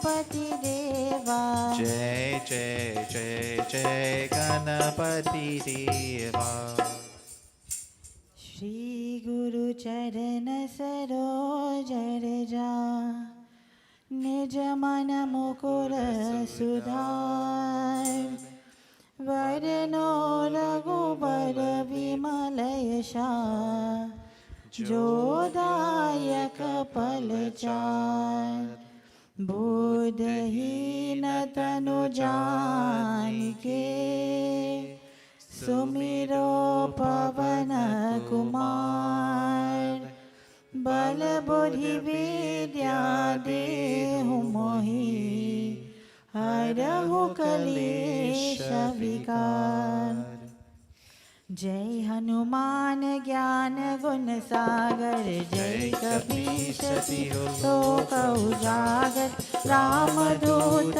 गणपति देवा। जय जय जय जय गणपति देवा। श्री गुरु चरण सरोज रजा, निज मन मुकुर सुधार। वरनो रघुबर विमल यशा, जो दायक फलचार। बुद्धहीन तनु जानिके, सुमिरो पवन कुमार। बल बुद्धि विद्या देहु मोहि, हरहु कलेश विकार। जय हनुमान ज्ञान गुण सागर, जय कपीश लोक उजागर। रामदूत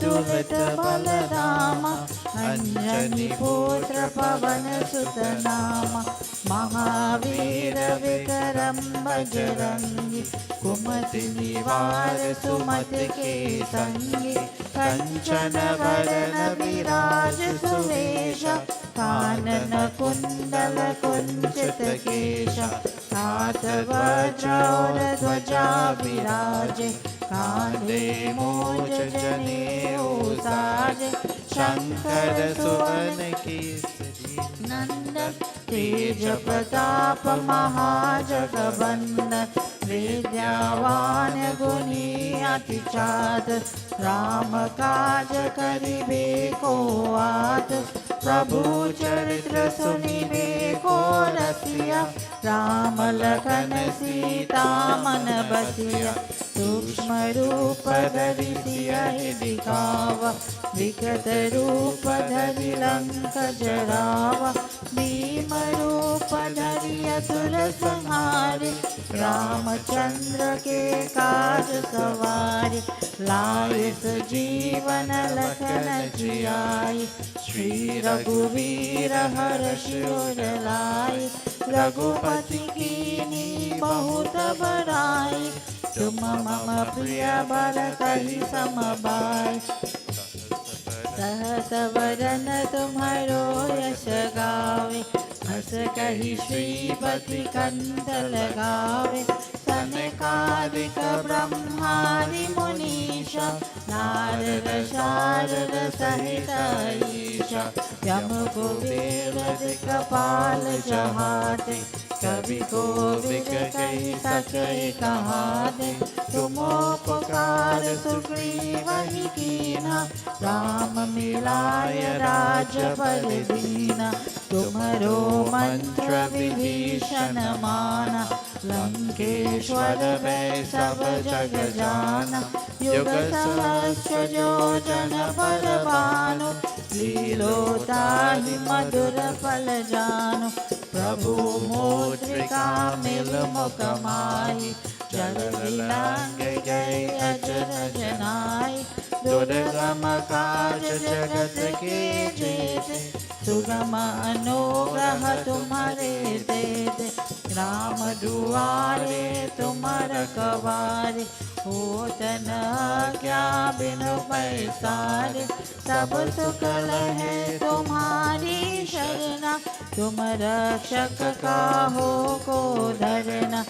तुलित बलधामा, अंजनी पुत्र पवन सुत नामा। महावीर विक्रम बजरंगी, कुमति निवार सुमति के संगी। कंचन वरण विराज सुवेशा, कानन कुंडल कुंचित केशा। हाथ वज्र और ध्वजा विराजे, कांधे मूंज जनेऊ साजे। शंकर सुवन केसरी नंदन, तेज प्रताप महाजगवंदन। विद्यावान गुणी अति चातुर, राम काज करिबे को आतुर। प्रभु चरित्र सुनिबे को रसिया, राम लखन सीता मन बसिया। सूक्ष्म रूप धरि सियहि दिखावा, विकट रूप धरि लंक जरावा। भीम रूप धरि असुर संहारे, रामचंद्र के काज सवारे। लाए सजीवन लखन जियाए, श्री रघुवीर हर्षि उर लाए। रघुपति कीन्ही बहुत बड़ाई, तुम मम प्रिय भरतहि सम भाई। सहस वदन तुम्हारो यश गावे, हस कहि श्रीपति कंठ लगावे। सनकादिक ब्रह्मादि मुनीशा, नारद शारद सहित ईशा। यम कुबेर दिक्पाल जहाते, कवि कोविद कहि सके कहाते। तुम उपकार सुग्रीवहि कीन्हा, राम मिलाय राज्यपद दीना। तुम्हरो मंत्र विभीषण माना, लंकेश्वर वै सब जग जाना। युग सहस्र जो जन पर भानु, लीलोताहि मधुर फल जानु। प्रभु मुद्रिका मिल मुख माहि, जल लांग गए अजर जनाई। दुर्गम काज जगत के जेते, सुगम अनुग्रह तुम्हारे देते। राम दुआरे तुम रखवारे, होत न क्या बिनु पैसारे। सब सुख लहे तुम्हारी शरणा, तुम रक्षक काहू को धरना।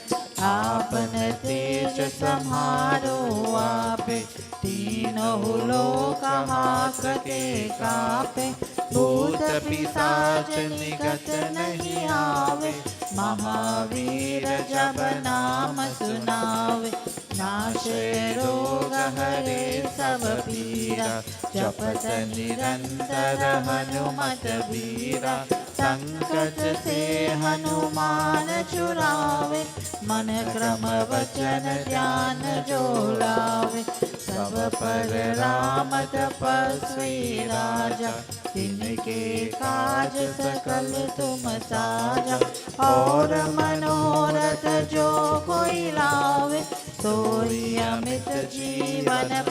आपन तेज सम्हारो आपे, तीनों लोक हांकते कापे। भूत पिशाच निकट नहीं आवे, महावीर जब नाम सुनावे। नाशे रोग हरे सब पीरा, जपत निरंतर हनुमत बीरा। संकट से हनुमान छुड़ावे, मन क्रम वचन ध्यान जो लावे। सब पर राम तपस्वी राजा, तिनके काज सकल तुम साजा। और मनोरथ जो कोई लावे, सोई अमित जीवन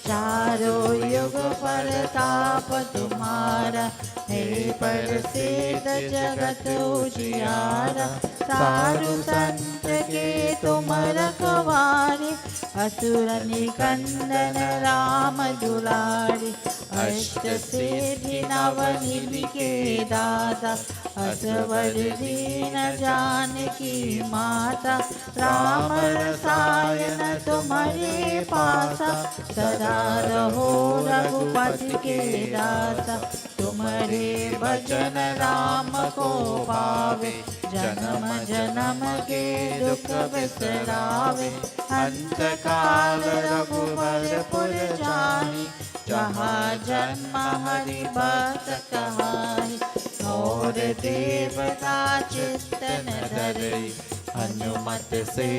चारों युग परताप तुम्हारा, हे प्रसिद्ध जगत उजियारा। साधु संत के तुम रखवारे, असुर निकंदन राम दुलारे। अष्ट सिद्धि नव निधि के दाता, असवर दीन जानकी माता। राम रसायन तुम्हारे पासा, सदा रहो रघुपति के दासा। तुम्हारे भजन राम को पावे, जन्म जन्म के दुख बिसरावे। अंत काल रघुबरपुर जाहि, जहाँ जन्म हरि भक्त कहाहि। और देवता चित्तन धरई, हनुमत से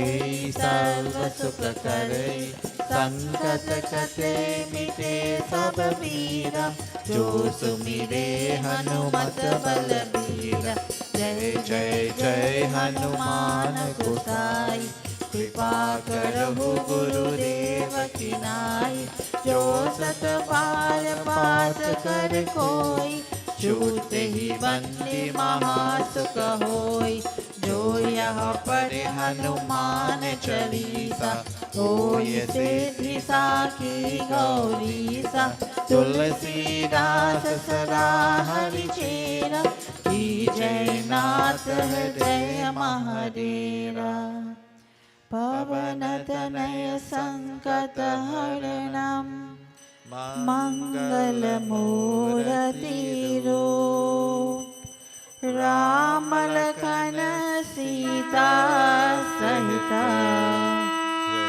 सर्व सुख करई। संकट कटे मिटे सब पीरा, जो सुमिरे हनुमत बलबीरा। जय जय जय हनुमान गोसाई, कृपा करहु गुरुदेव की नाई। जो सत बार पाठ कर कोई, छूट ही बंदी महासुख होई। जो यह पढ़े हनुमान चालीसा, होय सिद्धि साखी गौरीसा। तुलसीदास सदा हरिचेरा, जय नाथ हृदय महाडेरा। पवन तनय संकट हरणम, मंगल मूर्ति रूप। राम लखन सीता सहित,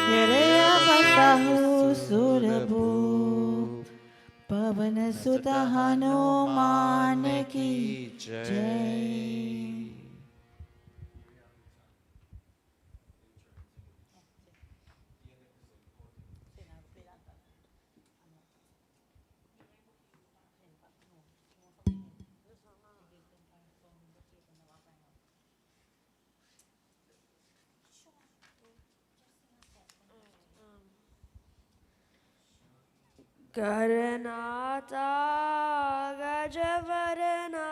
हृदय बसहु सुरभूप। पवन सुत हनुमान की जय। गणनाथा गजवरना,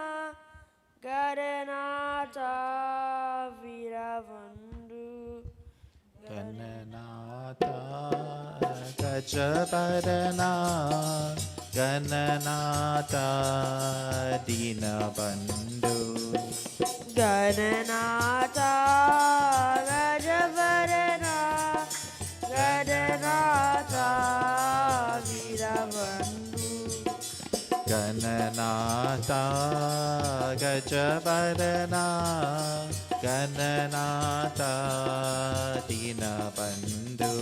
गणनाथा वीरबंधु। गणनाथा गजवरना, गणनाथा दीनबंधु। गणनाथा गजवरना, गणनाथा वीरबंधु। गणनाथा गजवरना, गणनाथा दीनबंधु।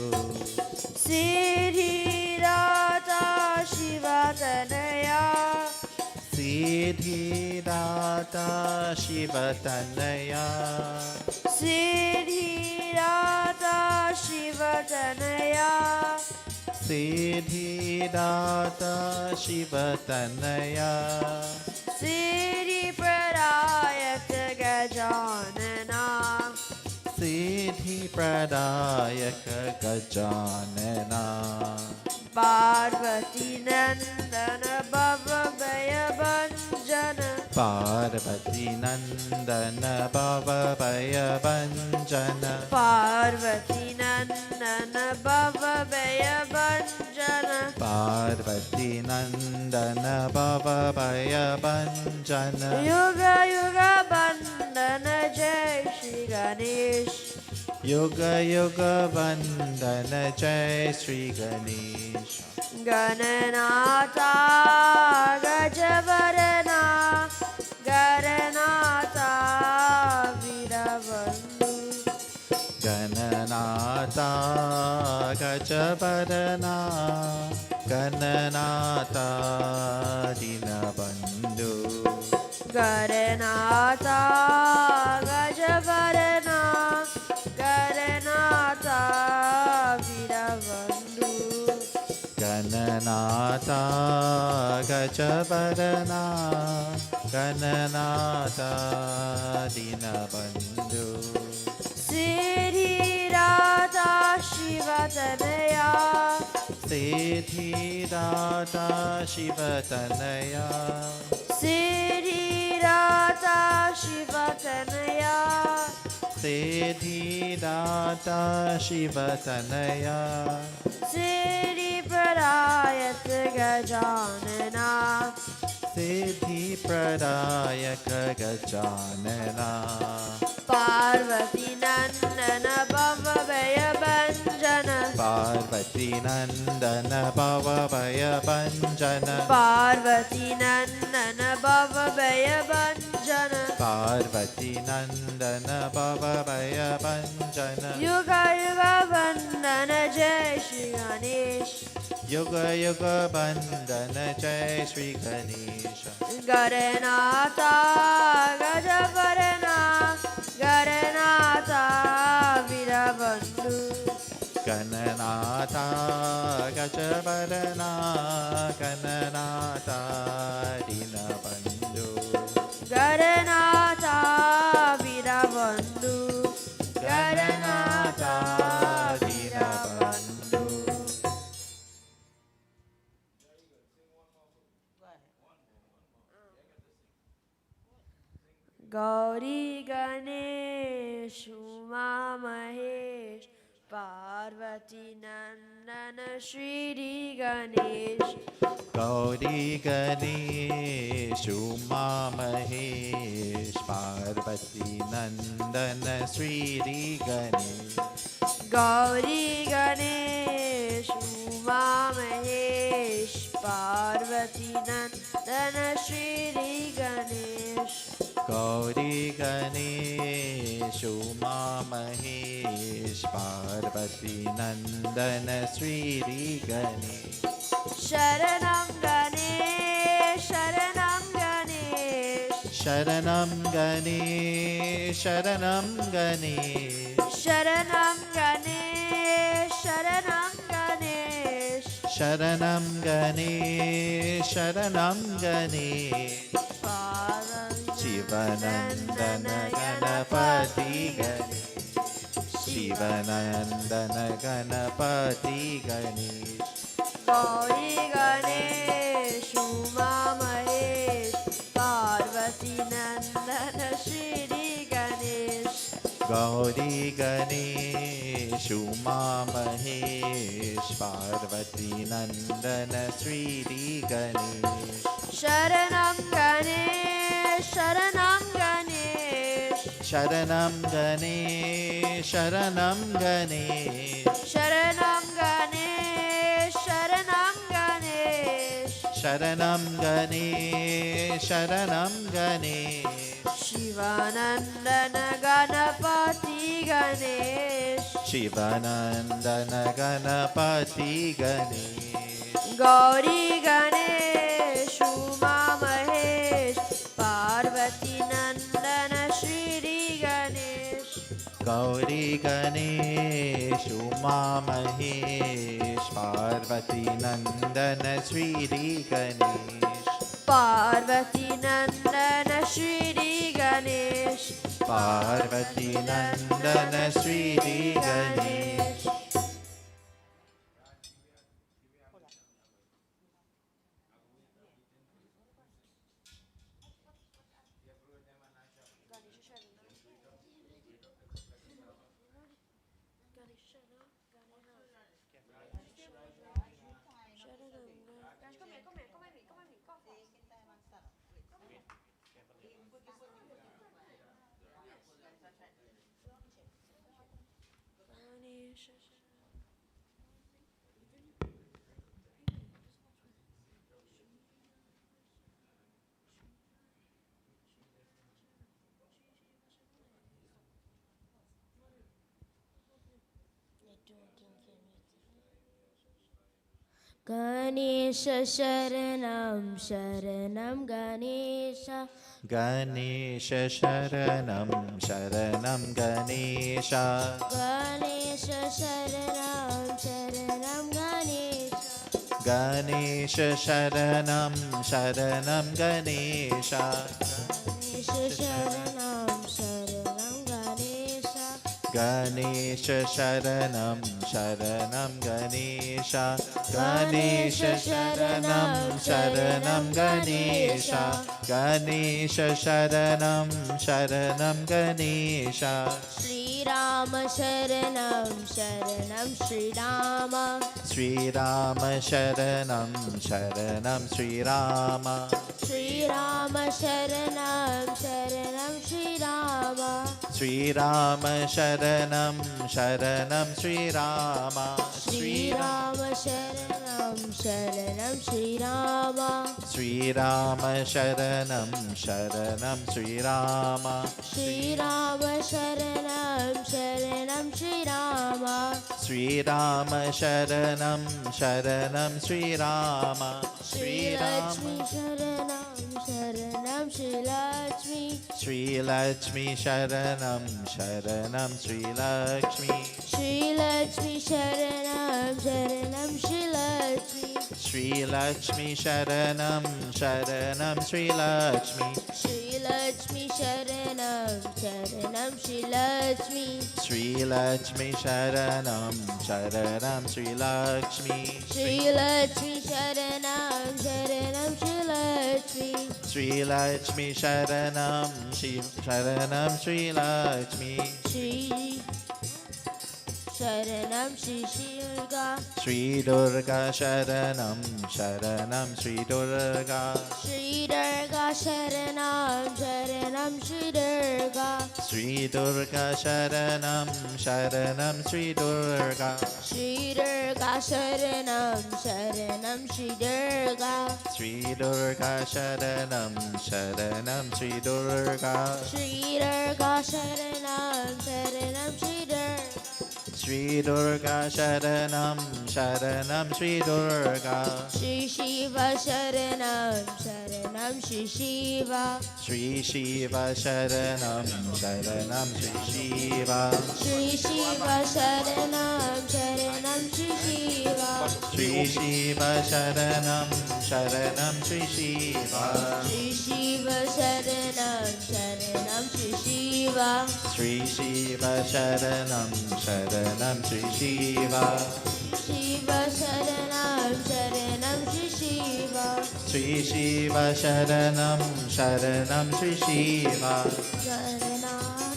सिद्धिदाता शिवतनया, सिद्धिदाता शिवतनया। सिद्धिदाता शिवतनया, सिद्धिदाता शिवतनया। सिद्धिप्रदायक गजानना, सिद्धिप्रदायक गजानना। पार्वती नंदन भवभयभंजन, पार्वती नंदन भवभयभंजन। पार्वती नंदन भवभयभंजन। पार्वती नंदन भवभयभंजन। युग युग बंदन जय श्री गणेश, युग युग वंदन जय Shri Ganesh. Gananatha गजवरना, Gananatha वीरबंधु। Gananatha गजवरना, Gananatha Deenbandhu. Gananatha गजवरना, Gananatha वीरबंधु। Gananatha गजवरना, Gananatha Deenbandhu. सिद्धिदाता शिवतनया, Siddhidata Shivatanaya Siddhidata Shivatanaya Siddhidata Shivatanaya Siddhi Pradayata Gajanana Siddhi Pradayaka Gajanana Parvati Nandana Bhava Bhaya Banjana Parvati Nandana Bhava Bhaya Banjana Parvati Nandana Bhava Bhaya Banjana Parvati Nandana Bhava Bhaya Banjana Yuga Yuga Vandana Jai Shri Ganesh Yuga Yuga Bandhana Jai Shri Ganesha Garenata Gajavarana Garenata Virabandhu Gananata Gajavarana Gananata Dinabandhu Garenata Virabandhu Gananata Dinabandhu Gauri Ganesh Uma Mahesh Parvati Nandana Shri Ganesh Gauri Ganesh Uma Mahesh Parvati Nandana Sri Ganesh Gauri Ganesh Uma Mahesh Parvati Nandana Shri Ganesh Gauri Ganesh Uma Mahesh Parvati Nandana Sri Ganesh Sharanam Ganesh Sharanam Ganesh Sharanam Ganesh Sharanam Ganesh Sharanam Ganesh Sharanam Ganesh Sharanam Ganesh Sharanam Ganesh Shivanandana Ganapati Ganesh Shivanandana Ganapati Ganesh Gauri Ganesh Uma Mahesh Parvati Nandana Shri Ganesh Gauri Ganesh Uma Mahesh Parvati Nandana Sri Ganesh Sharanam Ganesh Sharanam Ganesh Sharanam Ganesh Sharanam Ganesh Sharanam Ganesh Sharanam Ganesh Sharanam Ganesh Sharanam Ganesh Shivanandana Ganapati Ganesh Shivanandana Ganapati Ganesh Gauri Ganesh Uma Mahesh Parvati Nandana Shri Ganesh Gauri Ganesh Uma Mahesh Parvati Nandana Sri Ganesh Parvati Nandana Shri Ganesh Parvati Nandana Sri Ganesh Ganesha Sharanam Sharanam Ganesha Ganesha Sharanam Sharanam Ganesha Ganesha Sharanam Sharanam Ganesha Ganesha Sharanam Sharanam Ganesha Ganesha Sharanam Sharanam Ganesha Ganesha Sharanam Sharanam Ganesha Ganesha Sharanam Sharanam Ganesha Ganesha Sharanam Sharanam Ganesha Shri Rama Sharanam Sharanam Shri Rama Sri Rama Sharanam Sharanam Sri Rama Shri Rama Sharanam Sharanam Shri Rama Sri Rama Sharanam Sharanam Sri Rama Shri Rama Sharanam Sharanam Shri Rama Sri Rama Sharanam Sharanam Sri Rama Shri Rama Sharanam Sharanam Shri Rama Sri Rama Sharanam Sharanam Sri Rama Shri Lakshmi Sharanam Sharanam Shri Lakshmi Sri Lakshmi Sharanam Sharanam Sri Lakshmi Shri Lakshmi Sharanam Sharanam Shri Lakshmi Sri Lakshmi Sharanam Sharanam Sri Lakshmi Shri Lakshmi Sharanam Sharanam Shri Lakshmi Sri Lakshmi Sharanam Sharanam Sri Lakshmi Shri Lakshmi Sharanam Sharanam Shri Lakshmi Sri Lakshmi Sharanam Sharanam Sri Lakshmi Shri Sharanam Shri Durga Sri Durga Sharanam Sharanam Sri Durga Shri Durga Sharanam Sharanam Shri Durga Sri Durga Sharanam Sharanam Sri Durga Shri Durga Sharanam Sharanam Shri Durga Sri Durga Sharanam Sharanam Sri Durga Shri Durga Sharanam Sharanam Shri Durga Sri Durga Sharanam Sharanam Sri Durga Shri Shiva Sharanam Sharanam Shri Shiva Sri Shiva Sharanam Sharanam Sri Shiva Shri Shiva Sharanam Sharanam Shri Shiva Sri Shiva Sharanam Sharanam Sri Shiva Shri Shiva Sharanam Sharanam Shri Shiva Sri Shiva Sharanam Sharanam Sri Shiva Shiva Sharanam Sharanam Shri Shiva Sri Shiva Sharanam Sharanam Sri Shiva Sharanam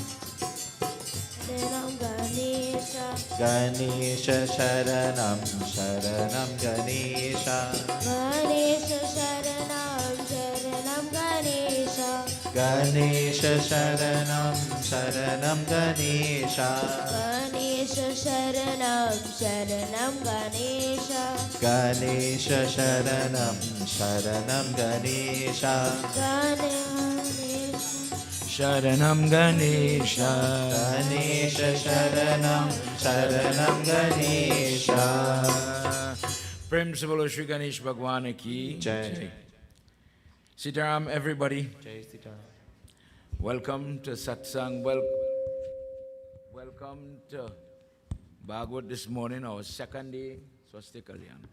Ganesha Ganesha Sharanam Sharanam Ganesha Ganesha Sharanam Sharanam Ganesha Ganesha Sharanam Sharanam Ganesha Ganesha Sharanam Sharanam Ganesha Ganesha Sharanam Sharanam Ganesha Sharanam Ganesha Ganesha Sharanam Sharanam Ganesha Prem se bolo Shri Ganesh Bhagwan ki Jai. Sitaram everybody. Jai Sita. Welcome to Satsang. Welcome to Bhagwat this morning, our second day. Swasti Kalyan.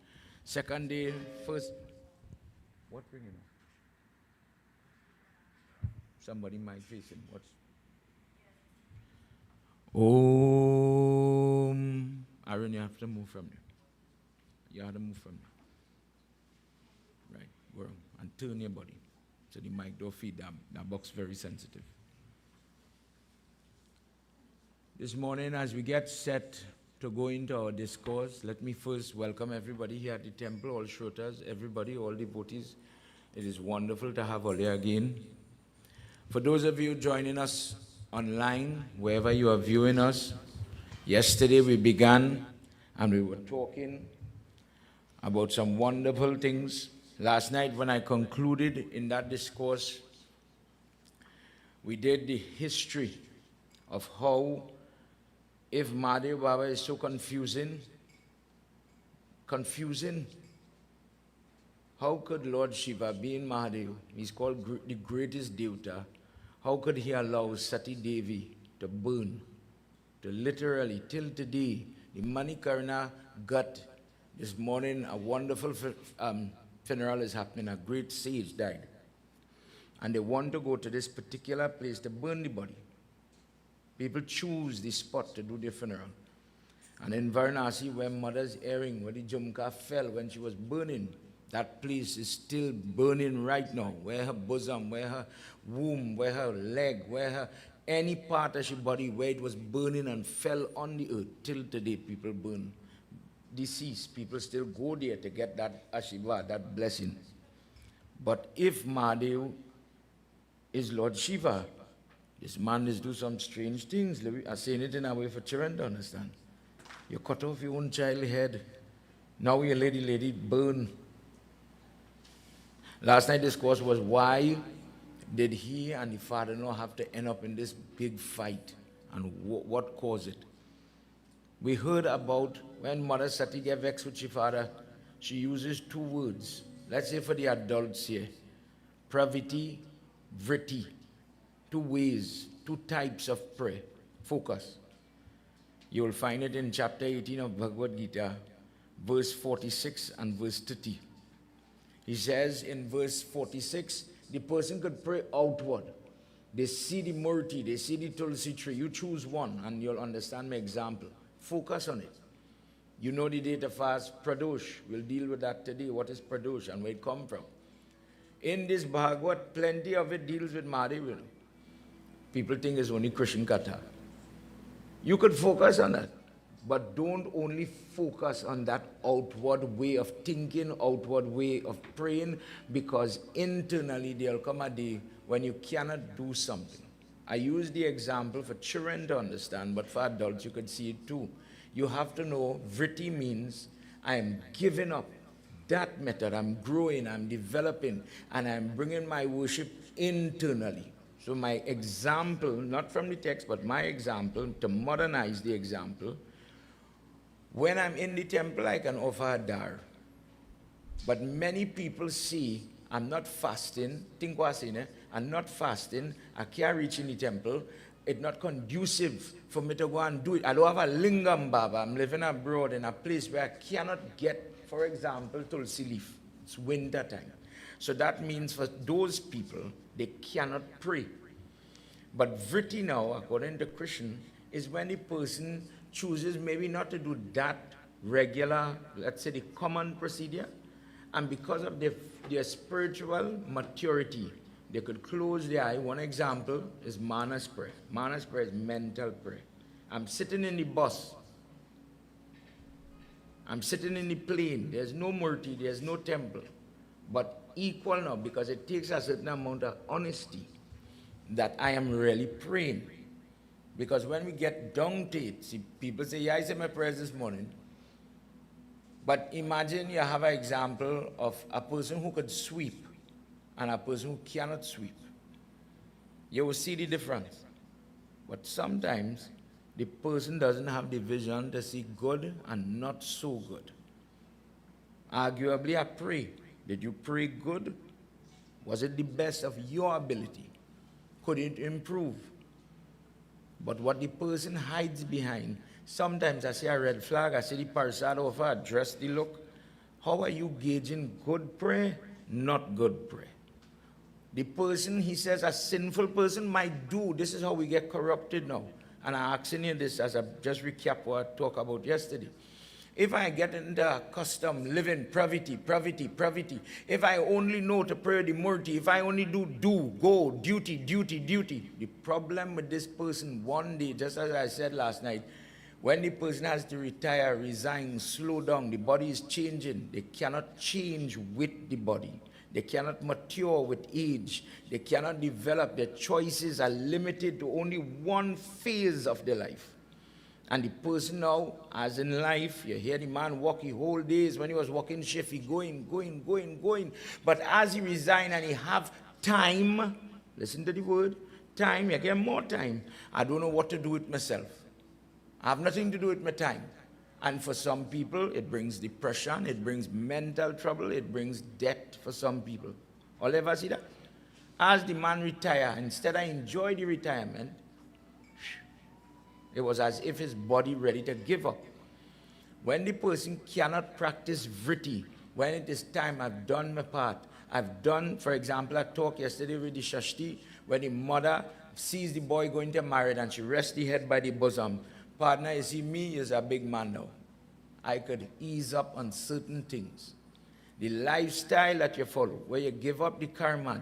Second day, first. What ringing? Somebody might face him. What's? Om. Aaron, you have to move from there. You have to move from there. Right. Go and turn your body. So the mic don't feed that box very sensitive. This morning, as we get set to go into our discourse, let me first welcome everybody here at the temple, all shrotas, everybody, all devotees. It is wonderful to have all here again. For those of you joining us online, wherever you are viewing us, yesterday we began and we were talking about some wonderful things. Last night when I concluded in that discourse, we did the history of how, if Mahadev Baba is so confusing, how could Lord Shiva, being Mahadev, he's called the greatest Devta, how could he allow Sati Devi to burn, to literally, till today, the Manikarna gut, this morning a wonderful funeral is happening, a great sage died. And they want to go to this particular place to burn the body. People choose the spot to do their funeral. And in Varanasi, where mother's earring, where the Jumka fell when she was burning, that place is still burning right now, where her bosom, where her womb, where her leg, where her any part of her body where it was burning and fell on the earth. Till today, people burn. Deceased, people still go there to get that Ashirvad, that blessing. But if Mahadev is Lord Shiva, this man is do some strange things. I'm saying it in a way for children to understand. You cut off your own child head. Now your lady burn. Last night discourse was why did he and the father-in-law have to end up in this big fight, and what caused it? We heard about when Mother Sati gets vexed with her father, she uses two words. Let's say for the adults here, praviti, vritti. Two ways, two types of prayer. Focus. You will find it in chapter 18 of Bhagwat Gita, verse 46 and verse 30. He says in verse 46, the person could pray outward. They see the murti, they see the tulsi tree. You choose one and you'll understand my example. Focus on it. You know the date of fast, Pradosh. We'll deal with that today. What is Pradosh and where it come from? In this Bhagwat, plenty of it deals with Mahadev. People think it's only Christian Katha. You could focus on that. But don't only focus on that outward way of thinking, outward way of praying, because internally there'll come a day when you cannot do something. I use the example for children to understand, but for adults you could see it too. You have to know vritti means I am giving up that method. I'm growing, I'm developing, and I'm bringing my worship internally. So my example, not from the text, but my example, to modernize the example, when I'm in the temple, I can offer a dar. But many people see I'm not fasting, I'm not fasting, I can't reach in the temple, it's not conducive for me to go and do it. I don't have a lingam baba, I'm living abroad in a place where I cannot get, for example, tulsi leaf. It's winter time. So that means for those people, they cannot pray. But vritti now, according to Christian, is when the person chooses maybe not to do that regular, let's say the common procedure, and because of their spiritual maturity, they could close their eye. One example is Manas prayer. Manas prayer is mental prayer. I'm sitting in the bus. I'm sitting in the plane. There's no murti, there's no temple. But equal now, because it takes a certain amount of honesty that I am really praying. Because when we get down to it, see, people say, yeah, I said my prayers this morning. But imagine you have an example of a person who could sweep and a person who cannot sweep. You will see the difference. But sometimes the person doesn't have the vision to see good and not so good. Arguably, I pray. Did you pray good? Was it the best of your ability? Could it improve? But what the person hides behind, sometimes I see a red flag, I see the parsad over, I dress the look. How are you gauging good prayer, not good prayer? The person, he says, a sinful person might do, this is how we get corrupted now. And I'm asking you this as I just recap what I talked about yesterday. If I get into custom living, praviti, if I only know to pray the murti, if I only do, go, duty, the problem with this person one day, just as I said last night, when the person has to retire, resign, slow down, the body is changing. They cannot change with the body. They cannot mature with age. They cannot develop. Their choices are limited to only one phase of their life. And the person now, as in life, you hear the man walk his whole days. When he was walking shift, he going. But as he resign and he have time, listen to the word, time, you get more time. I don't know what to do with myself. I have nothing to do with my time. And for some people, it brings depression, it brings mental trouble, it brings debt for some people. All ever see that? As the man retire, instead I enjoy the retirement, it was as if his body ready to give up. When the person cannot practice vritti, when it is time, I've done my part. I've done, for example, I talked yesterday with the Shashti, when the mother sees the boy going to married and she rests the head by the bosom. Partner, you see, me is a big man now. I could ease up on certain things. The lifestyle that you follow, where you give up the karma,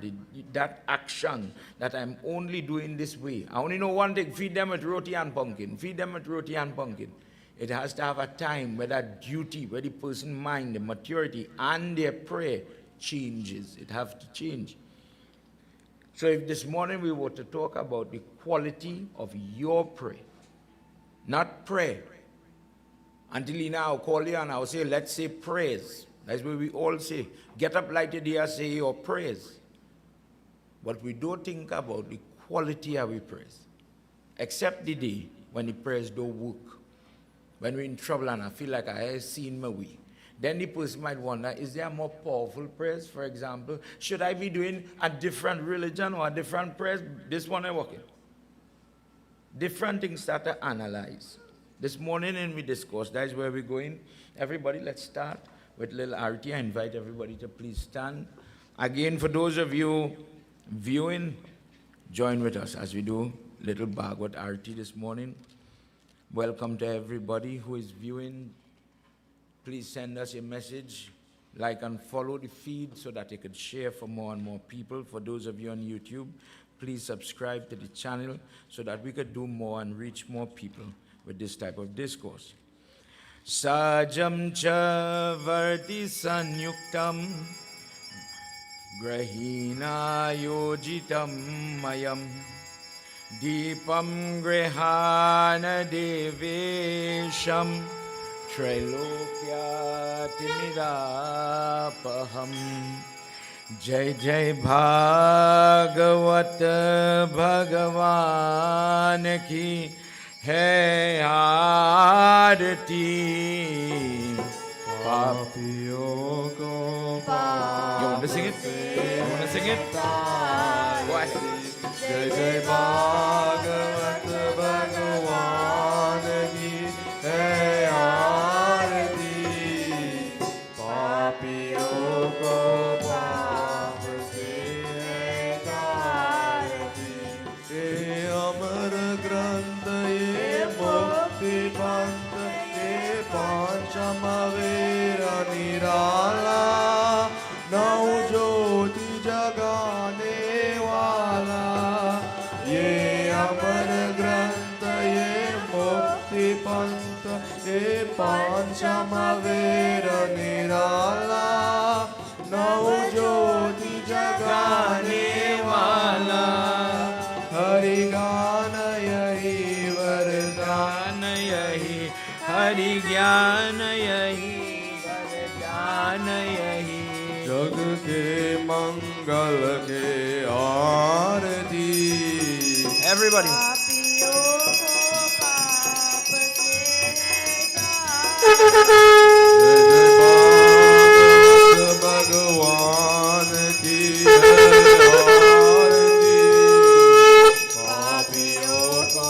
that action that I'm only doing this way. I only know one thing, feed them with roti and pumpkin. Feed them with roti and pumpkin. It has to have a time where that duty, where the person's mind, the maturity, and their prayer changes. It has to change. So if this morning we were to talk about the quality of your prayer, not prayer. Until now, I'll call you and I'll say, let's say prayers. That's what we all say. Get up like today, say your prayers. But we don't think about the quality of our prayers. Except the day when the prayers don't work. When we're in trouble and I feel like I have seen my way. Then the person might wonder, is there more powerful prayers? For example, should I be doing a different religion or a different prayers? This one I'm working. Different things start to analyze. This morning in we discuss, that's where we're going. Everybody, let's start with little arati. I invite everybody to please stand. Again, for those of you viewing, join with us as we do little Bhagwat arati this morning. Welcome to everybody who is viewing. Please send us a message, like and follow the feed so that you could share for more and more people. For those of you on YouTube, please subscribe to the channel so that we could do more and reach more people with this type of discourse. Sajam cha varti sanyuktam grahina yojitam mayam deepam grihana devesham trailokya timidapaham. Jai Jai Bhagwat Bhagavan ki hai aarti. Papiyo ko You want to sing it? You want to sing it? Go ahead. Jai Jai Bhagwat Bhagavan ki hai aarti. Papiyo ko Samavera Nirala Nau Jyoti Jagane Wala Ye Amar Grantha Ye Mukti Pantha Ye Panchamavera Nirala Nau Jyoti Jagane Wala Hari Gana Yahi Vardana Yahi Hari Gyana Yahi Vardana Yahi Jag ke Mangal ke Aarti. Everybody. Bhagwan ki aarti. Papiyo ko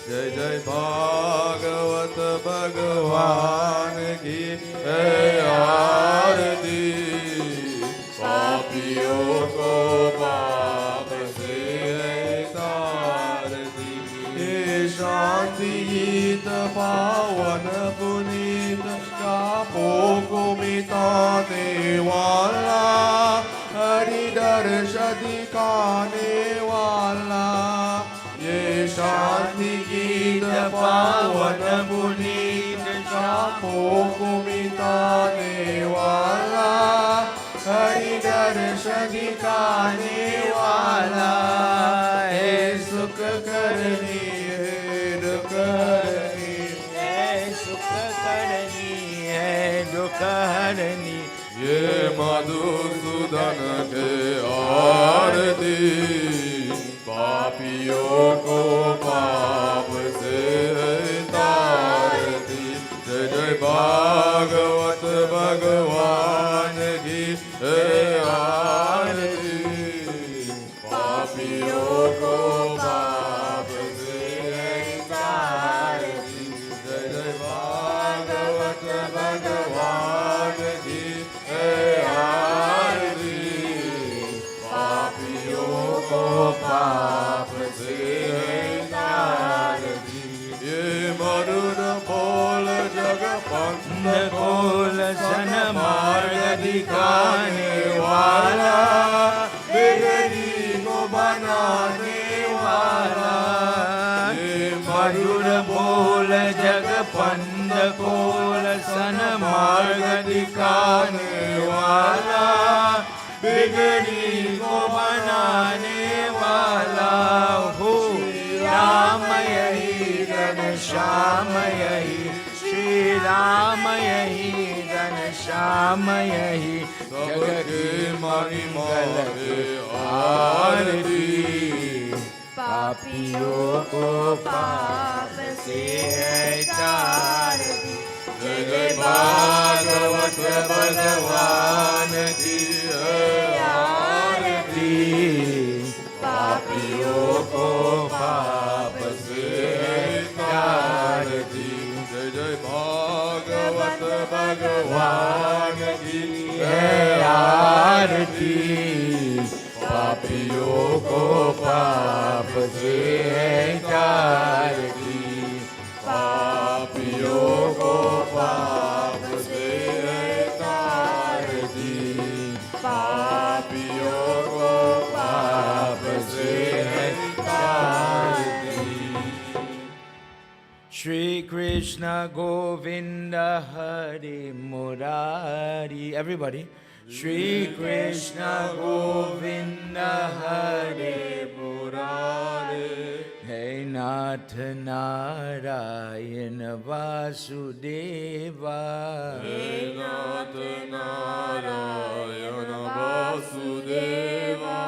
Jai Jai Bhagwat Bhagavan ki hai aarti. Papiyo ko paap se taarti. Ye Shanti Geet Pawan Puneet Kapo Kumitane Wala Hari Darsha Dikane Wala Ye Shanti Geet Pawan Puneet Kapo Kumitane Wala Hari Darsha Dikane Wala He Sukh Karni He Dukh Harni He Sukh Karni He Dukh Harni Ye Madhusudan ke aarti. Papiyo ko paap se taarti. Jai Jai Bhagwat Bhagavan ki hai aarti. Papiyo ko paap se taarti. Jai Jai Bhagwat Bhagavan ki hai aarti. कोल सन मार्ग दिखाने वाला, बिगड़ी को बनाने वाला, मधुर बोल जग पंद कोल सन मार्ग दिखाने वाला, बिगड़ी को बनाने वाला हो। राम यही घनश्याम यही, श्री राम यही घनश्याम यही, जग की मंगल आरती। पापियों को पाप से तारती, जय जय भागवत भगवान की आरती। पापियों को पाप से तारती, जय जय भागवत भगवान की आरती। पापियों को पाप से तारती, पापियों को पाप से तारती, पापियों को पाप से तारती। Shri Krishna Govinda Hari Murari. Everybody. Shri Krishna Govinda Hari Murari. Hey Nath Narayana Vasudeva. Hey Nath Narayana Vasudeva.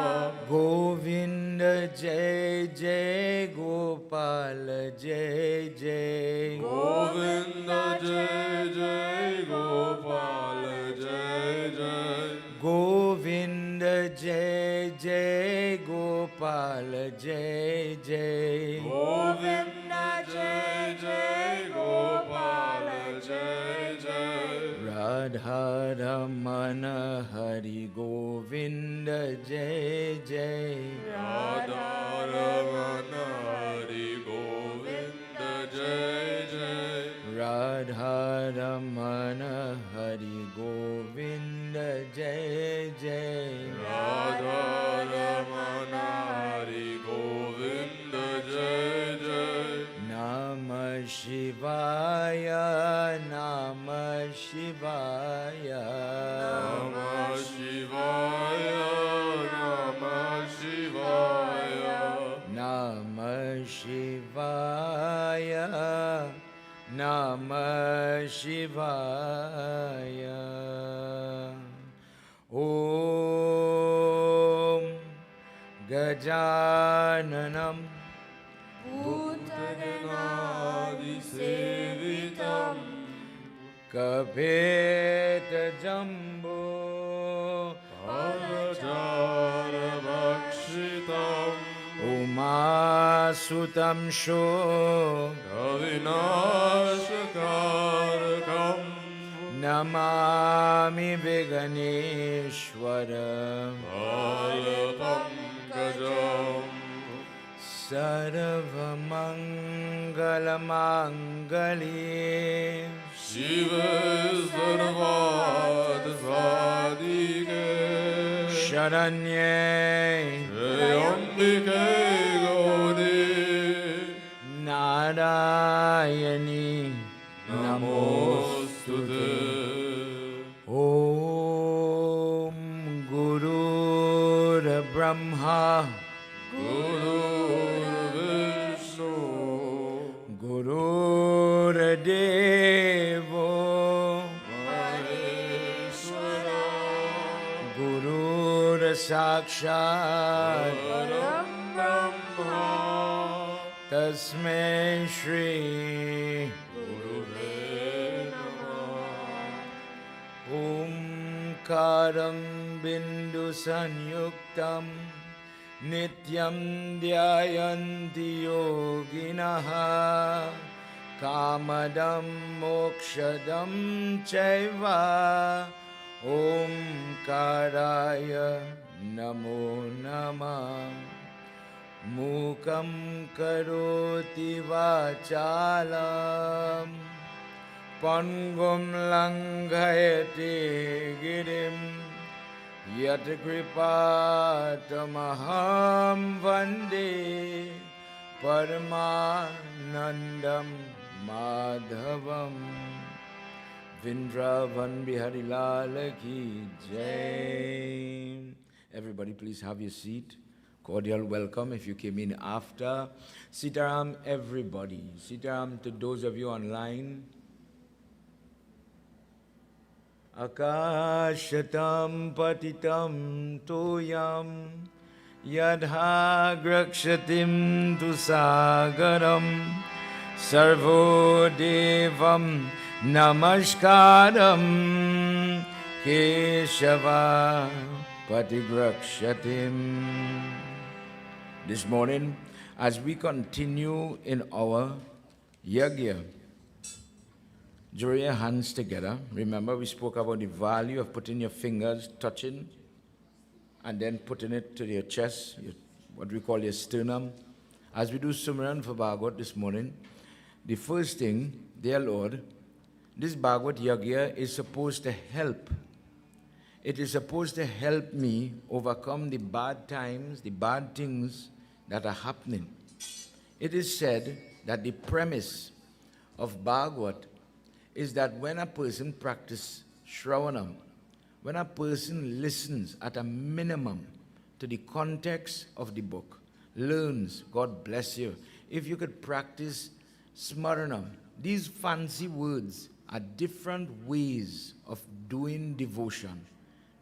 Govinda Jai Jai Gopal Jai Jai. Govinda Jai Jai Gopal Jai Jai. Govinda Jai Jai Gopal Jai Jai. Govinda Jai Jai Gopal Jai Jai. Radha Ramana Hari Govinda Jai Jai. Radha Ramana Hari Govinda Jai Jai. Radha Ramana Hari Govinda Jai Jai. Radha Ramana Hari Govinda Jai Jai. Namah Shivaya, Namah Shivaya. Namah Shivaya, Namah Shivaya. Namah Shivaya, Namah Shivaya. Om Gajananam Bhutanadi Sevitam. Kapeta Jambo Avajara Bhakshitam. Umasutam Sho Avinashakarakam. Namami Viganeshwaram Balapankajam. Sarvamangalamangale Shiva Sarvad Sadike. Sharanye Jayambike Gauri. Narayani Namostute. Om Guru Brahma Guru Vishnu. Guru Devo Maheshwara. Guru Sakshat Param Brahma. Tasmai Shri Gurave Namah. Omkaram Bindu Sanyuktam Nityam Dhyayanti Yoginaha Kamadam Mokshadam Chaiva Omkaraya Namo Namah Mukam Karoti Vachalam Pangum Langayati Girim Yatakripatamaham Vande Paramanandam Madhavam Vindravan Bihari Lal Ki Jai. Everybody please have your seat. Cordial welcome if you came in after. Sitaram everybody. Sitaram to those of you online. Akashatam patitam toyam yadha grakshatim tu sagaram sarvo devam namaskaram Keshava patigrakshatim. This morning, as we continue in our Yagna, draw your hands together. Remember, we spoke about the value of putting your fingers, touching, and then putting it to your chest, what we call your sternum. As we do Sumran for Bhagwat this morning, the first thing, dear Lord, this Bhagwat Yagna is supposed to help. It is supposed to help me overcome the bad times, the bad things that are happening. It is said that the premise of Bhagwat is that when a person practices Shravanam, when a person listens at a minimum to the context of the book, learns, God bless you. If you could practice Smaranam, these fancy words are different ways of doing devotion.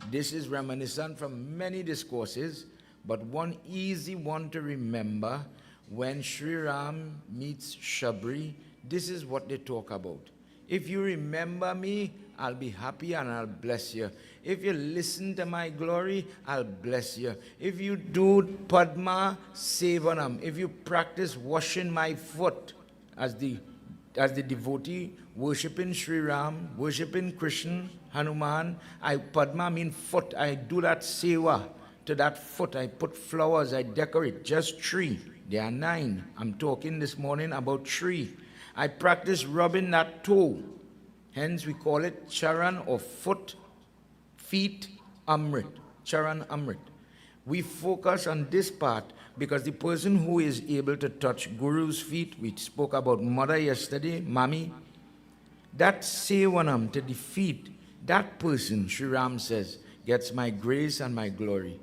This is reminiscent from many discourses, but one easy one to remember, when Sri Ram meets Shabri, this is what they talk about. If you remember me, I'll be happy and I'll bless you. If you listen to my glory, I'll bless you. If you do Padma Sevanam, if you practice washing my foot as the devotee, worshipping Sri Ram, worshipping Krishna, Hanuman, Padma mean foot. I do that Seva to that foot. I put flowers, I decorate, just tree. There are 9. I'm talking this morning about tree. I practice rubbing that toe. Hence we call it Charan or foot, feet, Amrit. Charan Amrit. We focus on this part because the person who is able to touch Guru's feet, we spoke about mother yesterday, Mami, that Sevanam to the feet, that person, Sri Ram says, gets my grace and my glory.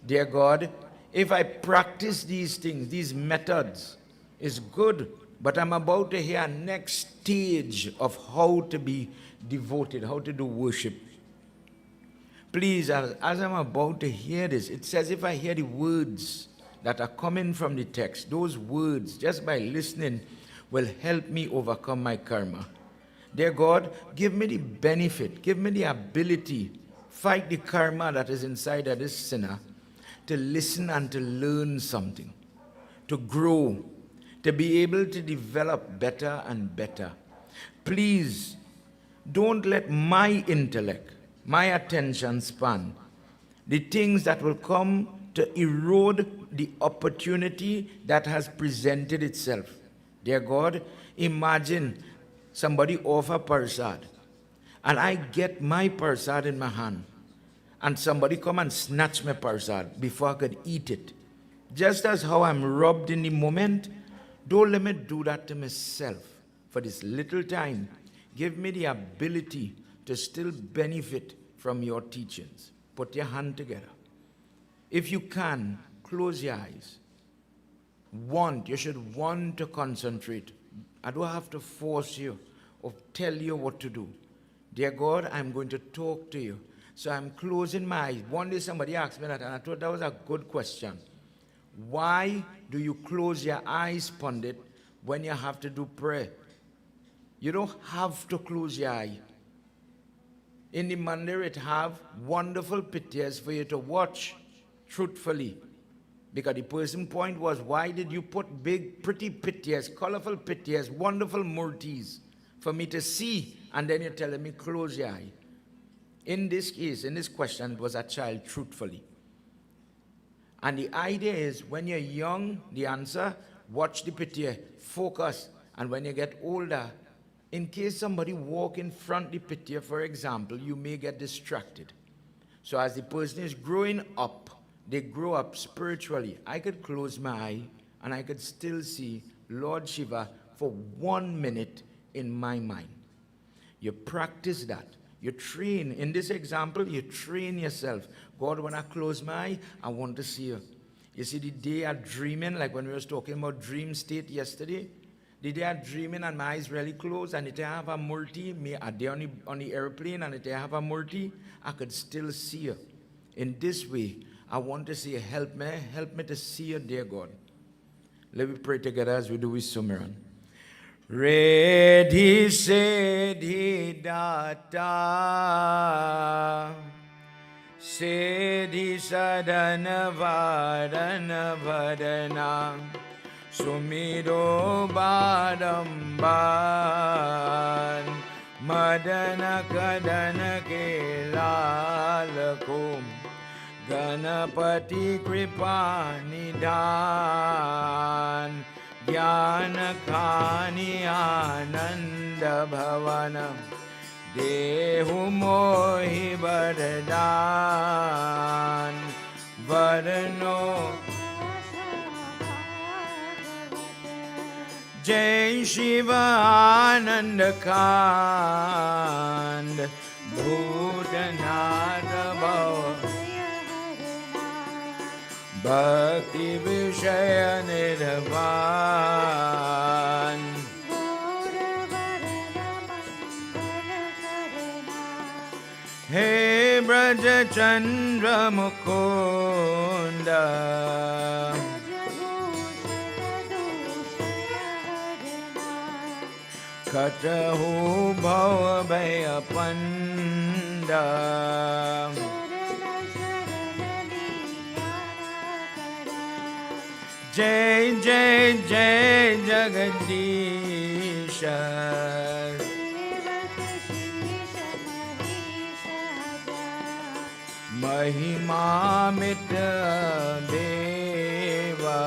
Dear God, if I practice these things, these methods, is good, but I'm about to hear a next stage of how to be devoted, how to do worship. Please, as I'm about to hear this, it's as if I hear the words that are coming from the text. Those words, just by listening, will help me overcome my karma. Dear God, give me the benefit, give me the ability, fight the karma that is inside of this sinner, to listen and to learn something, to grow, to be able to develop better and better. Please, don't let my intellect, my attention span, the things that will come to erode the opportunity that has presented itself. Dear God, imagine somebody offer parsad, and I get my parsad in my hand, and somebody come and snatch my parsad before I could eat it. Just as how I'm robbed in the moment, don't let me do that to myself. For this little time, give me the ability to still benefit from your teachings. Put your hand together. If you can, close your eyes. You should want to concentrate. I don't have to force you or tell you what to do. Dear God, I'm going to talk to you. So I'm closing my eyes. One day somebody asked me that, and I thought that was a good question. Why do you close your eyes, Pandit, when you have to do prayer? You don't have to close your eye. In the mandir, it have wonderful pictures for you to watch truthfully. Because the person point was, why did you put big, pretty pictures, colorful pictures, wonderful murtis for me to see? And then you're telling me, close your eye. In this case, in this question, it was a child truthfully. And the idea is, when you're young, the answer, watch the picture, focus. And when you get older, In case somebody walk in front the picture, for example, you may get distracted. So as the person is growing up, they grow up spiritually. I could close my eye and I could still see Lord Shiva for 1 minute in my mind. You practice that. You train. In this example, you train yourself. God, when I close my eye, I want to see you. You see, the day I'm dreaming, like when we were talking about dream state yesterday, the day I'm dreaming and my eyes really closed and it have a multi, me a day on the airplane and it have a multi, I could still see you. In this way, I want to say, help me to see you, dear God. Let me pray together as we do with Sumiran. Redhi Siddhi Data Siddhi Sadhana Varana Vadana Sumiro Badamban Madana Kadana Kelalakum Ganapati Kripa Nidan Jnana Khani Ananda Bhavana Dehu Mohi Varadan Varano Jai Shiva Ananda Kand Bhutanada Bhava Bhakti Vishaya Nirvan Hey Braja Chandra Mukunda Katahu Bhava Bhaya Panda Jai Jai Jai Jagadisha Mahima Mita Deva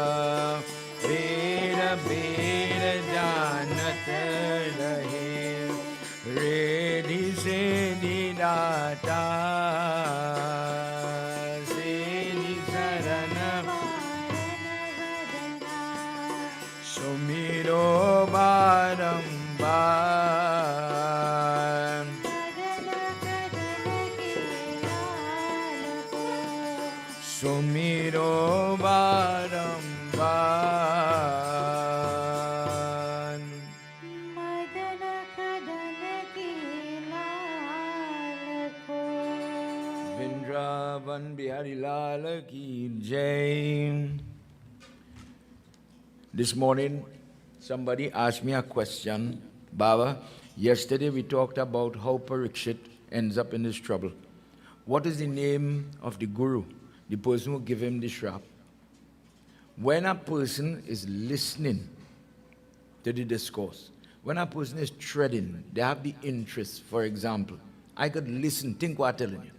Vera Vera Janat Rahe Redhi Siddhi Data Siddhi Sarana Sumiro Barambar Sumiro Barambar Vrindavan Bihari Lal Ki Jai. This morning, somebody asked me a question. Baba, yesterday we talked about how Parikshit ends up in this trouble. What is the name of the guru, the person who gave him the shrap? When a person is listening to the discourse, when a person is treading, they have the interest. For example, I could listen, think what I'm telling you.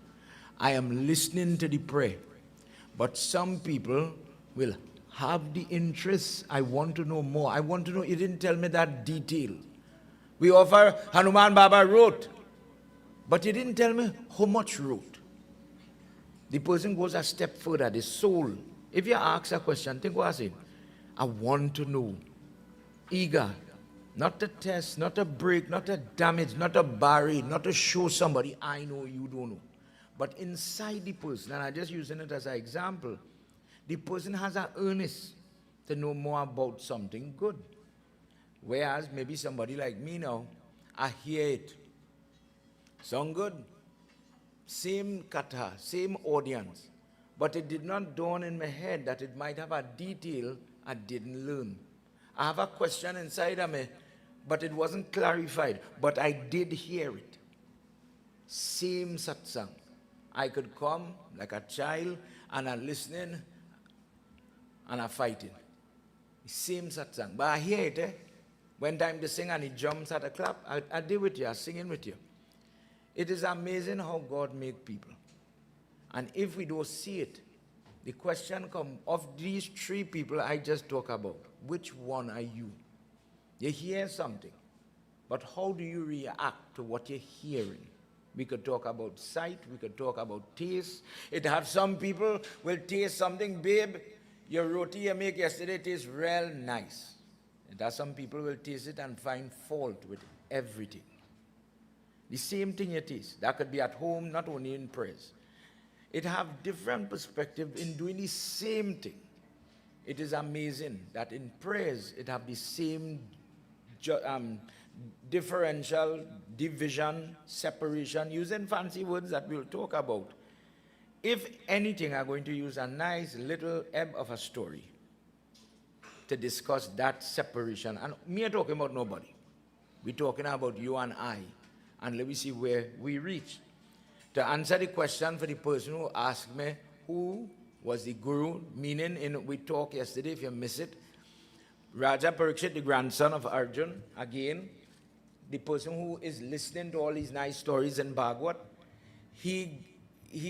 I am listening to the prayer, but some people will have the interest. I want to know more. I want to know, you didn't tell me that detail. We offer Hanuman Baba wrote, but you didn't tell me how much wrote. The person goes a step further, the soul. If you ask a question, think what I say. I want to know. Eager. Not to test, not to break, not to damage, not to bury, not to show somebody, I know, you don't know. But inside the person, and I'm just using it as an example, the person has an earnest to know more about something good. Whereas maybe somebody like me now, I hear it. Sound good? Same katha, same audience. But it did not dawn in my head that it might have a detail I didn't learn. I have a question inside of me, but it wasn't clarified. But I did hear it. Same satsang. I could come like a child and I'm listening and I'm fighting. Same satsang. But I hear it, eh? When time to sing and he jumps at a clap, I deal with you, I'm singing with you. It is amazing how God make people. And if we don't see it, the question comes, of these three people I just talk about, which one are you? You hear something. but how do you react to what you're hearing? We could talk about sight, we could talk about taste. It have some people will taste something, babe, your roti you make yesterday tastes real nice. It has some people will taste it and find fault with everything. The same thing it is. That could be at home, not only in prayers. It have different perspective in doing the same thing. It is amazing that in prayers, it have the same differential, division, separation, using fancy words that we'll talk about. If anything, I'm going to use a nice little ebb of a story to discuss that separation. And me are talking about nobody. We're talking about you and I. And let me see where we reach. To answer the question for the person who asked me, who was the guru, meaning we talked yesterday, if you miss it, Raja Parikshit, the grandson of Arjun, again, the person who is listening to all these nice stories in Bhagwat, he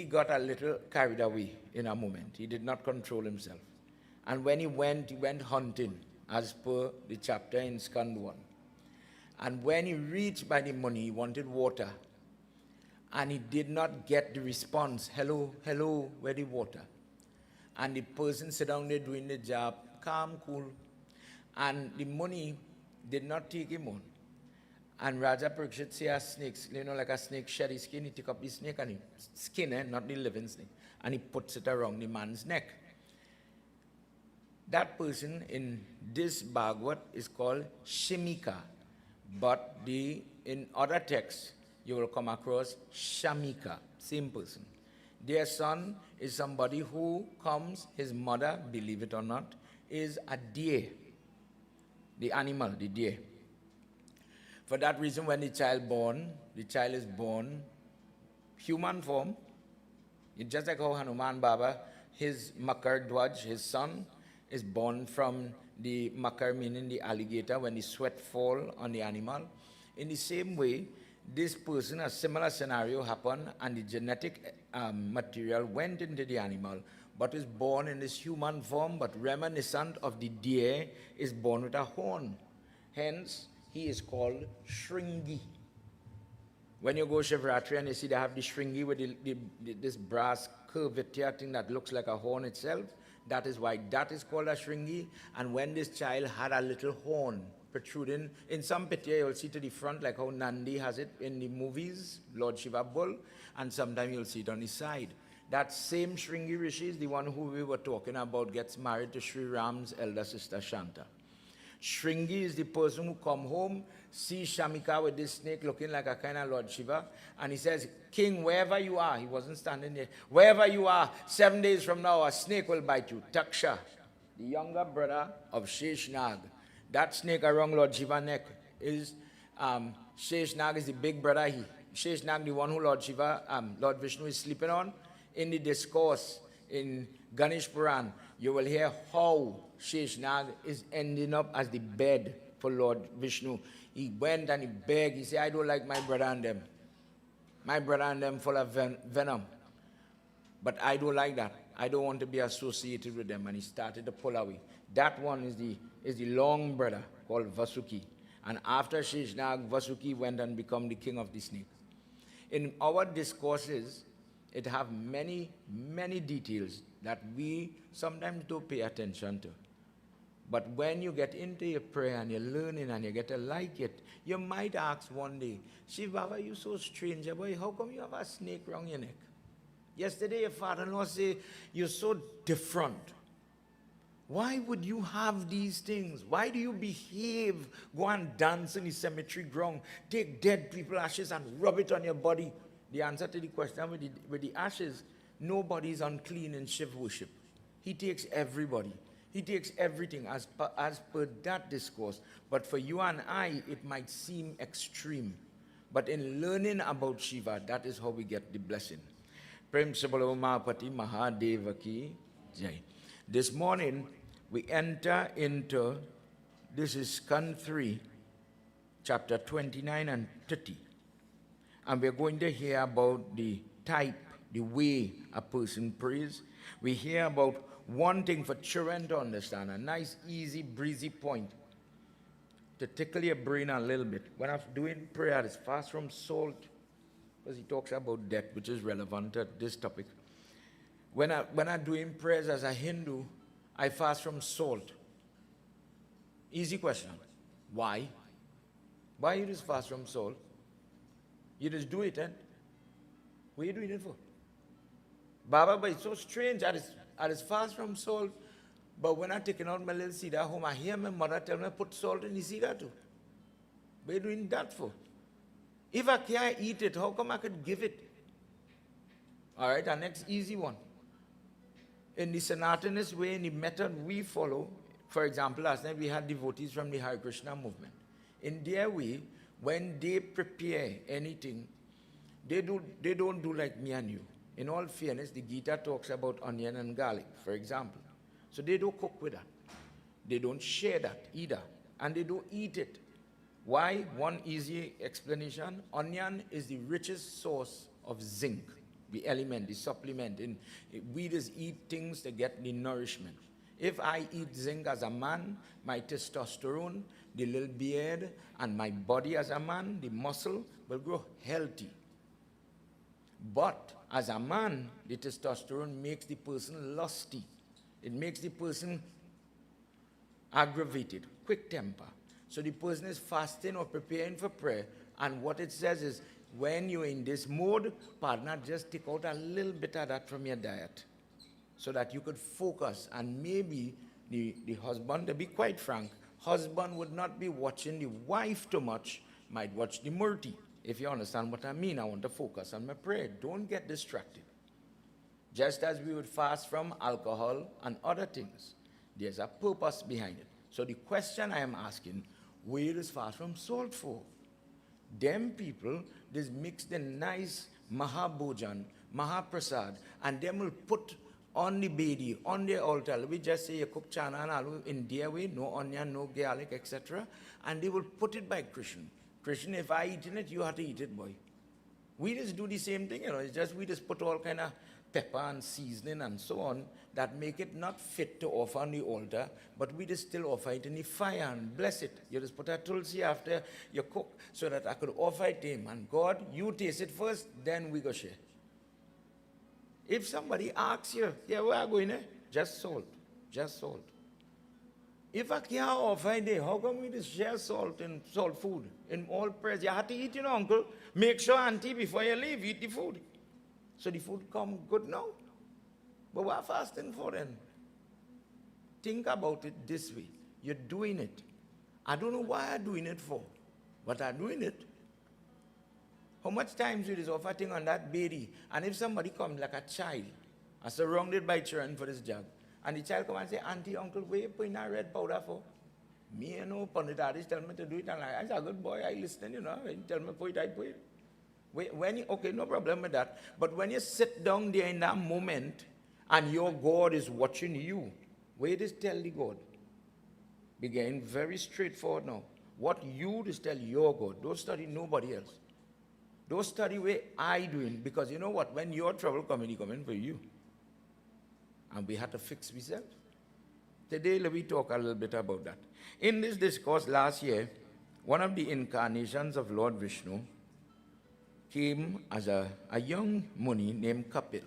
got a little carried away in a moment. He did not control himself. And when he went hunting, as per the chapter in Skand 1. And when he reached by the money, he wanted water. And he did not get the response, hello, hello, where the water? And the person sit down there doing the job, calm, cool. And the money did not take him on. And Raja Parikshit see a snake, like a snake shed his skin, he took up the snake and he skin, not the living snake, and he puts it around the man's neck. That person in this Bhagwat is called Shimika, but in other texts you will come across Shamika, same person. Their son is somebody who comes, his mother, believe it or not, is a deer, the animal, the deer. For that reason, when the child is born, human form. It's just like how Hanuman Baba, his Makar Dwaj, his son, is born from the Makar, meaning the alligator, when the sweat fall on the animal. In the same way, this person, a similar scenario happened, and the genetic material went into the animal, but is born in this human form, but reminiscent of the deer, is born with a horn. Hence, he is called Shringi. When you go Shivratri and you see they have the Shringi with this brass curvature thing that looks like a horn itself, that is why that is called a Shringi. And when this child had a little horn protruding, in some picture you'll see to the front, like how Nandi has it in the movies, Lord Shiva Bull, and sometimes you'll see it on the side. That same Shringi Rishi is the one who we were talking about, gets married to Sri Ram's elder sister Shanta. Shringi is the person who come home, sees Shamika with this snake looking like a kind of Lord Shiva, and he says, King, wherever you are, he wasn't standing there, wherever you are, 7 days from now, a snake will bite you. Taksha, the younger brother of Sheshnag. That snake around Lord Shiva's neck is, Sheshnag is the big brother. Sheshnag, the one who Lord Vishnu is sleeping on. In the discourse in Ganesh Puran, you will hear how Sheshnag is ending up as the bed for Lord Vishnu. He went and he begged. He said, I don't like my brother and them. My brother and them full of venom. But I don't like that. I don't want to be associated with them. And he started to pull away. That one is the long brother called Vasuki. And after Sheshnag, Vasuki went and became the king of the snake. In our discourses, it have many, many details that we sometimes don't pay attention to. But when you get into your prayer and you're learning and you get to like it, you might ask one day, Shiva, Baba, you so strange, boy, how come you have a snake around your neck? Yesterday your father-in-law said, you're so different. Why would you have these things? Why do you behave, go and dance in the cemetery ground, take dead people's ashes and rub it on your body? The answer to the question with the ashes, nobody is unclean in Shiv worship. He takes everybody. He takes everything as per that discourse. But for you and I, it might seem extreme. But in learning about Shiva, that is how we get the blessing. Prem Sabalo Mahapati Mahadeva Ki Jai. This morning, we enter into, this is Skand 3, chapter 29 and 30. And we're going to hear about the type, the way a person prays. We hear about one thing for children to understand, a nice, easy, breezy point to tickle your brain a little bit. When I'm doing prayer, it's fast from salt, because he talks about death, which is relevant to this topic. When I'm doing prayers as a Hindu, I fast from salt. Easy question. Why? Why you just fast from salt? You just do it, and what are you doing it for? Baba, but it's so strange. I just fast from salt, but when I'm taking out my little seed at home, I hear my mother tell me put salt in the seed too. What are you doing that for? If I can't eat it, how come I could give it? All right, our next easy one. In the Sanatanist way, in the method we follow, for example, last night we had devotees from the Hare Krishna movement. In their way, when they prepare anything, they don't do like me and you. In all fairness, the Gita talks about onion and garlic, for example. So they don't cook with that. They don't share that either. And they don't eat it. Why? One easy explanation. Onion is the richest source of zinc, the element, the supplement. We just eat things to get the nourishment. If I eat zinc as a man, my testosterone, the little beard, and my body as a man, the muscle, will grow healthy. But as a man, the testosterone makes the person lusty. It makes the person aggravated, quick temper. So the person is fasting or preparing for prayer, and what it says is, when you're in this mode, partner, just take out a little bit of that from your diet so that you could focus. And maybe the husband, to be quite frank, husband would not be watching the wife too much, might watch the murti. If you understand what I mean, I want to focus on my prayer. Don't get distracted. Just as we would fast from alcohol and other things, there's a purpose behind it. So the question I am asking, where is fast from salt for? Them people, just mix the nice Mahabhojan, Mahaprasad, and them will put on the bedi, on the altar. We just say you cook chana and aloo in their way, no onion, no garlic, etc. And they will put it by Krishna. Krishna, if I eat in it, you have to eat it, boy. We just do the same thing, it's just we just put all kind of pepper and seasoning and so on that make it not fit to offer on the altar, but we just still offer it in the fire and bless it. You just put a tulsi after you cook so that I could offer it to him. And God, you taste it first, then we go share. If somebody asks you, yeah, where are you going? Just salt. Just salt. If I can't offer it, how come we just share salt and salt food? In all prayers, you have to eat, uncle. Make sure, auntie, before you leave, eat the food. So the food come good now. But what are fasting for then? Think about it this way. You're doing it. I don't know why I'm doing it for, but I'm doing it. How much time should this offer thing on that baby? And if somebody comes like a child, I'm surrounded by children for this job, and the child come and say, auntie, uncle, where you putting that red powder for? Me, Panditadis tell me to do it, and I say, good boy, I listen, He tell me put it, I put it. Okay, no problem with that. But when you sit down there in that moment, and your God is watching you, where does tell the God? Begin very straightforward now. What you just tell your God. Don't study nobody else. Don't study where I doing, because you know what? When your trouble coming, it coming for you. And we have to fix ourselves. Today, let me talk a little bit about that. In this discourse last year, one of the incarnations of Lord Vishnu came as a young Muni named Kapil.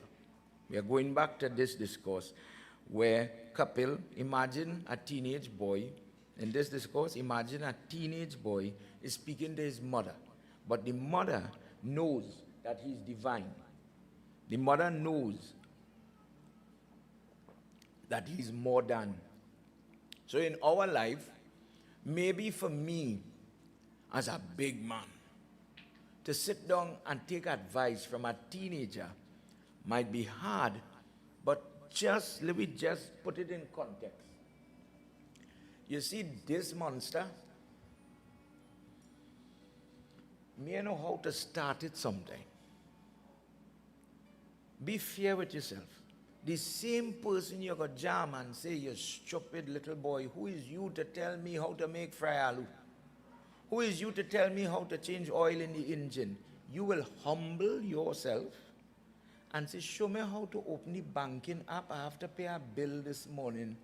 We are going back to this discourse where Kapil, imagine a teenage boy. In this discourse, imagine a teenage boy is speaking to his mother. But the mother knows that he's divine. The mother knows that he's more than. So in our life, maybe for me, as a big man, to sit down and take advice from a teenager might be hard, but let me just put it in context. You see this monster, may I know how to start it sometime. Be fair with yourself. The same person you got jam and say, you stupid little boy, who is you to tell me how to make fry aloo? Who is you to tell me how to change oil in the engine? You will humble yourself and say, show me how to open the banking app. I have to pay a bill this morning.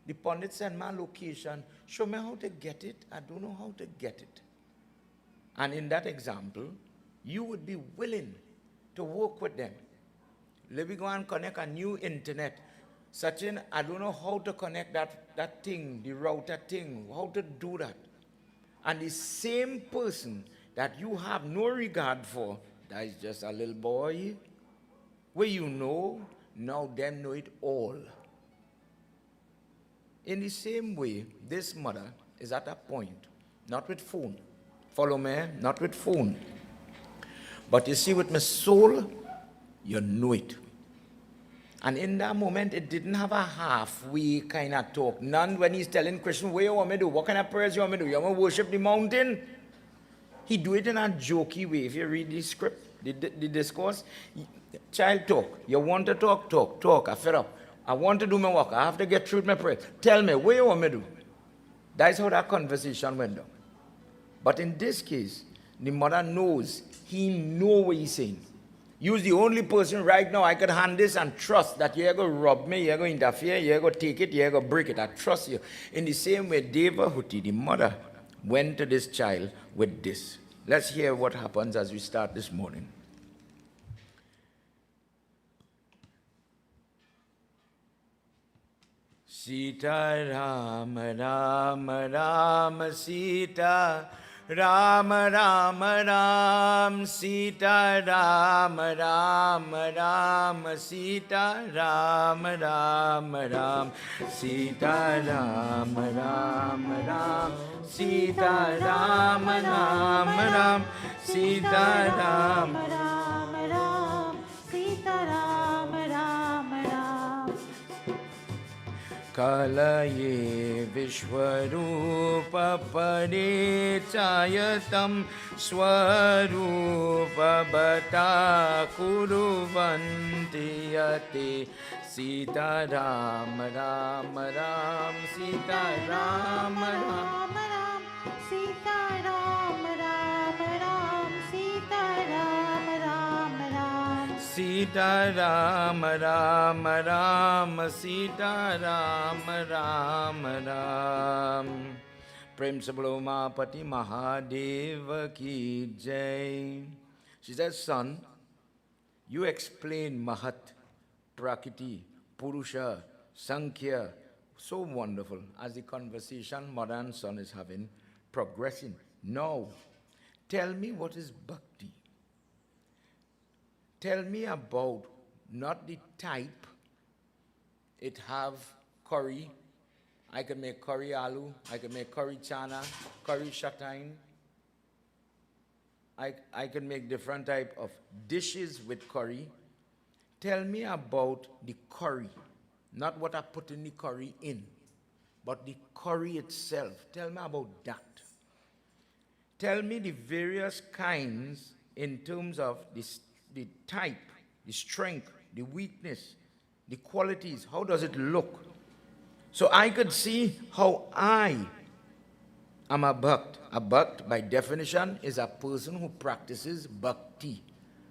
The Pandit sent my location. Show me how to get it. I don't know how to get it. And in that example, you would be willing to work with them. Let me go and connect a new internet. Sachin, I don't know how to connect that thing, the router thing, how to do that. And the same person that you have no regard for, that is just a little boy, where you know, now them know it all. In the same way, this mother is at a point, not with phone. Follow me, not with phone. But you see, with my soul, you know it. And in that moment, it didn't have a halfway kind of talk. None when he's telling Krishna, what you want me to do? What kind of prayers you want me to do? You want to worship the mountain? He do it in a jokey way. If you read the script, the discourse, child talk. You want to talk. I fed up. I want to do my work. I have to get through with my prayer. Tell me, what you want me to do? That's how that conversation went down. But in this case, the mother knows. He knows what he's saying. You're the only person right now I could hand this and trust that you're going to rob me, you're going to interfere, you're going to take it, you're going to break it. I trust you. In the same way, Devahuti, the mother, went to this child with this. Let's hear what happens as we start this morning. Sita Rama Rama Rama Sita Rama Rama Ram Sita Rama Rama Rama Sita Rama Rama Ram Sita Rama Rama Ram Sita Rama Rama Ram Sita Rama Rama Ram Sita Rama Rama Ram Kalaye Vishwarupa Parichayatam Swarupa Bata Kuruvanti Yate Sita Rama Rama Ram Sita Rama Rama Ram Sita Rama Rama Ram Sita Rama Rama Ram Sita Rama Rama Rama Sita Rama Rama Ram Prem se bolo Mahapati Mahadeva ki jai. She says, son, you explain Mahat, Prakriti, Purusha, Sankhya, so wonderful as the conversation mother and son is having, progressing. Now, tell me what is Bhakti. Tell me about not the type. It have curry. I can make curry aloo. I can make curry chana, curry shatain. I can make different type of dishes with curry. Tell me about the curry. Not what I put in the curry in, but the curry itself. Tell me about that. Tell me the various kinds in terms of the type, the strength, the weakness, the qualities. How does it look? So I could see how I am a bhakt. A bhakt, by definition, is a person who practices bhakti.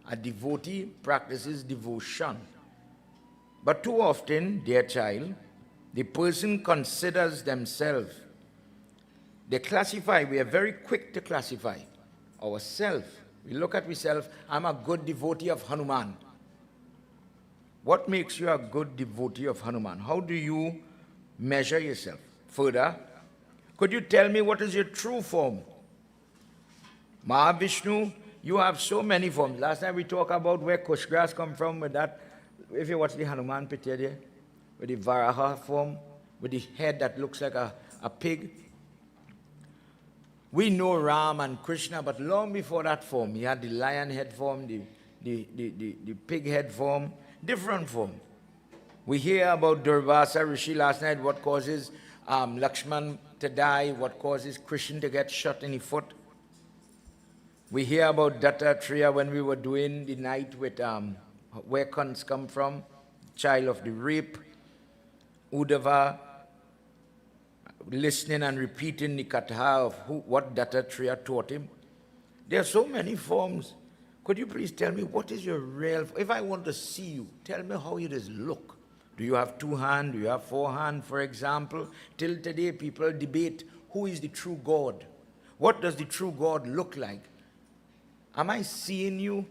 A devotee practices devotion. But too often, dear child, the person considers themselves. They classify. We are very quick to classify ourselves. We look at ourselves. I'm a good devotee of Hanuman. What makes you a good devotee of Hanuman? How do you measure yourself? Further, could you tell me what is your true form? Mahavishnu, you have so many forms. Last time we talked about where Kushgrass come from with that. If you watch the Hanuman picture there, with the Varaha form, with the head that looks like a pig. We know Ram and Krishna, but long before that form, he had the lion head form, the pig head form, different form. We hear about Durvasa Rishi last night, what causes Lakshman to die, what causes Krishna to get shot in the foot. We hear about Dattatreya when we were doing the night with where Kans come from, child of the rape, Uddhava, listening and repeating the katha of what Dattatreya taught him. There are so many forms. Could you please tell me what is your real, if I want to see you, tell me how you just look. Do you have 2 hands? Do you have 4 hands, for example? Till today, people debate who is the true God. What does the true God look like? Am I seeing you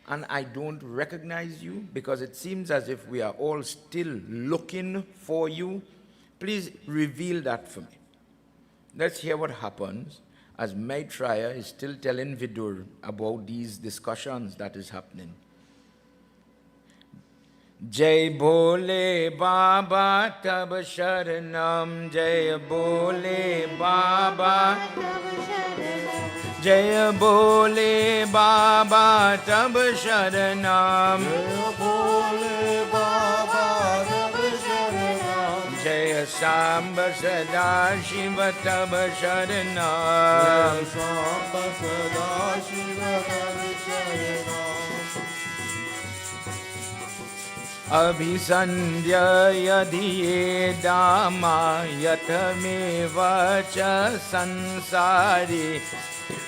and I don't recognize you? Because it seems as if we are all still looking for you. Please reveal that for me. Let's hear what happens as Maitreya is still telling Vidur about these discussions that is happening. Jai Bole Baba Tab Sharanam, Jai Bole Baba, Jai Bole Baba Tab Sharanam, Jai Samba Sada Shiva Tab Sharanam, Abhisandhya yadiye dama yathameva cha sansari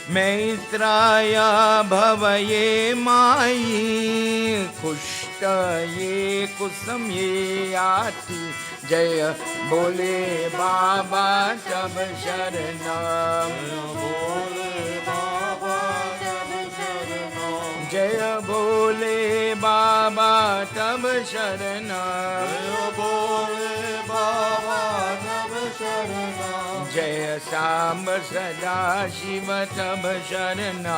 Maitraya bhavaye mayi kushtaye kusamye ati Jaya Bole Baba Tab Sharanam Jaya Bole Baba Tab Sharanam Jaya Samba Sada Shiva Tab Sharanam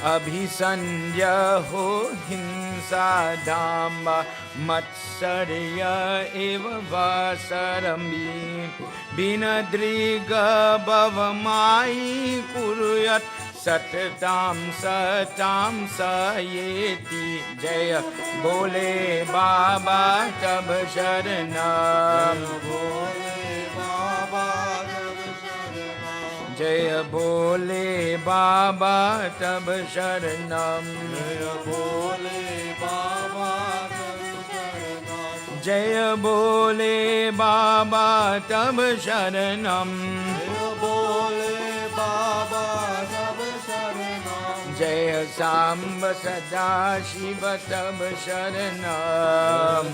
Abhisandhya ho hinsa dhamma matsarya eva vasarambi binadriga bhavamai kuruyat satam satam sayeti Jaya Bole Baba Tab Sharanam Jaya Bole Baba Tab Sharanam Jaya Bole Baba Tab Sharanam Jaya Samba Sada Shiva Tab Sharanam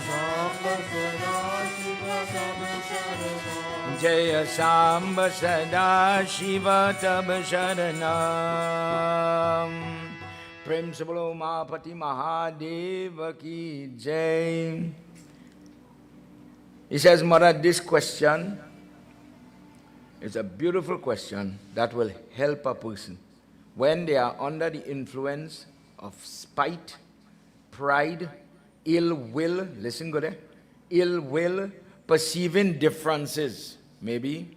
Jaya Samba Sada Shiva Tab Sharanam. Prem se bolo Mahapati Mahadeva ki jai. He says, Maharaj, this question is a beautiful question that will help a person when they are under the influence of spite, pride, ill will, listen good, ill will, perceiving differences. Maybe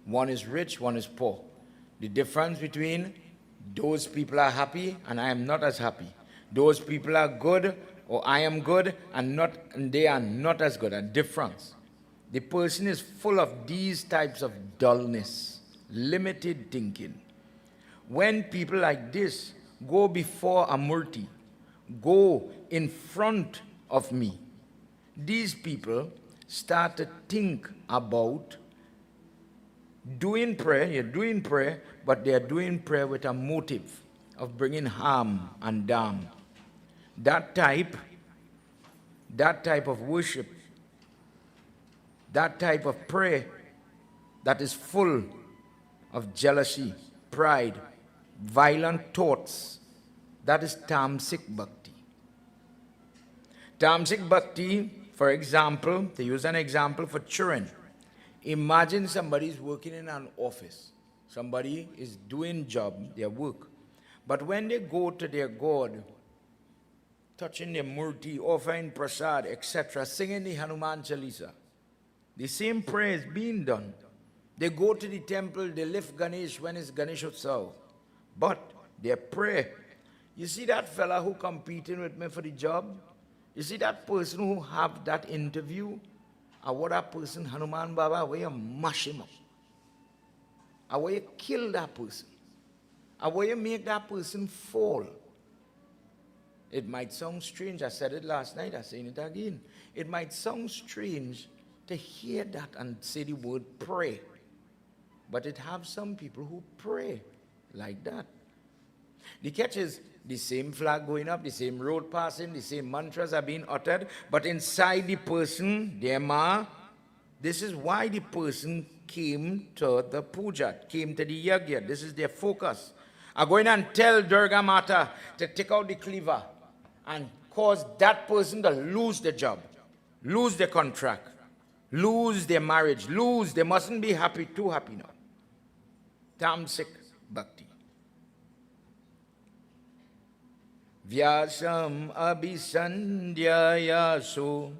one is rich, one is poor. The difference between those people are happy and I am not as happy. Those people are good or I am good and they are not as good. A difference. The person is full of these types of dullness, limited thinking. When people like this go before a murti, go in front of me, these people start to think about doing prayer. You're doing prayer, but they are doing prayer with a motive of bringing harm and damn. That type of worship, that type of prayer that is full of jealousy, pride, violent thoughts, that is tamasic bhakti. Tamasic bhakti, for example, to use an example for children, imagine somebody is working in an office. Somebody is doing job, their work. But when they go to their God, touching their murti, offering prasad, etc., singing the Hanuman Chalisa, the same prayer is being done. They go to the temple, they lift Ganesh when it's Ganesh Utsav. But their prayer, you see that fella who competing with me for the job? You see that person who have that interview? And what that person, Hanuman Baba, where you mash him up. And where you kill that person. And where you make that person fall. It might sound strange. I said it last night, I'm saying it again. It might sound strange to hear that and say the word pray. But it have some people who pray like that. The catch is the same flag going up, the same road passing, the same mantras are being uttered, but inside the person, this is why the person came to the puja, came to the yagya. This is their focus. I'm going and tell Durga Mata to take out the cleaver and cause that person to lose the job, lose the contract, lose their marriage, they mustn't be happy, too happy now. Tamsik bhakti. Vyasam abhisandhyayasu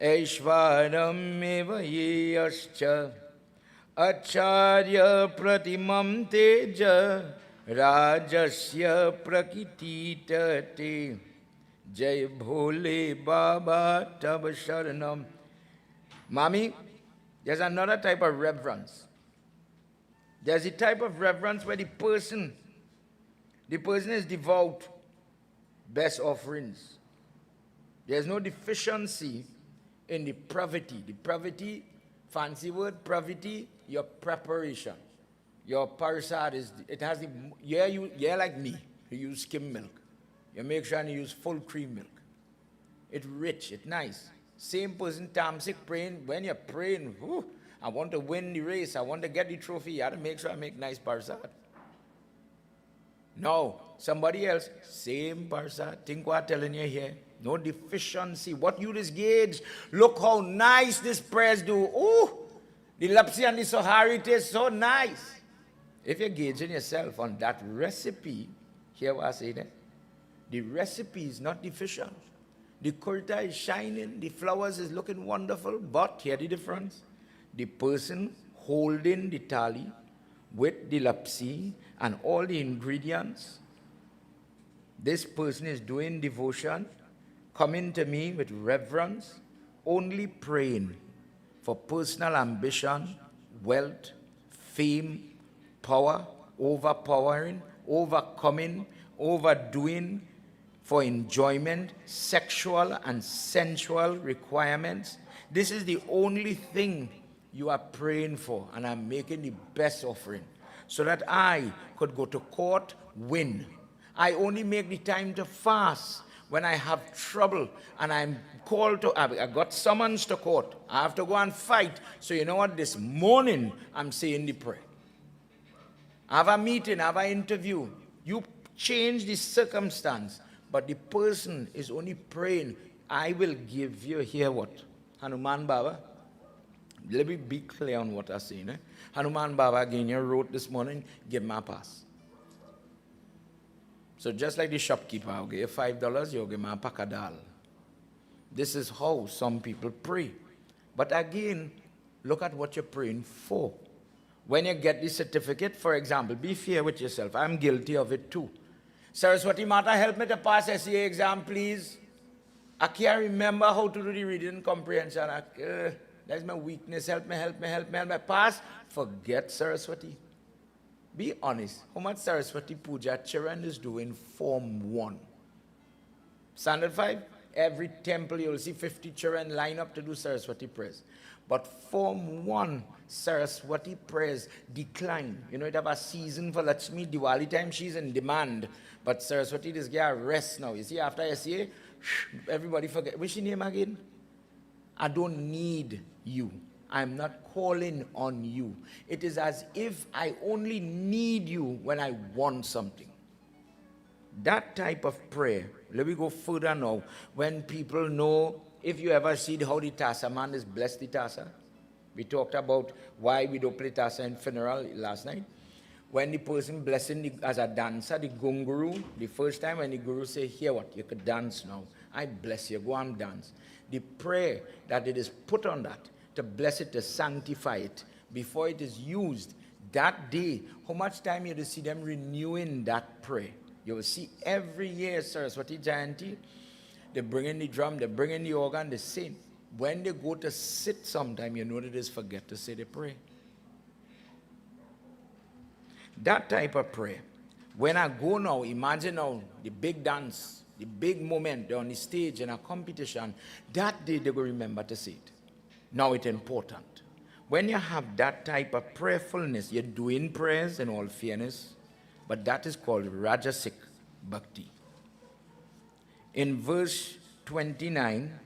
Aishvaram eva yascha Acharya pratimam teja Rajasya prakititate Jai Bhole Baba Tab Sharanam. Mami, there's another type of reverence. There's a type of reverence where the person is devout, best offerings. There's no deficiency in the praviti. The praviti, fancy word, praviti, your preparation. Your parsad is, it has the, you're like me, you use skim milk. You make sure you use full cream milk. It's rich, it's nice. Same person, tamsik, praying, when you're praying, whew, I want to win the race, I want to get the trophy, you have to make sure I make nice parsad. No, somebody else, same parsad, think what I'm telling you here. No deficiency. What you disgauge, look how nice this prayers do. Oh, the lapsi and the sohari taste so nice. If you're gauging yourself on that recipe, hear what I say there? The recipe is not deficient. The kurta is shining, the flowers is looking wonderful, but hear the difference. The person holding the thali with the lapsi and all the ingredients, this person is doing devotion, coming to me with reverence, only praying for personal ambition, wealth, fame, power, overpowering, overcoming, overdoing, for enjoyment, sexual and sensual requirements. This is the only thing you are praying for, and I'm making the best offering so that I could go to court, win. I only make the time to fast when I have trouble and I'm called to, I got summons to court. I have to go and fight. So you know what? This morning, I'm saying the prayer. I have a meeting, I have an interview. You change the circumstance, but the person is only praying. I will give you, hear what? Hanuman Baba. Let me be clear on what I'm saying. Hanuman Baba again, you wrote this morning, give me a pass. So just like the shopkeeper, I'll give you $5, you'll give me a pack of dal. This is how some people pray. But again, look at what you're praying for. When you get the certificate, for example, be fair with yourself. I'm guilty of it too. Saraswati Mata, help me to pass SEA exam, please. I can't remember how to do the reading comprehension. That's my weakness. Help me. Pass. Forget Saraswati. Be honest. How much Saraswati Puja Charan is doing Form 1? Standard 5? Every temple you'll see 50 Charan line up to do Saraswati prayers. But Form 1 Saraswati prayers decline. You know, it have a season for Lakshmi. Diwali time she's in demand. But Saraswati this guy rest now. You see, after SEA, everybody forget. What's your name again? I don't need you. I'm not calling on you. It is as if I only need you when I want something. That type of prayer. Let me go further now. When people know, if you ever see how the Tassa man is blessed the Tassa. We talked about why we don't play Tassa in funeral last night. When the person blessing as a dancer, the gunguru, the first time when the guru say, here what, you could dance now. I bless you, go and dance. The prayer that it is put on that, to bless it, to sanctify it, before it is used, that day, how much time you will see them renewing that prayer? You will see every year, Saraswati Jayanti, they bring in the drum, they bring in the organ, they sing. When they go to sit sometime, you know they just forget to say the prayer. That type of prayer. When I go now, imagine now the big dance, the big moment on the stage in a competition, that day they will remember to say it. Now it's important. When you have that type of prayerfulness, you're doing prayers in all fairness, But that is called Rajasic Bhakti. In verse 29,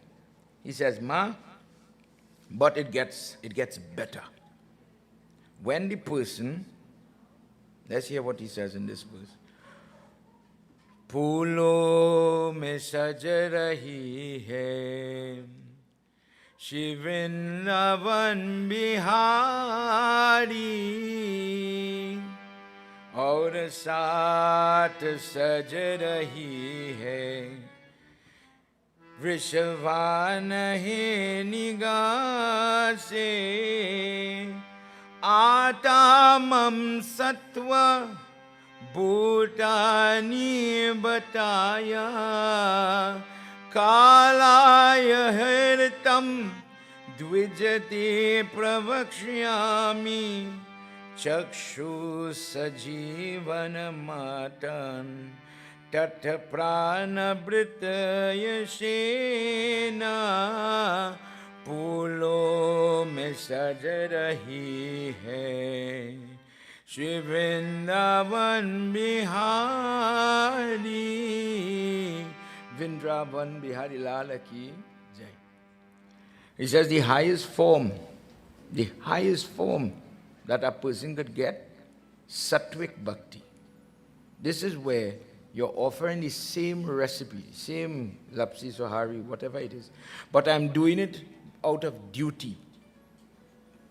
he says, Ma, but it gets better. When the person, let's hear what he says in this verse. Poolo mein saj rahi hai, Shivrindavan Bihari, aur saat saj rahi hai, Vrishavan hai nigaah se, Atamam Sattva Bhutani Bataya, Kalaya Hirtam Dvijati Pravakshyami, Chakshu Sajivana Matan Tata Prana Britaya Shena, Poolo mein saj rahi hai, Shri Vrindavan Bihari. Vrindavan Bihari Lala ki jai. He says the highest form that a person could get, Sattvic Bhakti. This is where you're offering the same recipe, same lapsi, sohari, whatever it is, but I'm doing it out of duty,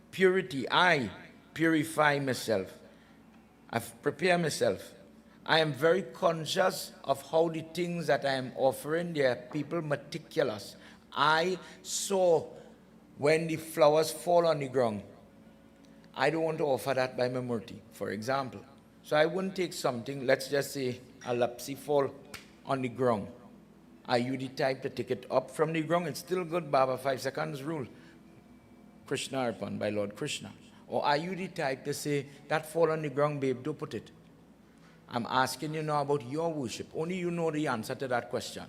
purity. I purify myself. I've prepared myself. I am very conscious of how the things that I am offering, they are people meticulous. I saw when the flowers fall on the ground. I don't want to offer that by my murti, for example. So I wouldn't take something, let's just say a lapsi fall on the ground. Are you the type to take it up from the ground? It's still good, Baba, 5 seconds rule. Krishna Arpan by Lord Krishna. Or are you the type to say, that fall on the ground, babe, don't put it. I'm asking you now about your worship. Only you know the answer to that question.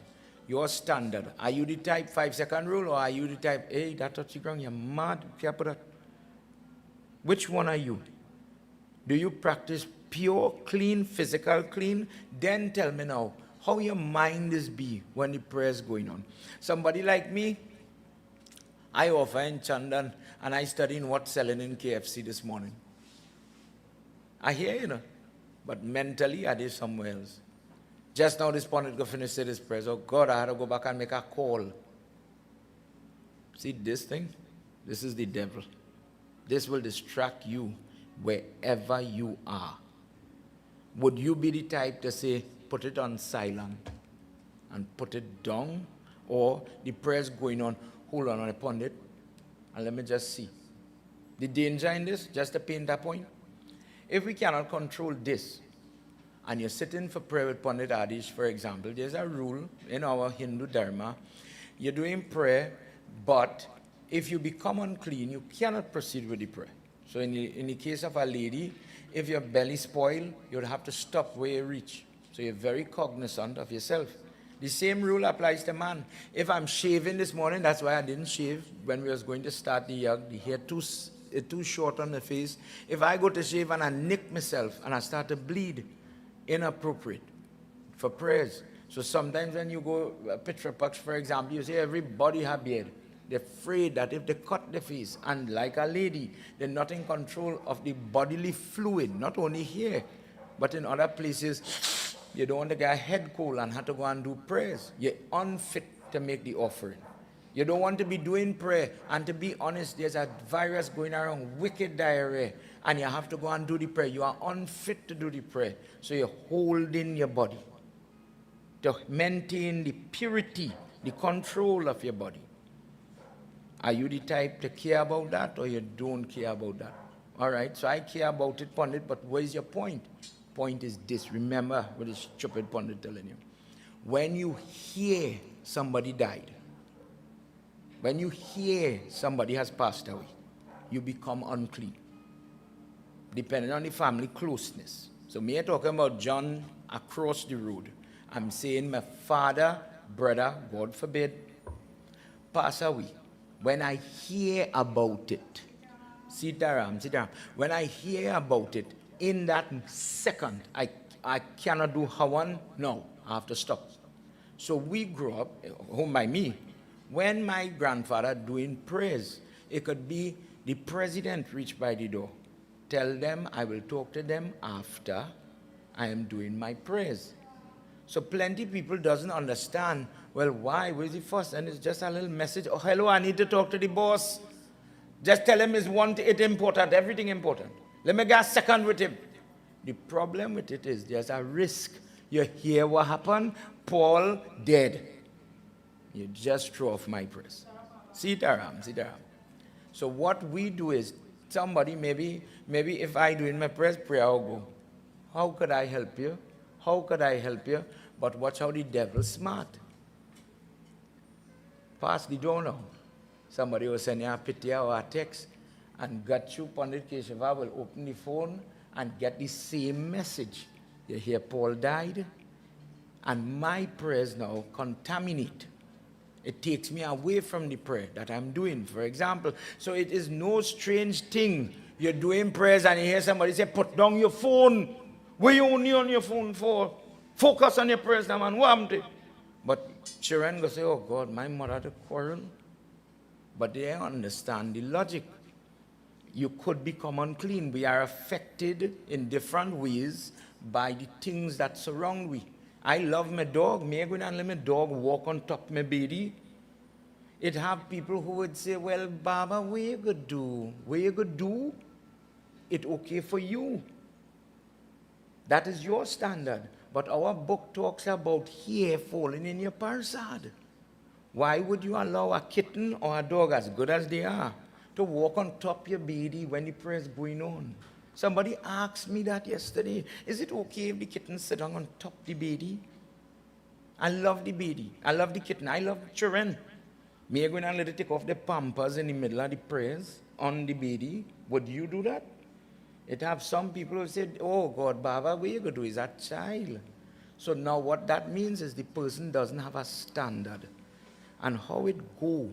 Your standard. Are you the type 5 second rule, or are you the type, hey, that touch the ground, you're mad, you can't put that. Which one are you? Do you practice pure, clean, physical clean? Then tell me now, how your mind is be when the prayer is going on. Somebody like me, I offer in Chandan, and I study in what's selling in KFC this morning. I hear you know, but mentally I did somewhere else. Just now this morning, go finish this prayer. Oh God, I had to go back and make a call. See this thing? This is the devil. This will distract you wherever you are. Would you be the type to say, put it on silent and put it down? Or the prayer's going on, hold on upon it, and let me just see. The danger in this, just to paint that point, if we cannot control this, and you're sitting for prayer with Pandit Adish, for example, there's a rule in our Hindu Dharma, you're doing prayer, but if you become unclean, you cannot proceed with the prayer. So in the case of a lady, if your belly spoiled, you'd have to stop where you reach. So you're very cognizant of yourself. The same rule applies to man. If I'm shaving this morning, that's why I didn't shave when we was going to start the yag, the hair too short on the face. If I go to shave and I nick myself and I start to bleed, inappropriate for prayers. So sometimes when you go, Pitra Paks, for example, you see everybody have beard. They're afraid that if they cut the face, and like a lady, they're not in control of the bodily fluid, not only here, but in other places. You don't want to get a head cold and have to go and do prayers. You're unfit to make the offering. You don't want to be doing prayer, and to be honest, there's a virus going around, wicked diarrhea, and you have to go and do the prayer. You are unfit to do the prayer. So you're holding your body to maintain the purity, the control of your body. Are you the type to care about that, or you don't care about that? All right, so I care about it, Pandit, but what is your point? Point is this. Remember what this stupid Pandit telling you. When you hear somebody died, when you hear somebody has passed away, you become unclean, depending on the family closeness. So me talking about John across the road. I'm saying my father, brother, God forbid, pass away. When I hear about it, Sitaram, when I hear about it, in that second, I cannot do Hawan, no, I have to stop. So we grew up, home by me, when my grandfather doing prayers, it could be the president reached by the door. Tell them I will talk to them after I am doing my prayers. So plenty people doesn't understand, well, why? Where's the first? And it's just a little message, oh, hello, I need to talk to the boss. Just tell him it's important, everything important. Let me get a second with him. The problem with it is there's a risk. You hear what happened? Paul dead. You just throw off my prayers. Sitaram. So what we do is, somebody maybe if I do in my prayers, prayer will go. How could I help you? How could I help you? But watch how the devil's smart. Pass the door now. Somebody will send you a picture or a text, and got you, Pandit Keshava will open the phone and get the same message. You hear Paul died, and my prayers now contaminate. It takes me away from the prayer that I'm doing, for example. So it is no strange thing. You're doing prayers and you hear somebody say, put down your phone. What are you only on your phone for? Focus on your prayers now, man. What happened to it? But children go say, oh God, my mother had a quarrel. But they understand the logic. You could become unclean. We are affected in different ways by the things that surround we. I love my dog. May I go and let my dog walk on top of my baby? It have people who would say, well, Baba, what you gonna do? What you gonna do? It okay for you. That is your standard. But our book talks about hair falling in your parsad. Why would you allow a kitten or a dog, as good as they are, to walk on top of your baby when the prayer is going on? Somebody asked me that yesterday. Is it okay if the kitten sit down on top of the baby? I love the baby. I love the kitten. I love children. May I go and let it take off the pampers in the middle of the prayers on the baby? Would you do that? It have some people who say, oh God, Baba, what you going to do is a child. So now what that means is the person doesn't have a standard. And how it go.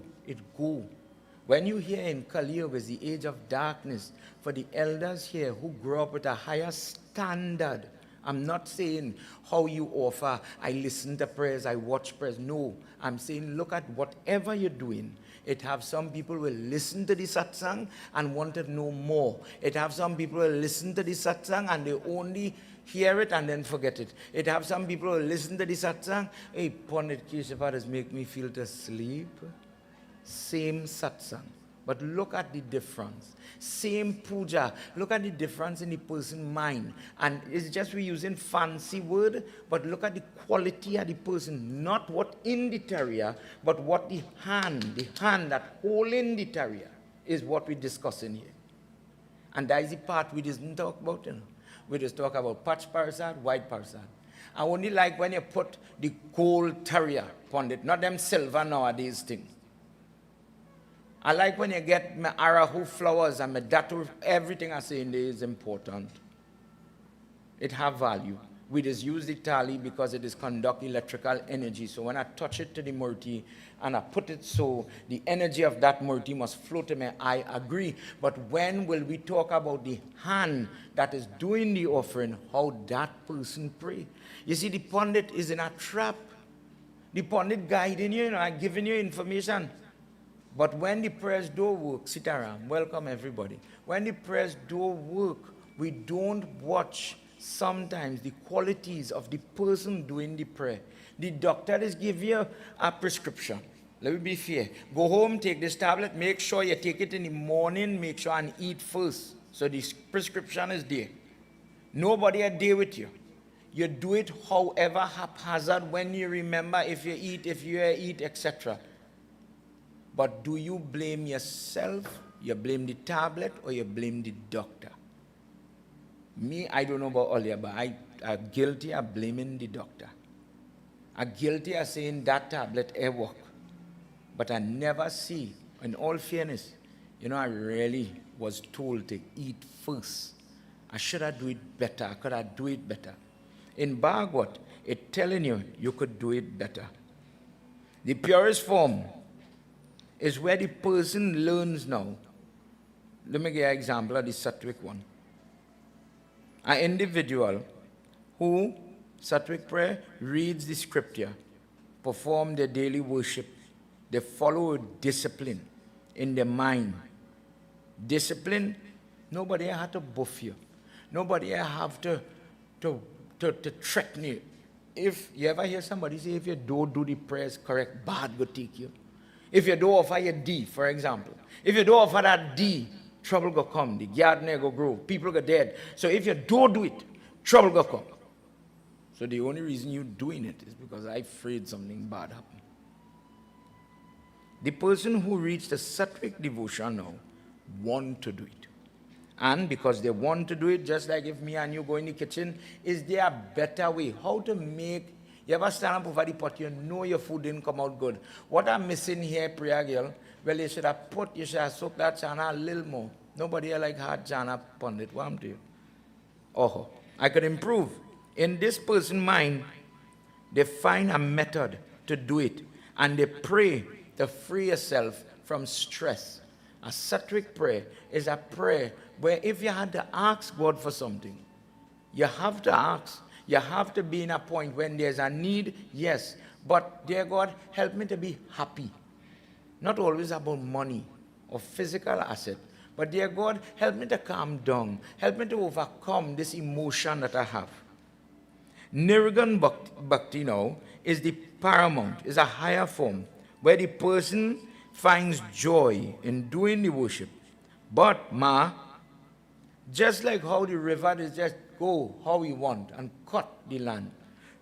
When you hear in Kali Yuga is the age of darkness, for the elders here who grew up with a higher standard, I'm not saying how you offer, I listen to prayers, I watch prayers. No, I'm saying look at whatever you're doing. It have some people will listen to the satsang and want to know more. It have some people will listen to the satsang and they only hear it and then forget it. It have some people who listen to the satsang. Hey, Pandit Keshava does make me feel to sleep. Same satsang. But look at the difference. Same puja. Look at the difference in the person's mind. And it's just we're using fancy word, but look at the quality of the person. Not what in the terrier, but what the hand that holding the terrier is what we're discussing here. And that is the part we didn't talk about, you know. We just talk about patch parasad, white parasad. I only like when you put the gold terrier upon it, not them silver nowadays thing. I like when you get my arahu flowers and my datu, everything I say in there is important. It have value. We just use the tali because it is conduct electrical energy. So when I touch it to the murti and I put it so, the energy of that murti must flow to me. I agree. But when will we talk about the hand that is doing the offering, how that person pray? You see, the pundit is in a trap. The pundit guiding you, giving you information. But when the prayers do work, Sitaram, welcome everybody. When the prayers do work, we don't watch sometimes the qualities of the person doing the prayer. The doctor is giving you a prescription. Let me be fair. Go home, take this tablet, make sure you take it in the morning, make sure and eat first. So the prescription is there. Nobody are there with you. You do it however haphazard when you remember if you eat, etc. But do you blame yourself, you blame the tablet, or you blame the doctor? Me, I don't know about all you, but I'm guilty of blaming the doctor. I'm guilty of saying that tablet work. But I never see, in all fairness, I really was told to eat first. I should have do it better. I could have do it better. In Bhagwat, it's telling you, you could do it better. The purest form is where the person learns now. Let me give you an example of the Sattvic one. An individual who, Sattvic prayer, reads the scripture, perform their daily worship, they follow discipline in their mind. Discipline, nobody had to buff you. Nobody have to threaten you. If you ever hear somebody say, if you don't do the prayers correct, bad will take you. If you don't offer your D, for example. If you don't offer that D, trouble will come. The garden will grow. People go dead. So if you don't do it, trouble will come. So the only reason you're doing it is because I'm afraid something bad happen. The person who reads the Sattvic devotion now want to do it. And because they want to do it, just like if me and you go in the kitchen, is there a better way? How to make, you ever stand up over the pot, you know your food didn't come out good. What I'm missing here, prayer girl, well, you should have soaked that chana a little more. Nobody here like hard chana pundit. What am to you? Oh, I could improve. In this person's mind, they find a method to do it. And they pray to free yourself from stress. A Sattvic prayer is a prayer where if you had to ask God for something, you have to ask. You have to be in a point when there's a need, yes. But dear God, help me to be happy. Not always about money or physical asset. But dear God, help me to calm down. Help me to overcome this emotion that I have. Nirgan Bhakti now is the paramount, is a higher form, where the person finds joy in doing the worship. But, just like how the river is just go how we want and cut the land,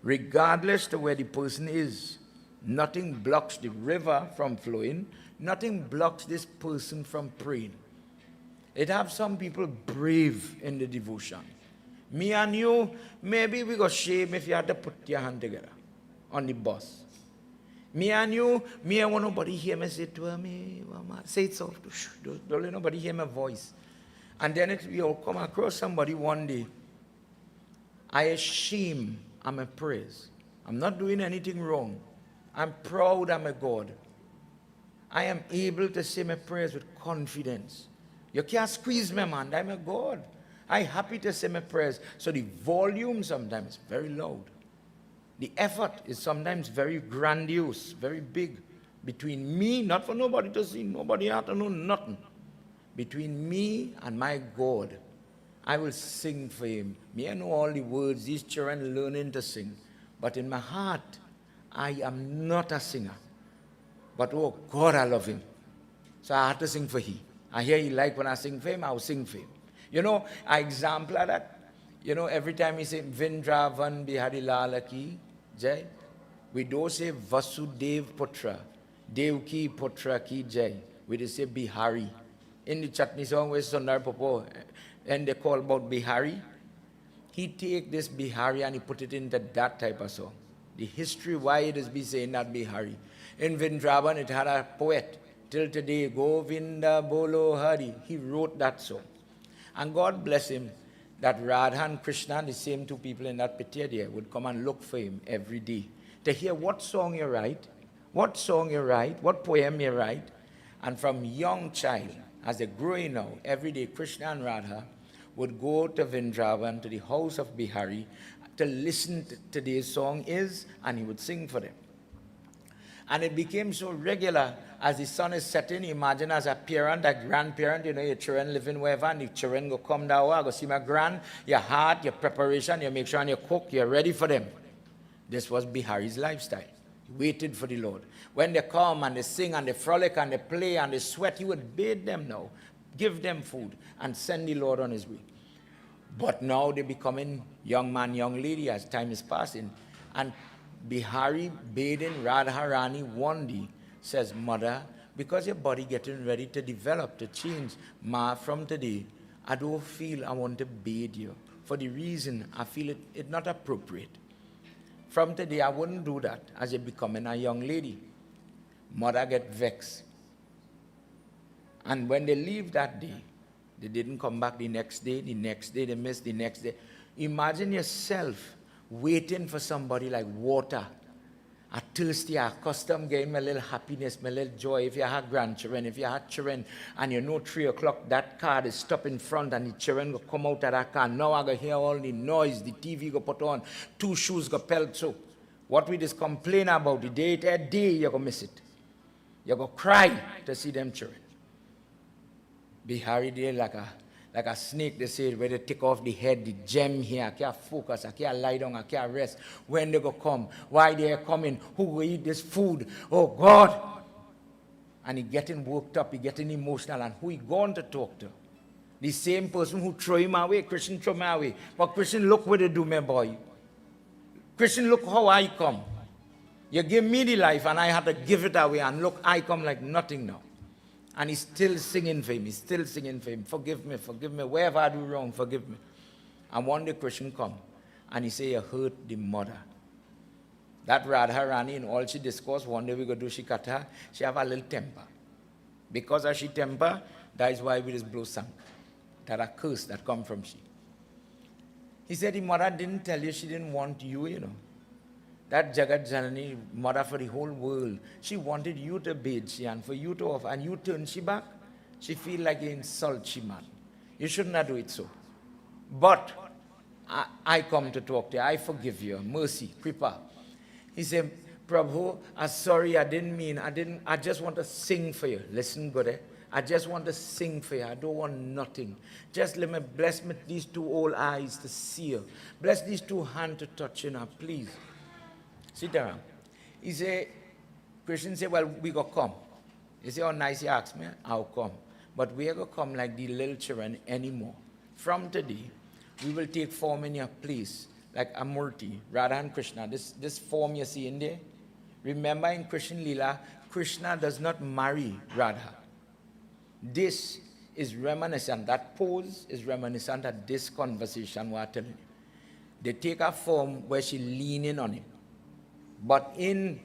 regardless to where the person is, nothing blocks the river from flowing, nothing blocks this person from praying. It have some people brave in the devotion. Me and you, maybe we got shame if you had to put your hand together on the bus. Me and you, me and want nobody hear me say to me, say it soft. Don't let nobody hear my voice. And then you'll come across somebody one day. I assume I'm a praise. I'm not doing anything wrong. I'm proud I'm a God. I am able to say my prayers with confidence. You can't squeeze me, man. I'm a God. I'm happy to say my prayers. So the volume sometimes is very loud. The effort is sometimes very grandiose, very big. Between me, not for nobody to see, nobody have to know nothing. Between me and my God, I will sing for him. Me, I know all the words, these children learning to sing. But in my heart, I am not a singer. But oh God, I love him. So I have to sing for him. I hear he like when I sing for him, I'll sing for him. You know, an example of that, you know, every time we say Vindravan Bihari Lalaki Jai, we don't say Vasudev Putra, Devki Putra Ki Jai. We just say Bihari. In the Chutney song with Sundar Popo, and they call about Bihari, he take this Bihari and he put it into that type of song. The history why it is be saying that Bihari. In Vindravan it had a poet, till today, Govinda Bolo Hari. He wrote that song. And God bless him, that Radha and Krsna, the same two people in that pit there, would come and look for him every day to hear what song you write, what poem you write. And from young child, as they're growing now, every day Krishna and Radha would go to Vrindavan, to the house of Bihari, to listen to today's song is, and he would sing for them. And it became so regular as the sun is setting. Imagine as a parent, a grandparent, you know, your children living wherever, and the children go come down, I go see my grand, your heart, your preparation, you make sure and you cook, you're ready for them. This was Bihari's lifestyle. He waited for the Lord. When they come and they sing and they frolic and they play and they sweat, he would bathe them now, give them food, and send the Lord on his way. But now they're becoming young man, young lady as time is passing. And Bihari bathing Radharani one day says, Mother, because your body getting ready to develop, to change, Ma, from today, I don't feel I want to bathe you. For the reason I feel it not appropriate. From today, I wouldn't do that as you're becoming a young lady. Mother get vexed. And when they leave that day, they didn't come back the next day they missed the next day. Imagine yourself waiting for somebody like water. a thirsty, a custom gain my little happiness, my little joy. If you have grandchildren, if you have children, and you know 3 o'clock, that car is stopped in front and the children go come out of that car. Now I go hear all the noise, the TV go put on, 2 shoes go pelt so. What we just complain about, the day you go miss it. You go cry to see them children. Bihari there like a snake, they say, where they take off the head, the gem here, I can't focus, I can't lie down, I can't rest. When they go come, why they are coming, who will eat this food? Oh God! And he getting worked up, he getting emotional, and who he going to talk to? The same person who throw him away, Christian throw me away. But Christian, look what they do, my boy. Christian, look how I come. You give me the life and I had to give it away, and look, I come like nothing now. And he's still singing for him. He's still singing for him. Forgive me, forgive me. Wherever I do wrong, forgive me. And one day Christian come, and he say, you hurt the mother. That Radharani, in all she discussed, one day we go do Shikata, she have a little temper. Because of she temper, that is why we just blow some. That a curse that come from she. He said, the mother didn't tell you she didn't want you, you know. That Jagat Janani, mother for the whole world, she wanted you to bathe she and for you to offer, and you turn she back. She feel like you insult she, man. You should not do it so. But I come to talk to you. I forgive you. Mercy, kripa. He said, Prabhu, I'm sorry, I didn't mean, I just want to sing for you. Listen, good, I just want to sing for you. I don't want nothing. Just let me bless me these 2 old eyes to see you. Bless these 2 hands to touch you now, please. Sit down. He said, Christian said, well, we go come. He said, oh, nice, he asked me, I'll come. But we are going to come like the little children anymore. From today, we will take form in your place, like a Murti, Radha and Krishna. This form you see in there. Remember in Krishna Lila, Krishna does not marry Radha. This is reminiscent, that pose is reminiscent of this conversation we're telling you. They take a form where she leaning on him. But in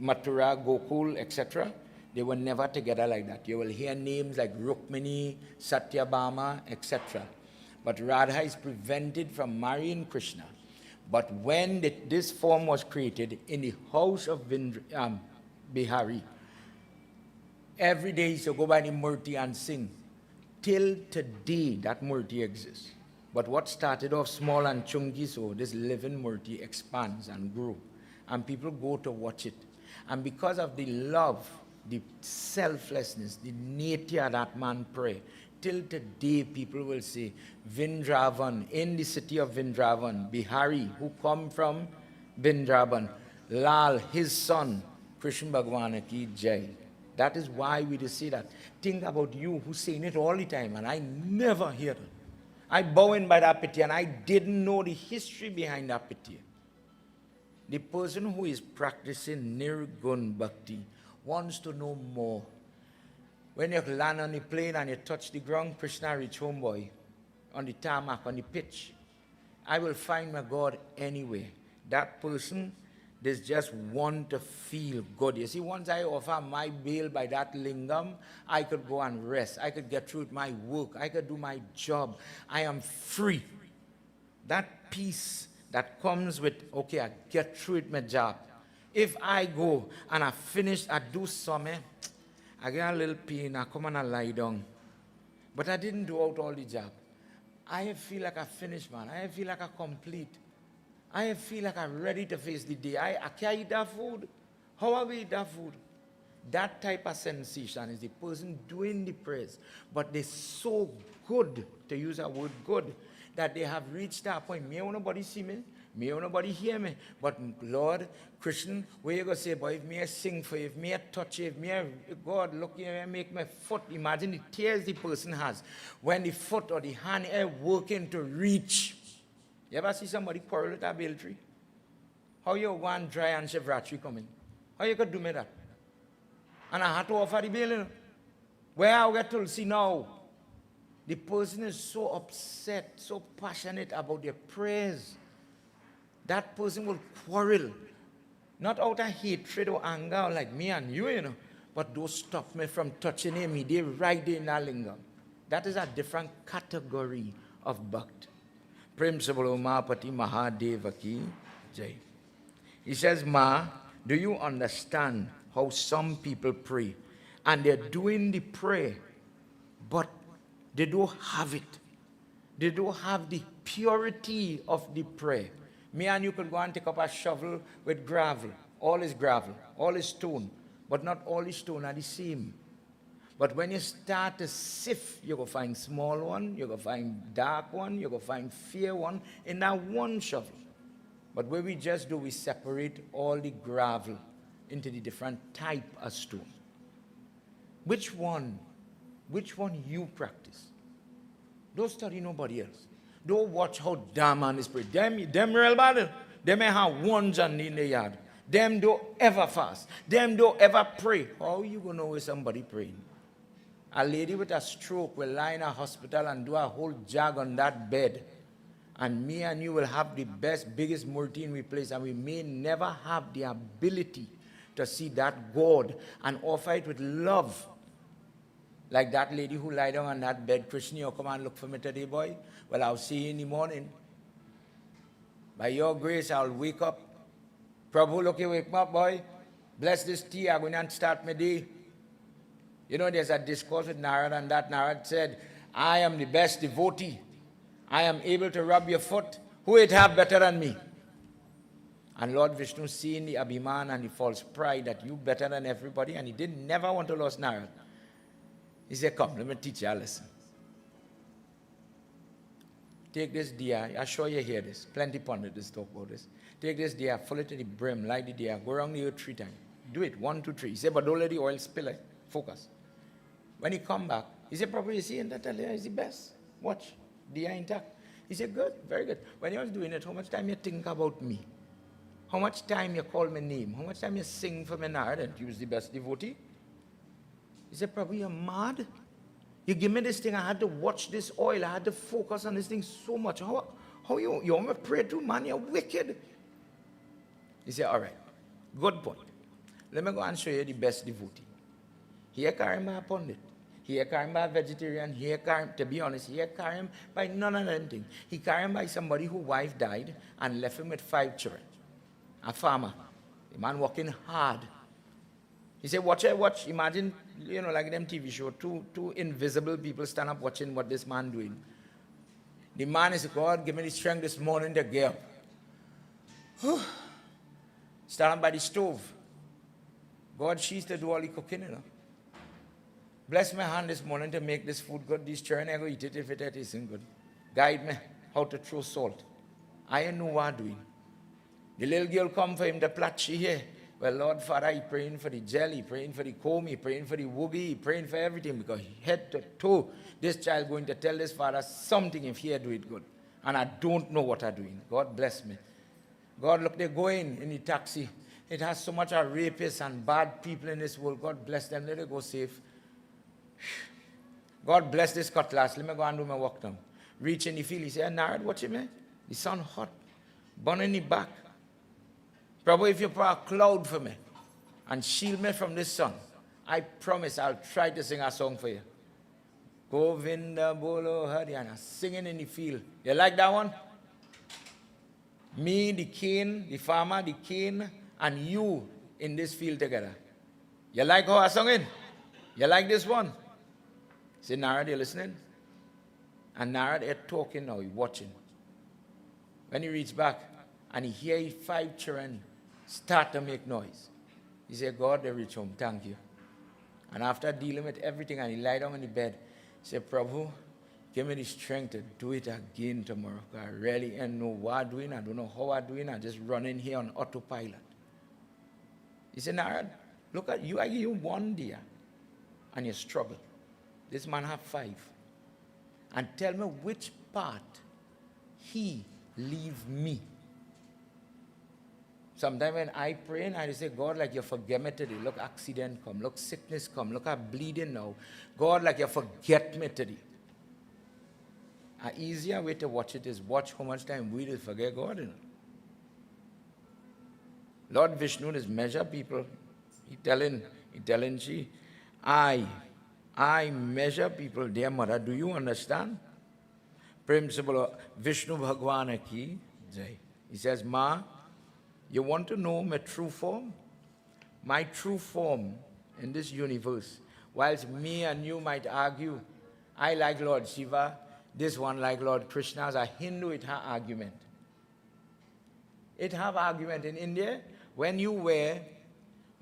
Mathura, Gokul, etc., they were never together like that. You will hear names like Rukmini, Satyabhama, etc. But Radha is prevented from marrying Krishna. But when this form was created in the house of Bihari, every day he used to go by the Murti and sing. Till today, that Murti exists. But what started off small and chunky, so this living Murti expands and grows. And people go to watch it. And because of the love, the selflessness, the nature that man pray, till today people will say, Vrindavan, in the city of Vrindavan, Bihari, who come from Vrindavan, Lal, his son, Krishna Bhagwan ki jai. That is why we just say that. Think about you who's saying it all the time, and I never hear it. I bow in by that pity, and I didn't know the history behind that pity. The person who is practicing Nirgun Bhakti wants to know more. When you land on the plane and you touch the ground, Krishna reach home, boy, on the tarmac, on the pitch. I will find my God anywhere. That person, they just want to feel good. You see, once I offer my bail by that lingam, I could go and rest. I could get through with my work. I could do my job. I am free. That peace that comes with, okay, I get through with my job. If I go and I finish, I do something, I get a little pain, I come and I lie down. But I didn't do out all the job. I feel like I finished, man. I feel like I complete. I feel like I'm ready to face the day. I can't eat that food. How I will eat that food? That type of sensation is the person doing the prayers. But they're so good, to use that word good, that they have reached that point. May nobody see me, may nobody hear me. But Lord, Christian, where you going to say, boy, if me I sing for you, if me I touch you, if me I, God, look here, make my foot, imagine the tears the person has when the foot or the hand are working to reach. You ever see somebody quarrel with a bale tree? How you want dry and Shivratri coming? How you could do me that? And I had to offer the bale, you know? Where I get to see now? The person is so upset, so passionate about their prayers. That person will quarrel. Not out of hatred or anger like me and you, you know. But don't stop me from touching him. They're right there in that lingam. That is a different category of bhakt. Prem Sabalo Mahapati Mahadeva ki jai. He says, Ma, Do you understand how some people pray? And they're doing the prayer, but they don't have it. They don't have the purity of the prayer. Me and you could go and take up a shovel with gravel. All is gravel, all is stone. But not all is stone are the same. But when you start to sift, you're going to find small one, you're going to find dark one, you're going to find fair one in that one shovel. But what we just do, we separate all the gravel into the different type of stone. Which one you practice? Don't study nobody else. Don't watch how damn man is pray. Them real bad. Them may have one Sunday in the yard. Them don't ever fast. Them don't ever pray. How you going to know where somebody praying? A lady with a stroke will lie in a hospital and do a whole jog on that bed. And me and you will have the best, biggest multi in we place, and we may never have the ability to see that God and offer it with love. Like that lady who lied down on that bed. Krsna, you come and look for me today, boy. Well, I'll see you in the morning. By your grace, I'll wake up. Prabhu, look, you wake me up, boy. Bless this tea. I'm going to start my day. You know, there's a discourse with Narad, and that Narad said, I am the best devotee. I am able to rub your foot. Who it have better than me? And Lord Vishnu, seeing the Abhiman and the false pride that you better than everybody, and he didn't never want to lose Narad. He said, come, let me teach you a lesson. Take this diya. I'm sure you hear this. Plenty pundits talk about this. Take this diya, fill it to the brim, light the diya, go around the earth 3 times. Do it, 1, 2, 3. He said, but don't let the oil spill it. Focus. When he come back, he said, probably you see, and that is the best. Watch. Diya intact. He said, good, very good. When you was doing it, how much time you think about me? How much time you call my name? How much time you sing for me Narad and you was the best devotee? He said, Prabhu, you're mad. You give me this thing, I had to watch this oil, I had to focus on this thing so much. How you want me to pray too, man? You're wicked. He said, all right, good point. Let me go and show you the best devotee. Here carry him by a pundit. Here carry him by a vegetarian. Here carry him, to be honest, here carry him by none of them things. He carry him by somebody whose wife died and left him with 5 children. A farmer. The man working hard. He said, watch. Imagine, like them TV show, two invisible people stand up watching what this man doing. The man is, God, give me the strength this morning to get up. Stand up by the stove. God, she's to do all the cooking, Bless my hand this morning to make this food good. These children, I go eat it if it isn't good. Guide me how to throw salt. I know what I'm doing. The little girl come for him to plait she here. Well, Lord Father, he praying for the jelly, praying for the comb, he praying for the woogie, praying for everything, because head to toe, this child going to tell this father something if he do it good. And I don't know what I'm doing. God bless me. God, look, they're going in the taxi. It has so much of rapists and bad people in this world. God bless them. Let it go safe. God bless this cutlass. Let me go and do my work now. Reach in the field. He said, Narad, watch him, The sun hot. Burn in the back. Prabhu, if you put a cloud for me and shield me from this sun, I promise I'll try to sing a song for you. Govinda Bolo Haryana, singing in the field. You like that one? Me, the cane, the farmer, the cane, and you in this field together. You like how I sung it? You like this one? Say, Narad, you listening? And Narad is talking now, he's watching. When he reaches back and he hears 5 children start to make noise, he said, God, they reach home, thank you. And after dealing with everything, and he lied down in the bed, he said, Prabhu, give me the strength to do it again tomorrow. I really don't know what I'm doing, I don't know how I'm doing, I'm just running here on autopilot. He said, Narad, look at you, I give you 1 day, and you struggle. This man have 5. And tell me which part he leave me. Sometimes when I pray, and I say, God, like you forget me today. Look, accident come. Look, sickness come. Look, I'm bleeding now. God, like you forget me today. An easier way to watch it is watch how much time we will forget God. Lord Vishnu is measure people. He telling she, I measure people, dear mother. Do you understand? Principle Vishnu Bhagwan ki jai. He says, Ma, you want to know my true form? my true form in this universe, whilst me and you might argue, I like Lord Shiva, this one like Lord Krishna. As a Hindu, it have argument. It have argument. In India, when you wear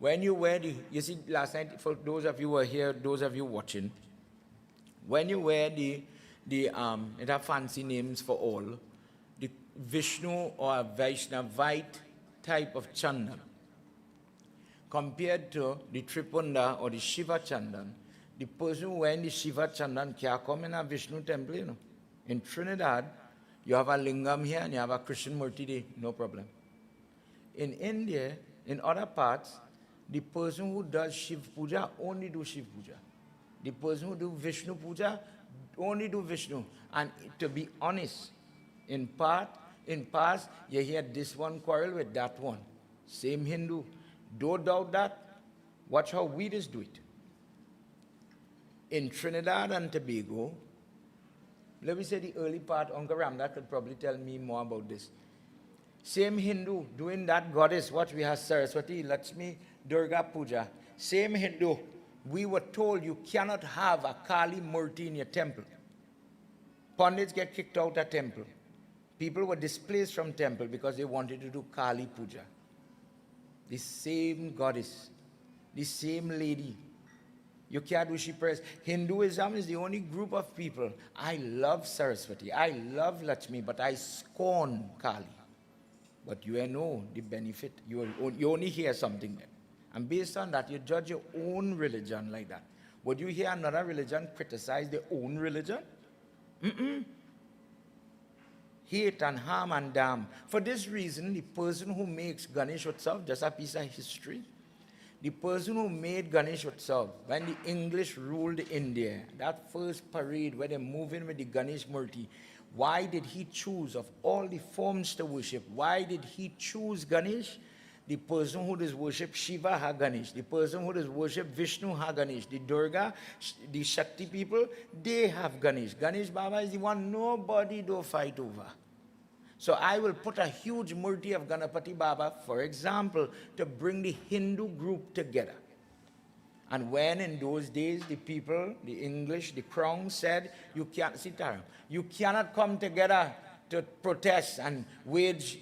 the, you see, last night, for those of you who are here, those of you watching, when you wear it have fancy names for all, the Vishnu or Vaishnavite type of chandan, compared to the Tripunda or the Shiva chandan, the person who wearing the Shiva chandan can't come in a Vishnu temple, you know. In Trinidad, you have a lingam here and you have a Christian Murti there, no problem. In India, in other parts, the person who does Shiv Puja only do Shiv Puja. The person who do Vishnu Puja only do Vishnu. And to be honest, in past, you hear this one quarrel with that one. Same Hindu. Don't doubt that. Watch how we just do it. In Trinidad and Tobago, let me say the early part, Uncle Ramda could probably tell me more about this. Same Hindu doing that goddess, what we have Saraswati, Lakshmi, Durga Puja. Same Hindu, we were told you cannot have a Kali Murti in your temple. Pandits get kicked out of temple. People were displaced from temple because they wanted to do Kali Puja. The same goddess, the same lady. You can't do she prayers. Hinduism is the only group of people. I love Saraswati, I love Lakshmi, but I scorn Kali. But you know the benefit. You only hear something there. And based on that, you judge your own religion like that. Would you hear another religion criticize their own religion? Hate and harm and damn. For this reason, the person who makes Ganesh Utsav, just a piece of history, the person who made Ganesh Utsav, when the English ruled India, that first parade where they move in with the Ganesh Murti, why did he choose, of all the forms to worship, why did he choose Ganesh? The person who does worship Shiva ha Ganesh. The person who does worship Vishnu ha Ganesh. The Durga, the Shakti people, they have Ganesh. Ganesh Baba is the one nobody do fight over. So I will put a huge murti of Ganapati Baba, for example, to bring the Hindu group together. And when in those days the people, the English, the crown said, you can't, Sitaram, you cannot come together to protest and wage,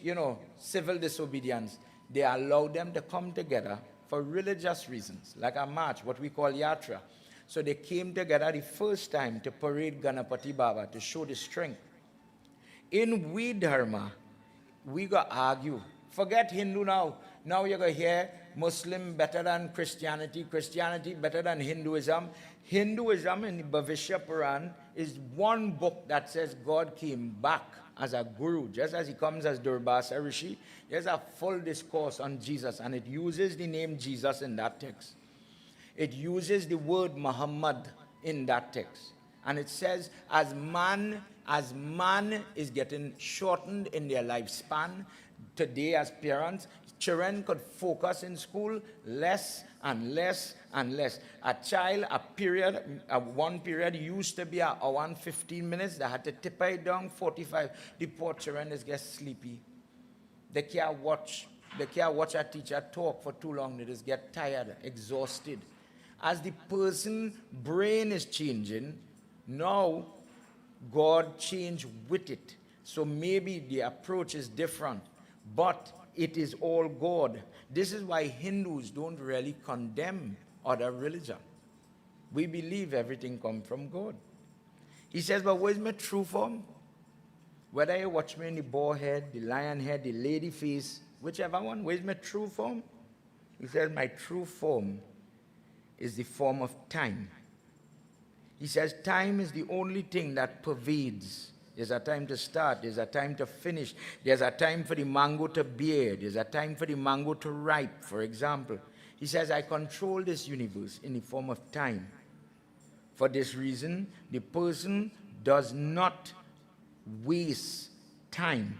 civil disobedience. They allowed them to come together for religious reasons, like a march, what we call yatra. So they came together the first time to parade Ganapati Baba to show the strength. In we dharma, we got argue. Forget Hindu now. Now you're going to hear Muslim better than Christianity, Christianity better than Hinduism. Hinduism in the Bhavishya Puran is one book that says God came back as a guru, just as he comes as Durbasa Rishi. There's a full discourse on Jesus, and it uses the name Jesus in that text. It uses the word Muhammad in that text. And it says, as man is getting shortened in their lifespan, today as parents, children could focus in school less and less and less. A child, one period used to be an hour and 15 minutes. They had to tip it down 45. The poor children just get sleepy. They can't watch a teacher talk for too long. They just get tired, exhausted. As the person's brain is changing, now God changed with it. So maybe the approach is different, but it is all God. This is why Hindus don't really condemn other religion. We believe everything comes from God. He says, but where's my true form? Whether you watch me in the boar head, the lion head, the lady face, whichever one, where's my true form? He says, my true form is the form of time. He says, time is the only thing that pervades. There's a time to start. There's a time to finish. There's a time for the mango to bear. There's a time for the mango to ripe, for example. He says, I control this universe in the form of time. For this reason, the person does not waste time.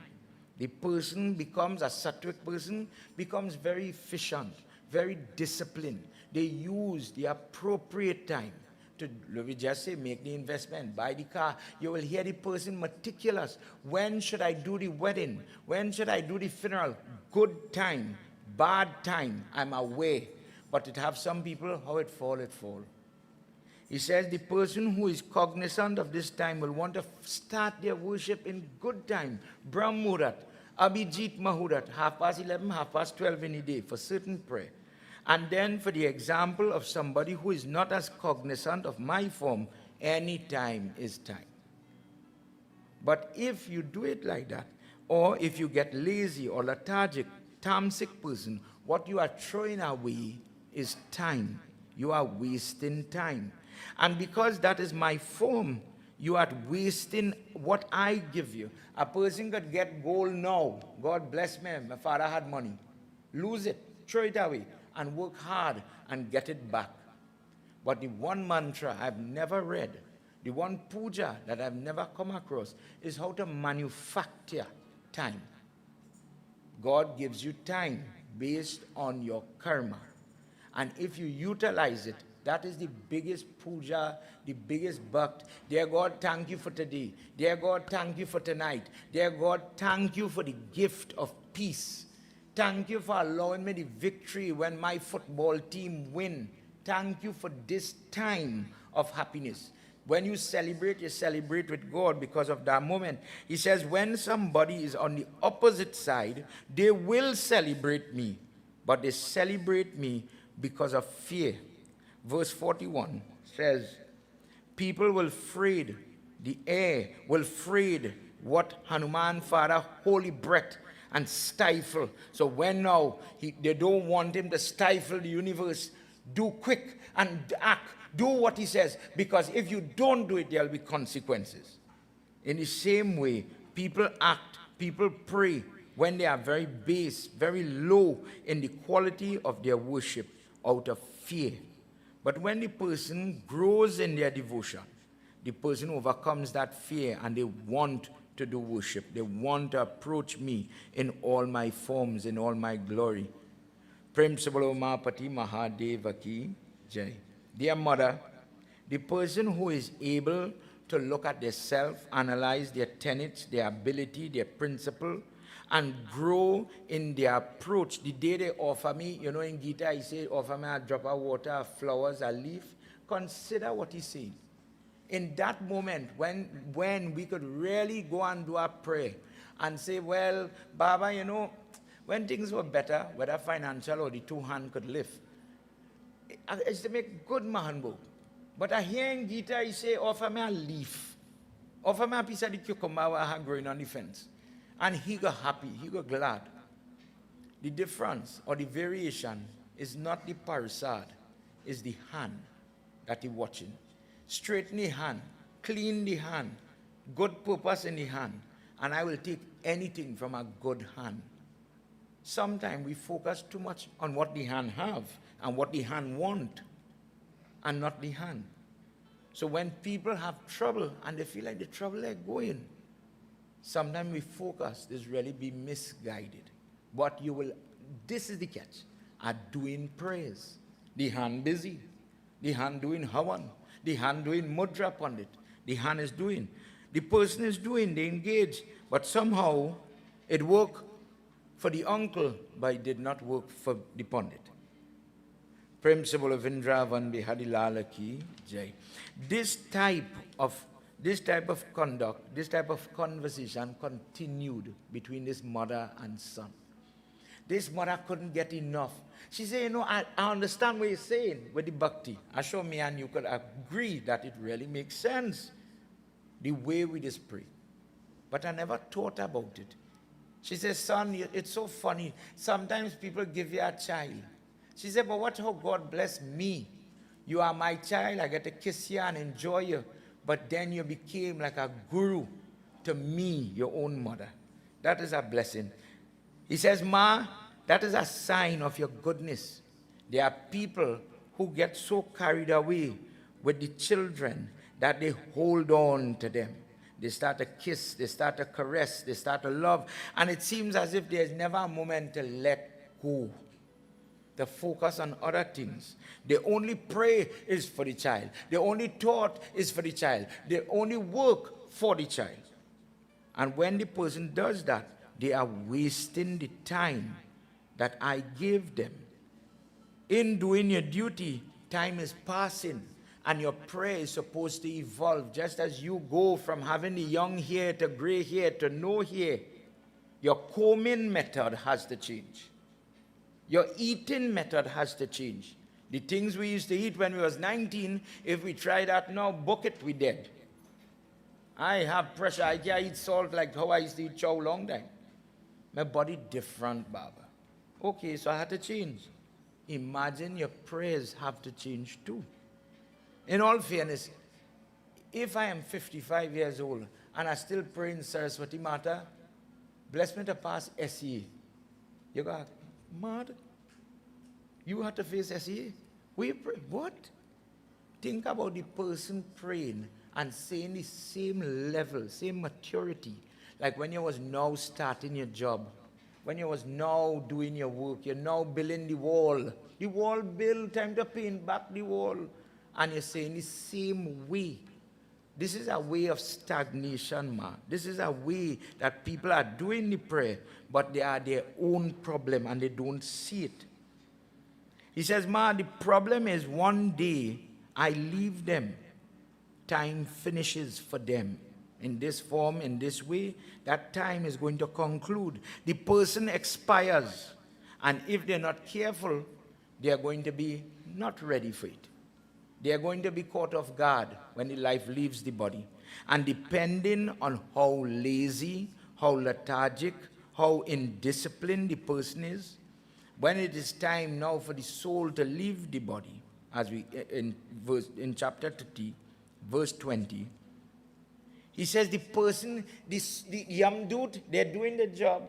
The person becomes, a sattvic person, becomes very efficient, very disciplined. They use the appropriate time to, let me just say, make the investment, buy the car. You will hear the person meticulous. When should I do the wedding? When should I do the funeral? Good time, bad time, I'm aware. But it have some people, how it fall, it fall. He says the person who is cognizant of this time will want to start their worship in good time. Brahm Muhurat, Abhijit Muhurat, 11:30, 12:30 in the day for certain prayer. And then for the example of somebody who is not as cognizant of my form, any time is time. But if you do it like that, or if you get lazy or lethargic, tamasic person, what you are throwing away is time. You are wasting time. And because that is my form, you are wasting what I give you. A person could get gold now. God bless me, my father had money. Lose it, throw it away, and work hard and get it back. But the one mantra I've never read, the one puja that I've never come across, is how to manufacture time. God gives you time based on your karma. And if you utilize it, that is the biggest puja, the biggest bhakt. Dear God, thank you for today. Dear God, thank you for tonight. Dear God, thank you for the gift of peace. Thank you for allowing me the victory when my football team win. Thank you for this time of happiness. When you celebrate with God because of that moment. He says, when somebody is on the opposite side, they will celebrate me, but they celebrate me because of fear. Verse 41 says, people will afraid, the air will afraid what Hanuman Father holy breath and stifle. So when now they don't want him to stifle the universe, do quick and act. Do what he says, because if you don't do it, there will be consequences. In the same way, people act, people pray when they are very base, very low in the quality of their worship out of fear. But when the person grows in their devotion, the person overcomes that fear and they want to do worship. They want to approach me in all my forms, in all my glory. Prem Sabalo Mahapati Mahadeva Ki Jai. Dear mother, the person who is able to look at their self, analyze their tenets, their ability, their principle, and grow in their approach. The day they offer me, you know, in Gita, he says, offer me a drop of water, flowers, a leaf. Consider what he's saying. In that moment, when we could really go and do our prayer and say, well, Baba, you know, when things were better, whether financial or the two hand could lift, I used to make good mahanbo. But I hear in Gita, he say, offer me a leaf. Offer me a piece of the cucumber I have growing on the fence. And he got happy, he got glad. The difference or the variation is not the parasad, it's the hand that he's watching. Straighten the hand, clean the hand, good purpose in the hand, and I will take anything from a good hand. Sometimes we focus too much on what the hand have and what the hand want, and not the hand. So when people have trouble and they feel like the trouble is going, sometimes we focus is really be misguided. But you will, this is the catch, are doing prayers. The hand busy, the hand doing havan, the hand doing mudra pandit, the hand is doing. The person is doing, they engage, but somehow it worked for the uncle, but it did not work for the pandit. Prem Sabala Vindravan Bihadi Lala Ki Jai. This type of conduct, this type of conversation continued between this mother and son. This mother couldn't get enough. She said, you know, I understand what you're saying with the bhakti. Ashram, me and you could agree that it really makes sense, the way we just pray. But I never thought about it. She says, son, it's so funny. Sometimes people give you a child. She said, but watch how God bless me. You are my child, I get to kiss you and enjoy you. But then you became like a guru to me, your own mother. That is a blessing. He says, Ma, that is a sign of your goodness. There are people who get so carried away with the children that they hold on to them. They start to kiss, they start to caress, they start to love. And it seems as if there's never a moment to let go. The focus on other things. The only pray is for the child. The only thought is for the child. The only work for the child. And when the person does that, they are wasting the time that I gave them. In doing your duty, time is passing, and your prayer is supposed to evolve. Just as you go from having the young hair to gray hair to no hair, your combing method has to change. Your eating method has to change. The things we used to eat when we was 19, if we try that now, book it, we dead. I have pressure. I can't eat salt like how I used to eat chow long time. My body different, Baba. Okay, so I had to change. Imagine your prayers have to change too. In all fairness, if I am 55 years old and I still pray in Saraswati Mata, bless me to pass SEA. You got mad? You had to face SEA? We pray. What? Think about the person praying and saying the same level, same maturity, like when you was now starting your job, when you was now doing your work, you're now building the wall built, time to paint back the wall, and you're saying the same way. This is a way of stagnation, man. This is a way that people are doing the prayer, but they are their own problem and they don't see it. He says, ma, the problem is one day I leave them. Time finishes for them. In this form, in this way, that time is going to conclude. The person expires. And if they're not careful, they are going to be not ready for it. They are going to be caught off guard when the life leaves the body. And depending on how lazy, how lethargic, how indisciplined the person is, when it is time now for the soul to leave the body, as we in chapter 30, verse 20, he says the person, the Yamdut, they're doing the job,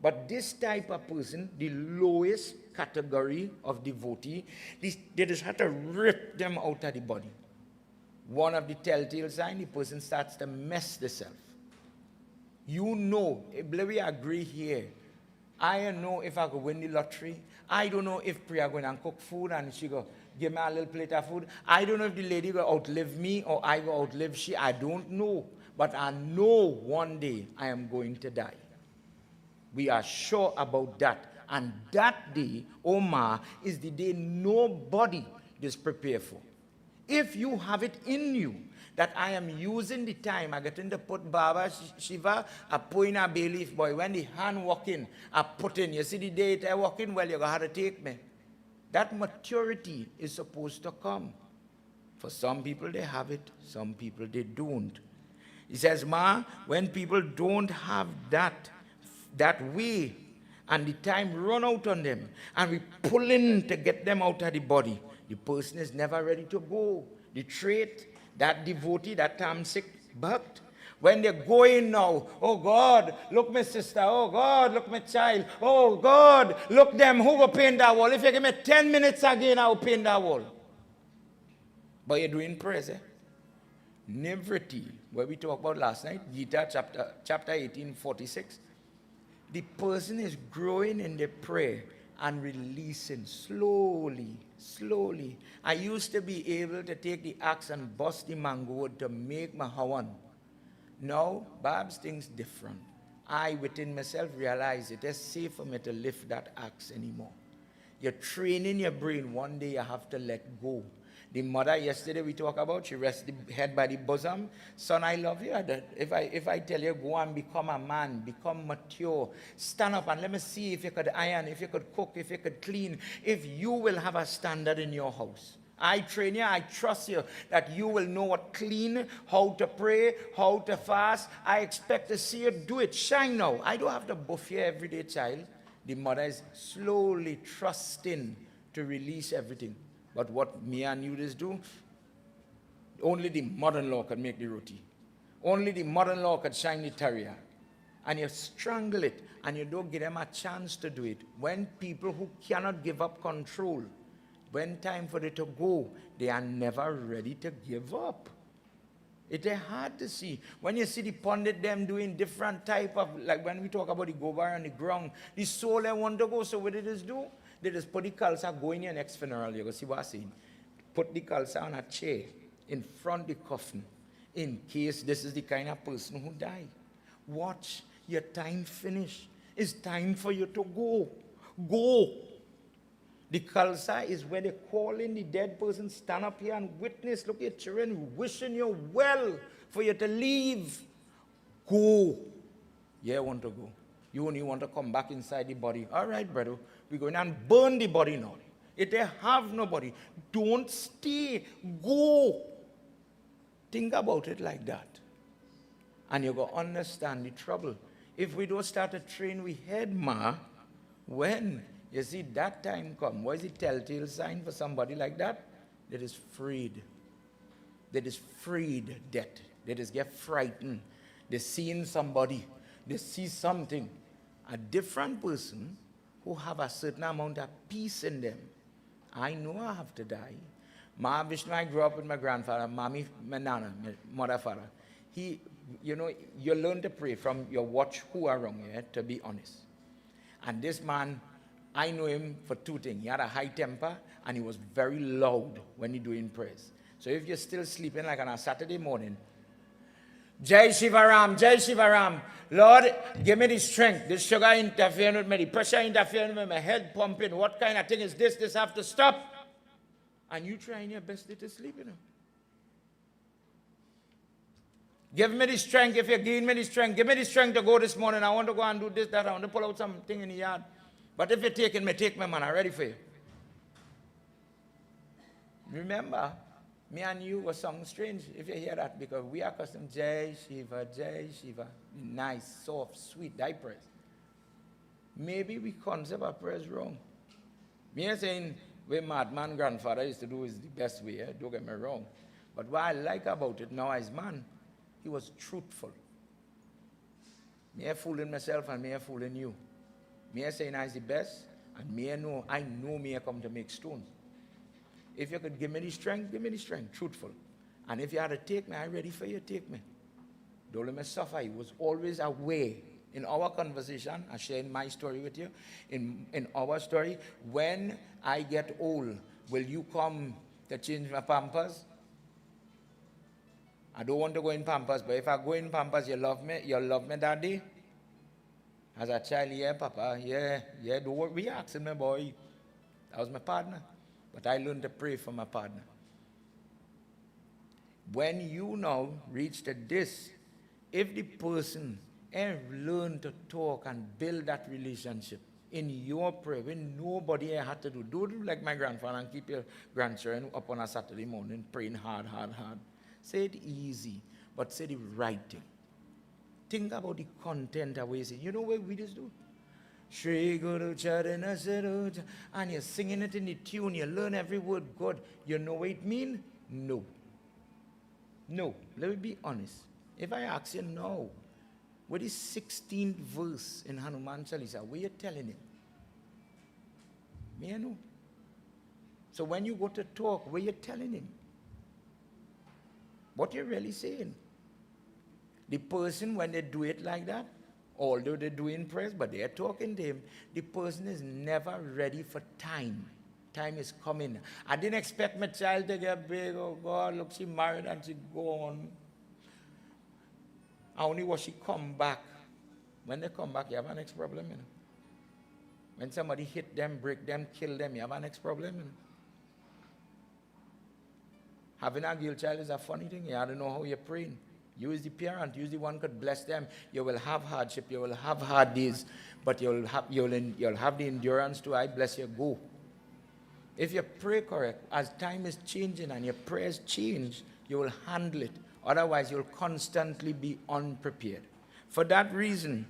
but this type of person, the lowest category of devotee, they just have to rip them out of the body. One of the telltale signs, the person starts to mess themselves. You know, we agree here. I don't know if I could win the lottery. I don't know if Priya going and cook food and she go give me a little plate of food. I don't know if the lady will outlive me or I will outlive she. I don't know. But I know one day I am going to die. We are sure about that. And that day, Omar, is the day nobody is prepared for. If you have it in you that I am using the time, I get in to put Baba Shiva, I put in a bay leaf, boy. When the hand walk in, I put in. You see the day I walk in, well, you're going to have to take me. That maturity is supposed to come. For some people, they have it. Some people, they don't. He says, ma, when people don't have that way, and the time run out on them, and we pull in to get them out of the body, the person is never ready to go. The trait, that devotee, that tamasic bhakt, when they're going now, oh God, look my sister, oh God, look my child, oh God, look them, who will paint that wall? If you give me 10 minutes again, I will paint that wall. But you're doing prayers, eh? Nivriti, where we talked about last night, Gita chapter 18, 46. The person is growing in the prayer and releasing slowly, slowly. I used to be able to take the axe and bust the mango wood to make my hawan. Now, Bab's thing's different. I, within myself, realize it is safe for me to lift that axe anymore. You're training your brain. One day you have to let go. The mother yesterday we talked about, she rests the head by the bosom. Son, I love you. If I tell you, go and become a man, become mature, stand up and let me see if you could iron, if you could cook, if you could clean, if you will have a standard in your house. I train you, I trust you that you will know what clean, how to pray, how to fast. I expect to see you do it. Shine now. I don't have to buff you every day, child. The mother is slowly trusting to release everything. But what me and you just do, only the mother-in-law can make the roti. Only the mother-in-law can shine the terrier. And you strangle it, and you don't give them a chance to do it. When people who cannot give up control, when time for it to go, they are never ready to give up. It is hard to see. When you see the pundit them doing different type of, like when we talk about the gobar on the ground, the soul they want to go, so what did it do? They just put the khalsa, go in your next funeral, you go see what I'm saying. Put the khalsa on a chair in front of the coffin, in case this is the kind of person who died. Watch, your time finish. It's time for you to go. Go. The Khalsa is where they call in the dead person, stand up here and witness, look at children, wishing you well for you to leave. Go. Yeah, I want to go. You only want to come back inside the body. All right, brother, we're going and burn the body now. If they have nobody, don't stay. Go. Think about it like that. And you're going to understand the trouble. If we don't start to train, we head, when? You see, that time come. What is the telltale sign for somebody like that? That is freed. That is freed death. That is get frightened. They're seeing somebody. They see something. A different person who have a certain amount of peace in them. I know I have to die. Ma Vishnu, I grew up with my grandfather, mommy, my nana, my mother, father. He, you learn to pray from your watch who are wrong, yeah, to be honest. And this man, I know him for two things. He had a high temper and he was very loud when he doing prayers. So if you're still sleeping like on a Saturday morning, Jai Shivaram, Jai Shivaram. Lord, give me the strength. This sugar interfering with me, the pressure interfering with my head pumping. What kind of thing is this? This have to stop. And you trying your best to sleep, Give me the strength. If you're giving me the strength, give me the strength to go this morning. I want to go and do this, that. I want to pull out something in the yard. But if you're taking me, take me, man. I'm ready for you. Remember, me and you were sung strange if you hear that, because we are accustomed Jai Shiva, Jai Shiva. Nice, soft, sweet diapers. Maybe we concept our prayers wrong. Me are saying what madman grandfather used to do is the best way, don't get me wrong. But what I like about it now as man, he was truthful. Me are fooling myself and me are fooling you. Me are saying I is the best, and me I know me are come to make stones. If you could give me the strength, truthful. And if you had to take me, I'm ready for you, take me. Don't let me suffer. He was always away. In our conversation, I'm sharing my story with you. In our story, when I get old, will you come to change my pampers? I don't want to go in pampers, but if I go in pampers, you love me, daddy? As a child, yeah, papa, yeah, don't be asking me, boy. That was my partner. But I learned to pray for my partner. When you now reach to this, if the person ever learn to talk and build that relationship in your prayer, when nobody had to do, don't do like my grandfather and keep your grandchildren up on a Saturday morning praying hard. Say it easy, but say the right thing. Think about the content of what you say. You know what we just do? Shri Guru Charana Saroja, and you're singing it in the tune, you learn every word good. You know what it means? No. Let me be honest. If I ask you now, what is 16th verse in Hanuman Chalisa? What are you telling him? Me, I know. So when you go to talk, what are you telling him? What you're really saying? The person, when they do it like that, although they're doing prayers, but they're talking to him, the person is never ready for time. Time is coming. I didn't expect my child to get big. Oh, God, look, she married and she gone. I only watch she come back. When they come back, you have a next problem, When somebody hit them, break them, kill them, you have a next problem, Having a girl child is a funny thing. You have to know how you're praying. You as the parent, you as the one who could bless them. You will have hardship, you will have hard days, but you'll have the endurance to, I bless you, go. If you pray correct, as time is changing and your prayers change, you will handle it. Otherwise, you'll constantly be unprepared. For that reason,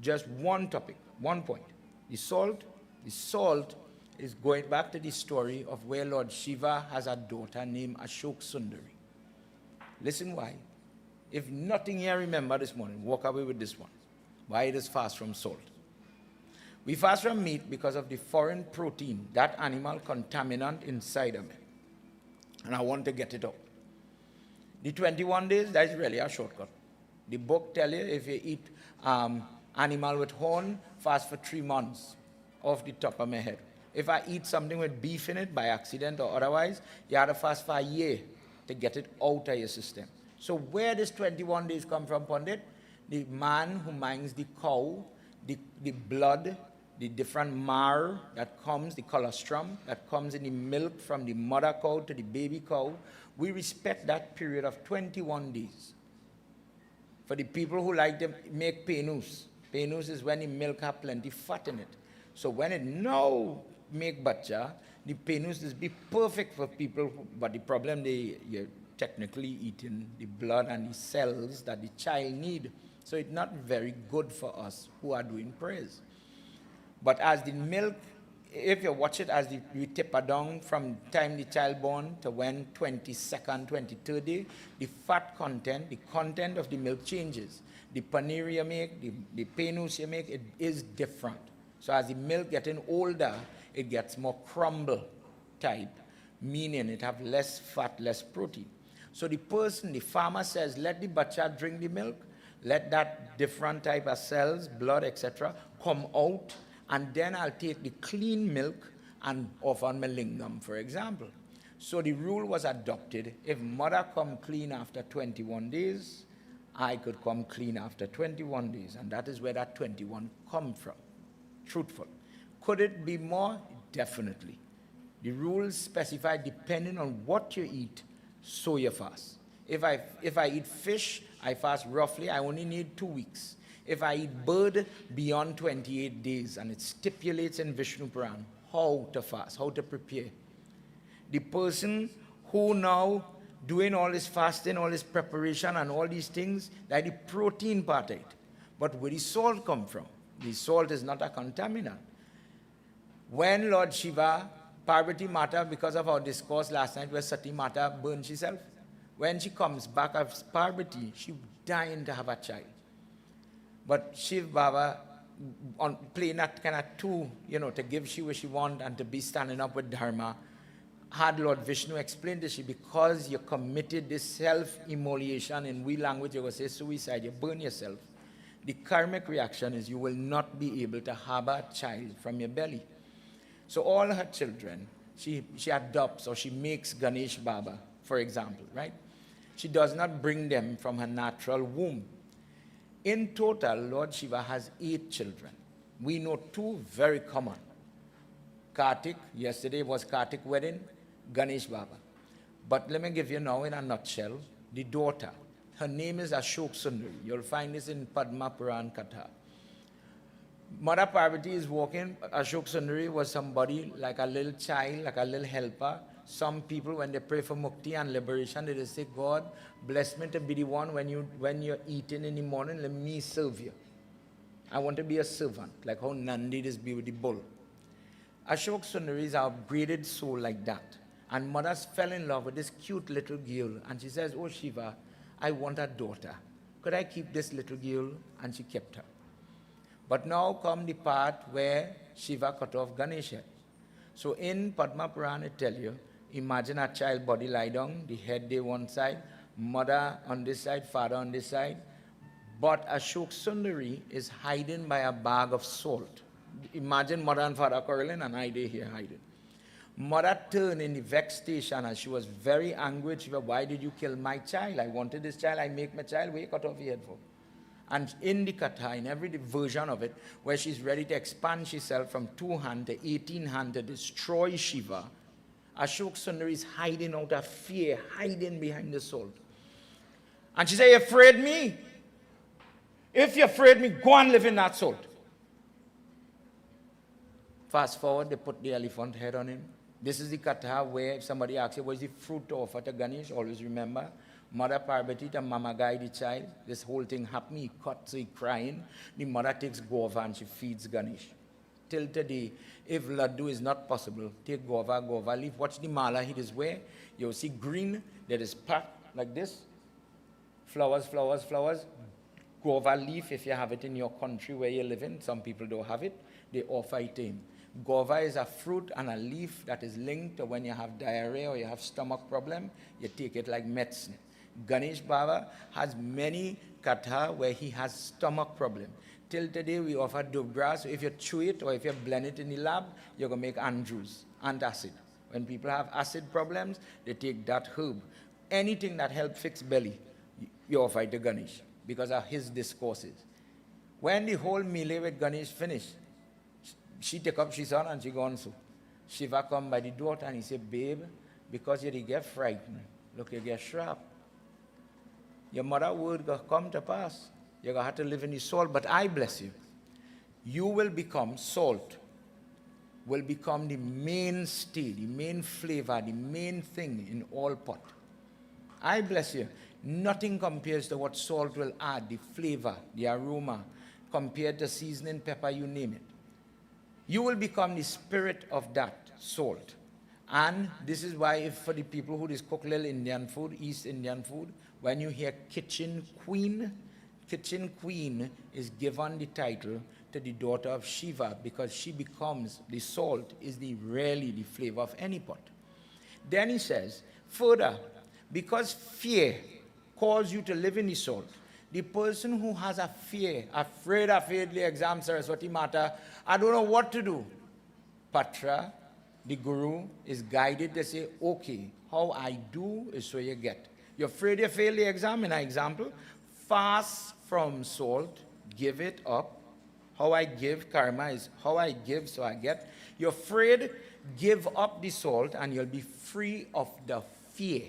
just one topic, one point. The salt is going back to the story of where Lord Shiva has a daughter named Ashok Sundari. Listen why. If nothing here remember this morning, walk away with this one. Why it is fast from salt. We fast from meat because of the foreign protein, that animal contaminant inside of it. And I want to get it out. The 21 days, that is really a shortcut. The book tells you if you eat animal with horn, fast for 3 months, off the top of my head. If I eat something with beef in it by accident or otherwise, you have to fast for a year to get it out of your system. So where does 21 days come from, Pandit? The man who minds the cow, the blood the different mar that comes, the colostrum that comes in the milk from the mother cow to the baby cow, we respect that period of 21 days. For the people who like to make penus, penus is when the milk have plenty fat in it. So when it now make bacha, the penus is be perfect for people, but the problem you're technically eating the blood and the cells that the child need. So it's not very good for us who are doing prayers. But as the milk, if you watch it as you taper down from time the child born to when 22nd, 23rd day, the fat content, the content of the milk changes. The paneer you make, the penus you make, it is different. So as the milk getting older, it gets more crumble type, meaning it have less fat, less protein. So the person, the farmer says, let the bacha drink the milk, let that different type of cells, blood, etc., come out, and then I'll take the clean milk and offer my lingam, for example. So the rule was adopted. If mother come clean after 21 days, I could come clean after 21 days. And that is where that 21 come from. Truthful. Could it be more? Definitely. The rules specify depending on what you eat, so you fast. If I eat fish, I fast roughly, I only need 2 weeks. If I eat bird, beyond 28 days, and it stipulates in Vishnu Puran how to fast, how to prepare. The person who now doing all this fasting, all this preparation and all these things, that the protein part of it. But where the salt come from? The salt is not a contaminant. When Lord Shiva, Parvati Mata, because of our discourse last night where Sati Mata burned herself, when she comes back as Parvati, she dying to have a child. But Shiv Baba, on playing that kind of two, to give she what she want and to be standing up with Dharma, had Lord Vishnu explain to she, because you committed this self-immolation, in we language you will say suicide, you burn yourself. The karmic reaction is you will not be able to have a child from your belly. So all her children, she adopts or she makes Ganesh Baba, for example, right? She does not bring them from her natural womb. In total, Lord Shiva has 8 children. We know 2 very common. Kartik, yesterday was Kartik wedding, Ganesh Baba. But let me give you now in a nutshell, the daughter. Her name is Ashok Sundari. You'll find this in Padma Puran Katha. Mother Parvati is walking. Ashok Sundari was somebody like a little child, like a little helper. Some people, when they pray for mukti and liberation, they say, God, bless me to be the one when you're eating in the morning, let me serve you. I want to be a servant, like how Nandi is be with the bull. Ashok Sundari is an upgraded soul like that. And mothers fell in love with this cute little girl. And she says, oh Shiva, I want a daughter. Could I keep this little girl? And she kept her. But now come the part where Shiva cut off Ganesha. So in Padma Purana, it tells you, imagine a child body lie down, the head day one side, mother on this side, father on this side. But Ashok Sundari is hiding by a bag of salt. Imagine mother and father quarreling and I day here hiding. Mother turned in the vexation and she was very angry. She said, why did you kill my child? I wanted this child, I make my child, where you cut off your head for? And in the katha, in every version of it, where she's ready to expand herself from 2 hands to 18 hands to destroy Shiva, Ashok Sundari is hiding out of fear, hiding behind the salt. And she said, you afraid me? If you're afraid me, go and live in that salt. Fast forward, they put the elephant head on him. This is the katha where if somebody asks you, what is the fruit to offer to Ganesh? Always remember, Mother Parvati to Mama guide the child. This whole thing happened, he cuts, he crying. The mother takes guava and she feeds Ganesh. Till today, if laddu is not possible, take guava leaf. Watch the mala he is where. You'll see green, that is packed like this. Flowers. Guava leaf, if you have it in your country where you live in, some people don't have it, they offer it to him. Guava is a fruit and a leaf that is linked to when you have diarrhea or you have stomach problem, you take it like medicine. Ganesh Baba has many katha where he has stomach problem. Till today we offer dove grass, so if you chew it or if you blend it in the lab, you're going to make andrews, antacid. When people have acid problems, they take that herb. Anything that helps fix belly, you offer it to Ganesh because of his discourses. When the whole melee with Ganesh finished, she take up she son and she gone so. Shiva come by the door and he say, babe, because you did get frightened, look, you get sharp. Your mother word going to come to pass. You're going to have to live in the salt, but I bless you. You will become salt, will become the mainstay, the main flavor, the main thing in all pot. I bless you. Nothing compares to what salt will add, the flavor, the aroma, compared to seasoning, pepper, you name it. You will become the spirit of that salt. And this is why if for the people who just cook little Indian food, East Indian food, when you hear kitchen queen is given the title to the daughter of Shiva because she becomes, the salt is really the flavor of any pot. Then he says, further, because fear calls you to live in the salt, the person who has a fear, afraid of the exam, Saraswati Mata, I don't know what to do. Patra, the guru, is guided to say, okay, how I do is so you get. You're afraid you fail the exam, in an example, fast from salt, give it up. How I give, karma is how I give, so I get. You're afraid, give up the salt, and you'll be free of the fear.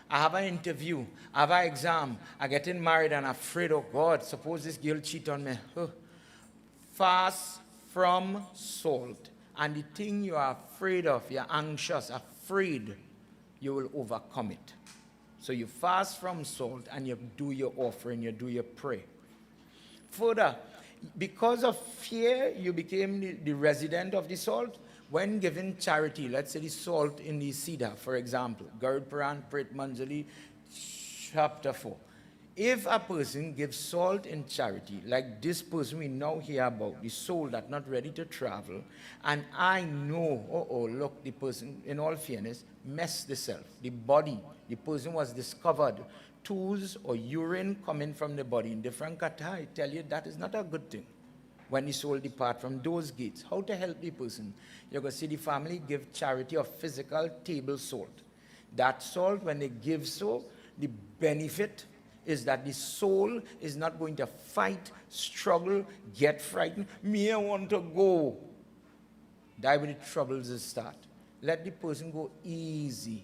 I have an interview, I have an exam, I'm getting married and I'm afraid, oh God, suppose this girl cheat on me. Fast from salt. And the thing you are afraid of, you're anxious, afraid, you will overcome it. So you fast from salt and you do your offering, you do your prayer. Further, because of fear, you became the resident of the salt. When given charity, let's say the salt in the cedar, for example, Garud Puran, Prit Manjali, chapter 4. If a person gives salt in charity, like this person we now hear about, the soul that's not ready to travel, and I know, look, the person, in all fairness, messed itself. The body, the person was discovered, tools or urine coming from the body in different kata, I tell you, that is not a good thing. When the soul depart from those gates, how to help the person? You're going to see the family give charity of physical table salt. That salt, when they give so, the benefit is that the soul is not going to fight, struggle, get frightened. Me, I want to go. That when the troubles start. Let the person go easy.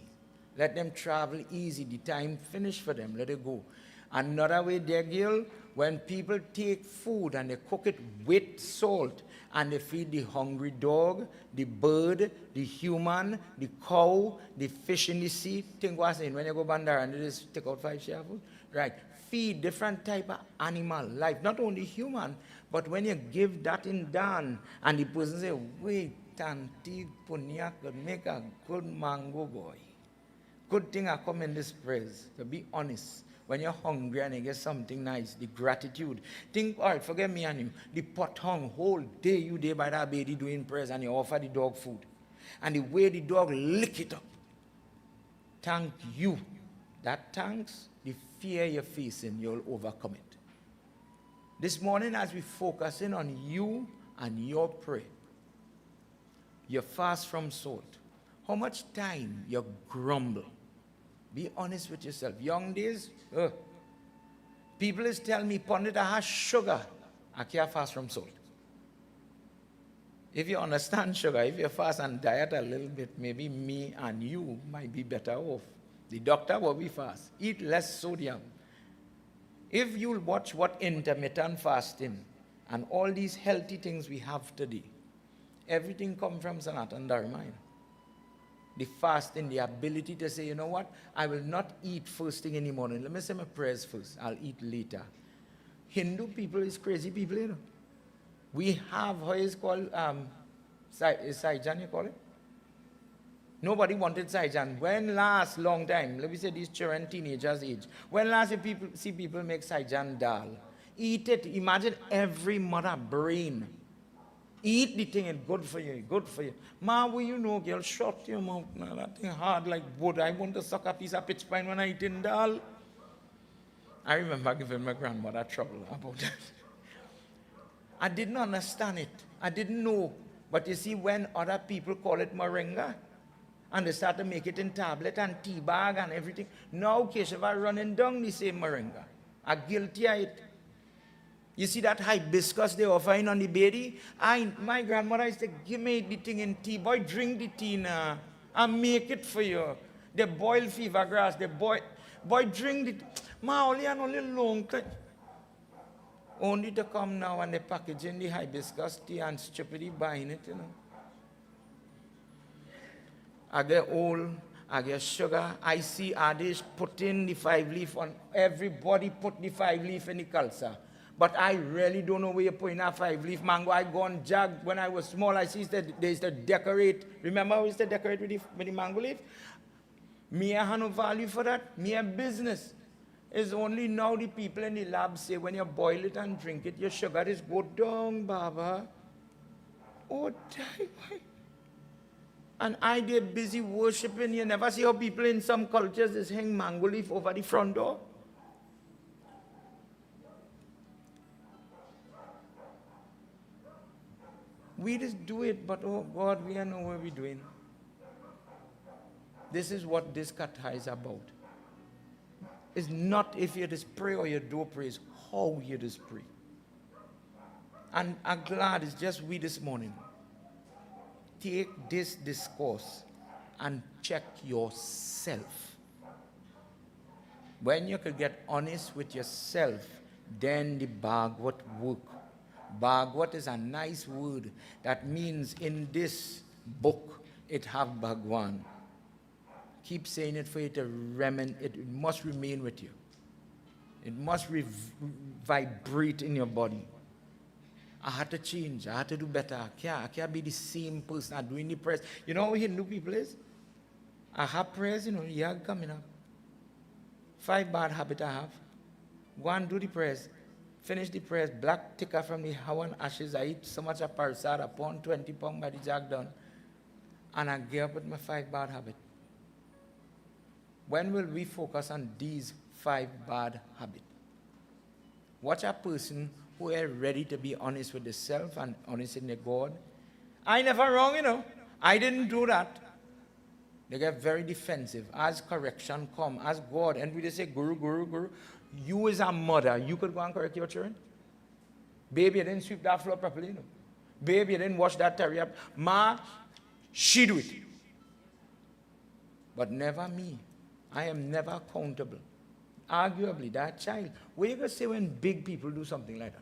Let them travel easy. The time finish for them. Let it go. Another way, dear girl, when people take food and they cook it with salt and they feed the hungry dog, the bird, the human, the cow, the fish in the sea, think what's saying when you go bandar and they just take out 5 share food, right? Feed different type of animal life, not only human, but when you give that in dan and the person say, wait, Tanti Punya could make a good mango boy. Good thing I come in this praise, to be honest. When you're hungry and you get something nice, the gratitude. Think, all right, forget me and you. The pot hung whole day, you day by that baby doing prayers and you offer the dog food. And the way the dog lick it up. Thank you. That thanks, the fear you're facing, you'll overcome it. This morning as we focus in on you and your prayer, you fast from salt. How much time you grumble? Be honest with yourself. Young days, people is telling me, Pandit, I have sugar. I can't fast from salt. If you understand sugar, if you fast and diet a little bit, maybe me and you might be better off. The doctor will be fast. Eat less sodium. If you'll watch what intermittent fasting and all these healthy things we have today, everything comes from Sanatan Dharma. The fasting, the ability to say, you know what, I will not eat first thing in the morning. Let me say my prayers first. I'll eat later. Hindu people is crazy people, you know. We have, how is called, Saijan, you call it? Nobody wanted Saijan. When last, long time, let me say these children, teenagers age, when last you see people make Saijan dal? Eat it. Imagine every mother brain. Eat the thing, it's good for you, good for you. Ma, will you know, girl, shut your mouth now. That thing hard like wood. I want to suck a piece of pitch pine when I eat in dal. I remember giving my grandmother trouble about that. I didn't understand it. I didn't know. But you see, when other people call it moringa, and they start to make it in tablet and tea bag and everything, now Keshava running down the same moringa. I'm guilty of it. You see that hibiscus they offering on the baby? My grandmother used to give me the thing in tea. Boy, drink the tea now. And make it for you. They boil fever grass. They boy, drink the ma only and only long time. Only to come now and they packaging the hibiscus tea and stupidly buying it, you know. I get old, I get sugar. I see Adish putting the 5-leaf on. Everybody put the 5-leaf in the culture. But I really don't know where you're putting that 5-leaf mango. I go and jag when I was small. I see that they used to decorate. Remember we used to decorate with the mango leaf? Me, I have no value for that. Me, a business. It's only now the people in the lab say when you boil it and drink it, your sugar is go down, Baba. Oh, die. And I did busy worshiping. You never see how people in some cultures just hang mango leaf over the front door. We just do it, but oh God, we don't know what we're doing. This is what this katha is about. It's not if you just pray or you don't pray, it's how you just pray. And I'm glad it's just we this morning. Take this discourse and check yourself. When you can get honest with yourself, then the Bhagwat work. Bhagwat is a nice word that means in this book it have Bhagwan. Keep saying it for you to it must remain with you. It must vibrate in your body. I had to change. I had to do better. I can't be the same person. I'm doing the prayers. You know how Hindu people is? I have prayers, you know, Yag coming up. 5 bad habits I have. Go and do the prayers. Finish the prayers. Black tikka from the Hawan ashes. I eat so much of parsad, a pound, 20 pounds by the jag done. And I get up with my 5 bad habits. When will we focus on these 5 bad habits? Watch a person who are ready to be honest with themselves and honest in their God. I never wrong, you know. I didn't do that. They get very defensive. As correction come, as God, and we just say, Guru, Guru, Guru. You as a mother, you could go and correct your children. Baby, you didn't sweep that floor properly, you know. Baby, you didn't wash that terry up. Ma, she do it. But never me. I am never accountable. Arguably, that child. What are you going to say when big people do something like that?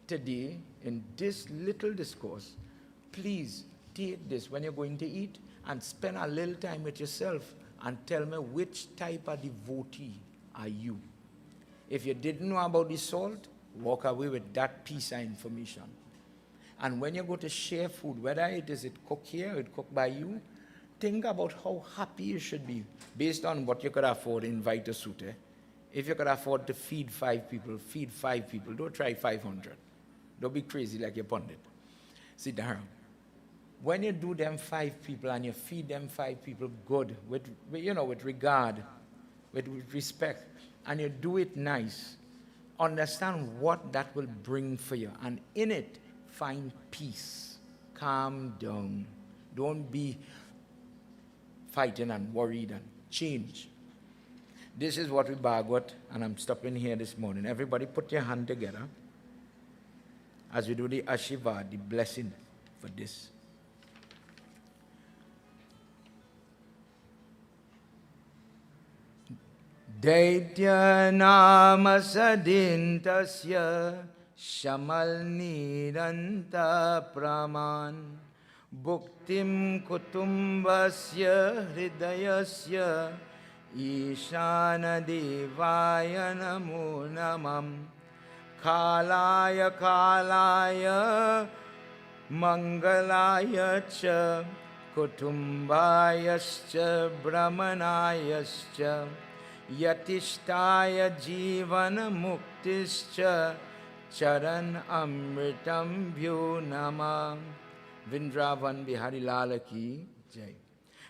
Today, in this little discourse, please take this when you're going to eat and spend a little time with yourself and tell me which type of devotee are you. If you didn't know about the salt, walk away with that piece of information. And when you go to share food, whether it is cooked here or cooked by you, think about how happy you should be based on what you could afford. Invite a suit. If you could afford to feed 5 people, feed 5 people. Don't try 500. Don't be crazy like your pundit. Sit down. When you do them 5 people and you feed them 5 people good, with regard, with respect, and you do it nice, understand what that will bring for you. And in it, find peace. Calm down. Don't be fighting and worried and change. This is what we Bhagwat, and I'm stopping here this morning. Everybody put your hand together as we do the Ashirvad, the blessing for this. Daitya nama sadintasya shamal niranta praman bhuktim kutumbasya hridayasya ishana devaya namo namam kalaya kalaya mangalaya cha kutumbayascha brahmanayascha yatishtaya jivana muktischa charan amritam bhyo namam. Vrindavan Bihari Lala ki jai.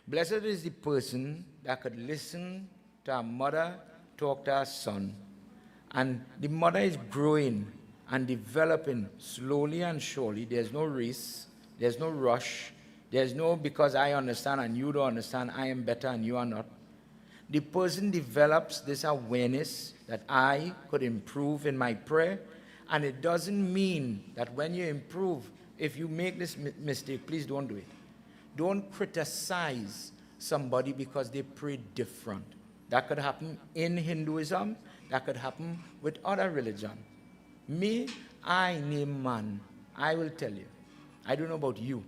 Blessed is the person that could listen to our mother talk to our son. And the mother is growing and developing slowly and surely. There's no race. There's no rush. There's no because I understand and you don't understand, I am better and you are not. The person develops this awareness that I could improve in my prayer, and it doesn't mean that when you improve, if you make this mistake, please don't do it. Don't criticize somebody because they pray different. That could happen in Hinduism, that could happen with other religion. Me, I name man. I will tell you. I don't know about you,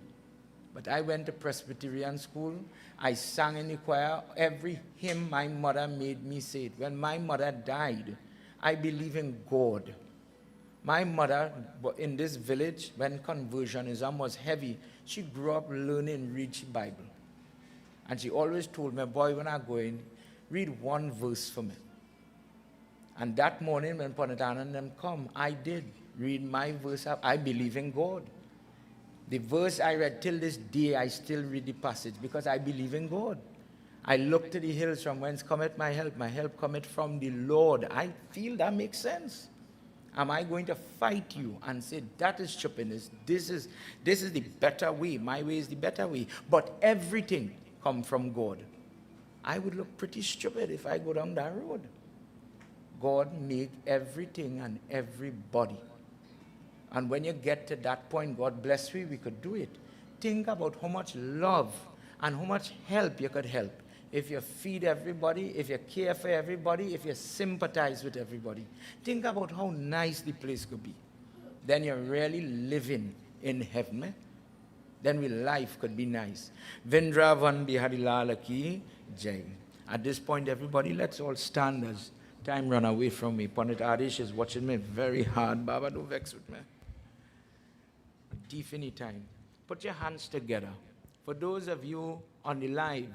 but I went to Presbyterian school. I sang in the choir. Every hymn my mother made me say it. When my mother died, I believe in God. My mother, in this village, when conversionism was heavy, she grew up learning, read the Bible. And she always told me, boy, when I go in, read one verse for me. And that morning when Panatan and them come, I did read my verse up. I believe in God. The verse I read till this day, I still read the passage because I believe in God. I look to the hills from whence cometh my help. My help cometh from the Lord. I feel that makes sense. Am I going to fight you and say, that is stupidness, this is the better way, my way is the better way, but everything comes from God? I would look pretty stupid if I go down that road. God made everything and everybody. And when you get to that point, God bless we could do it. Think about how much love and how much help you could help. If you feed everybody, if you care for everybody, if you sympathize with everybody. Think about how nice the place could be. Then you're really living in heaven. Eh? Then life could be nice. Vindravan Bihari Ki Jai. At this point, everybody, let's all stand as time run away from me. Pandit Adish is watching me very hard. Baba, don't vex with me. Deep any time. Put your hands together. For those of you on the live,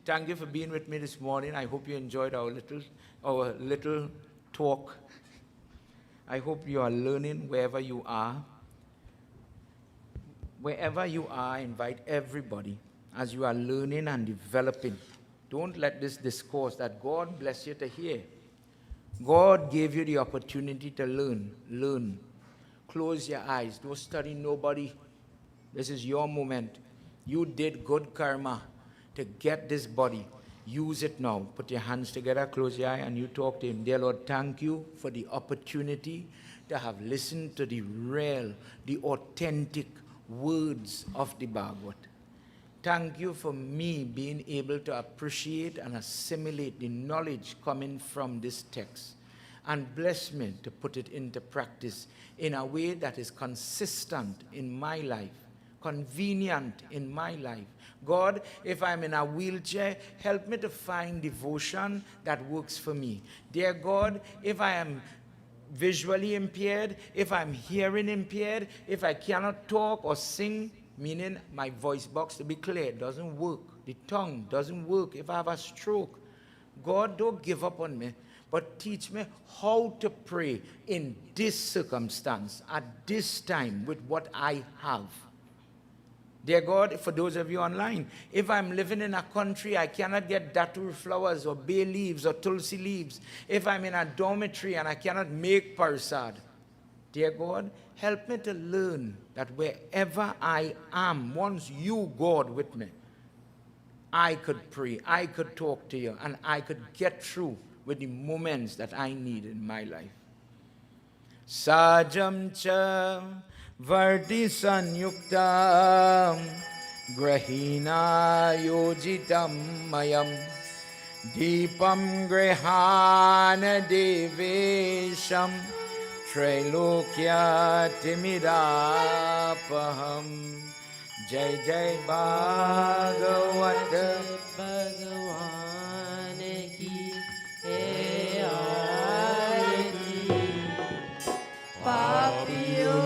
thank you for being with me this morning. I hope you enjoyed our little talk. I hope you are learning wherever you are. Wherever you are, I invite everybody as you are learning and developing. Don't let this discourse that God bless you to hear. God gave you the opportunity to learn. Learn. Close your eyes. Don't study nobody. This is your moment. You did good karma to get this body. Use it now. Put your hands together, close your eye, and you talk to him. Dear Lord, thank you for the opportunity to have listened to the real, the authentic words of the Bhagwat. Thank you for me being able to appreciate and assimilate the knowledge coming from this text. And bless me to put it into practice in a way that is consistent in my life, convenient in my life. God, if I'm in a wheelchair, help me to find devotion that works for me. Dear God, if I am visually impaired, if I'm hearing impaired, if I cannot talk or sing, meaning my voice box to be clear doesn't work, the tongue doesn't work, if I have a stroke, God, don't give up on me, but teach me how to pray in this circumstance, at this time, with what I have. Dear God, for those of you online, if I'm living in a country I cannot get datur flowers or bay leaves or tulsi leaves, if I'm in a dormitory and I cannot make parsad, dear God, help me to learn that wherever I am, once you, God, with me, I could pray, I could talk to you, and I could get through with the moments that I need in my life. Sajam cha Varti sanyukta grahina yojitam mayam deepam grahana devesham trailokya timidapaham. Jai Jai Bhagwat Bhagwan ki hai aarti, papiyo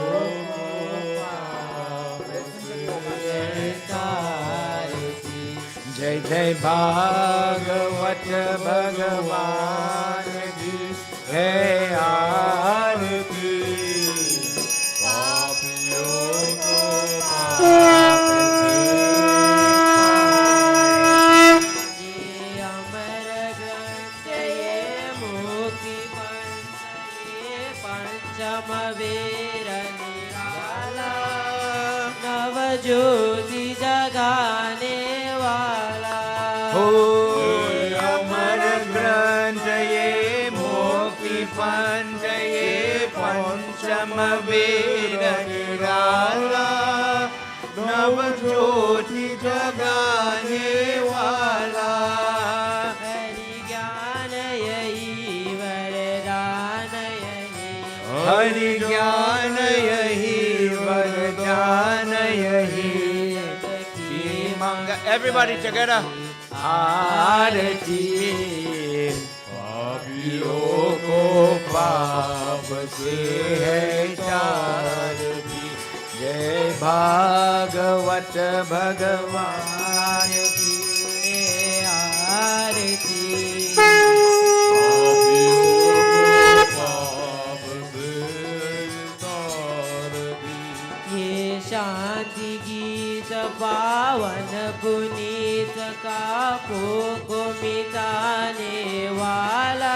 Jai Jai Bhagwat Bhagwan ki hai aarti. ज्योति जगाने वाला हो समवेद निराला नव ज्योति जगाने वाला हरि ज्ञान यही वरदान यही हरि ज्ञान यही वरदान यही Everybody together. आरती पापियों को पाप से है तारती जय भागवत भगवान की आरती शांति गीत पावन पुनीत कापों को मिटाने वाला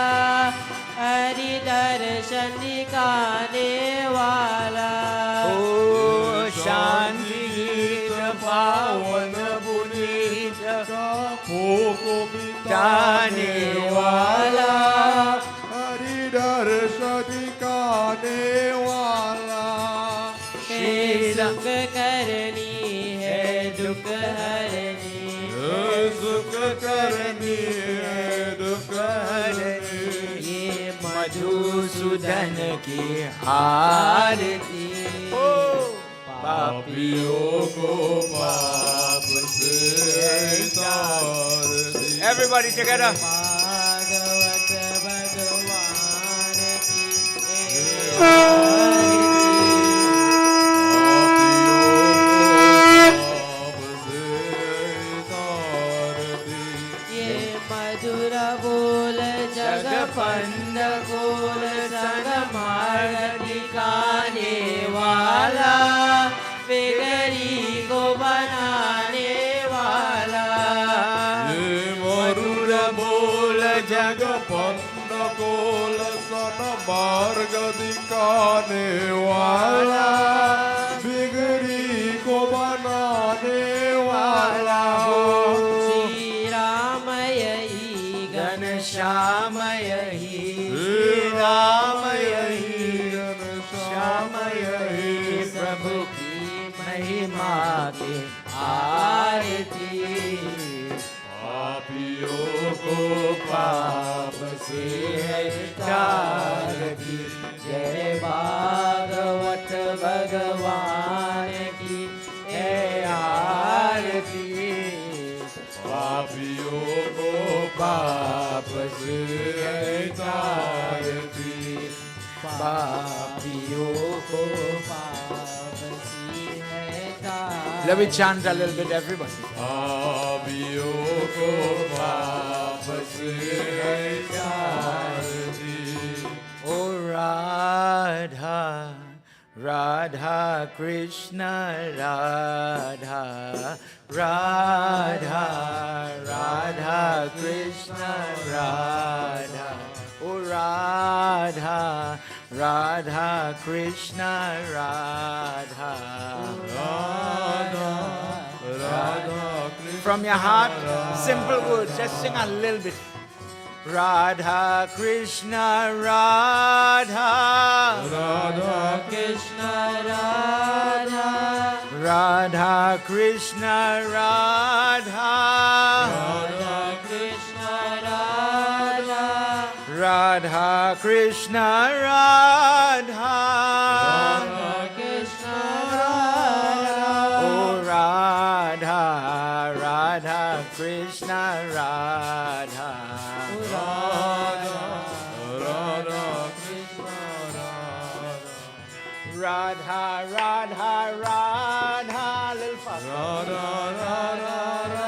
हरि दर्शन दिखाने वाला ओ शांति गीत पावन पुनीत कापों को मिटाने वाला हरि दर्शन दिखाने वाला सुख करनी है दुख हरनी सुख करनी है दुख हरनी ये मधुसूदन की आरती पापियों को पाप से तारती Everybody together. भागवत भगवान की पंड गोल संग मार्ग दिखाने वाला बिगड़ी को बनाने वाला ये मरुर बोल जग पंड गोल सन मार्ग दिखाने वाला बिगड़ी को बनाने वाला श्री राम यही घनश्याम यही राम यही श्याम यही प्रभु की महिमा के आरती पापियों को पाप से है तारती जय भागवत भगवान की है आरती पापियों को पाप से है तारती पापियों को पाप से है तारती Let me chant a little bit, everybody. पापियों को पाप से है तारती O Radha Radha Krishna Radha Radha Radha Krishna Radha Oh Radha Radha Krishna Radha Radha Radha Krishna From your heart, simple words, just sing a little bit. Radha Krishna Radha Radha Krishna Radha Radha Krishna Radha Radha Krishna Radha Radha Krishna Radha Radha Krishna Radha Oh Radha Radha Krishna Radha Radha Radha Radha little faster Radha Radha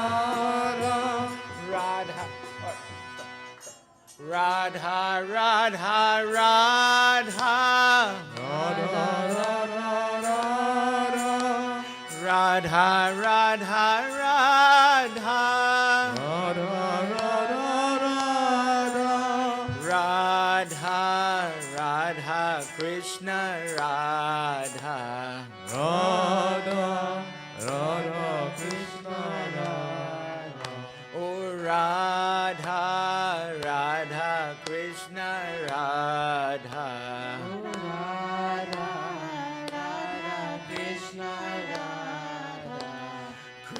Radha Radha Radha Radha Radha Radha Radha Radha Krishna Radha Radha Radha Krishna Radha Oh Radha Radha Krishna Radha Oh Radha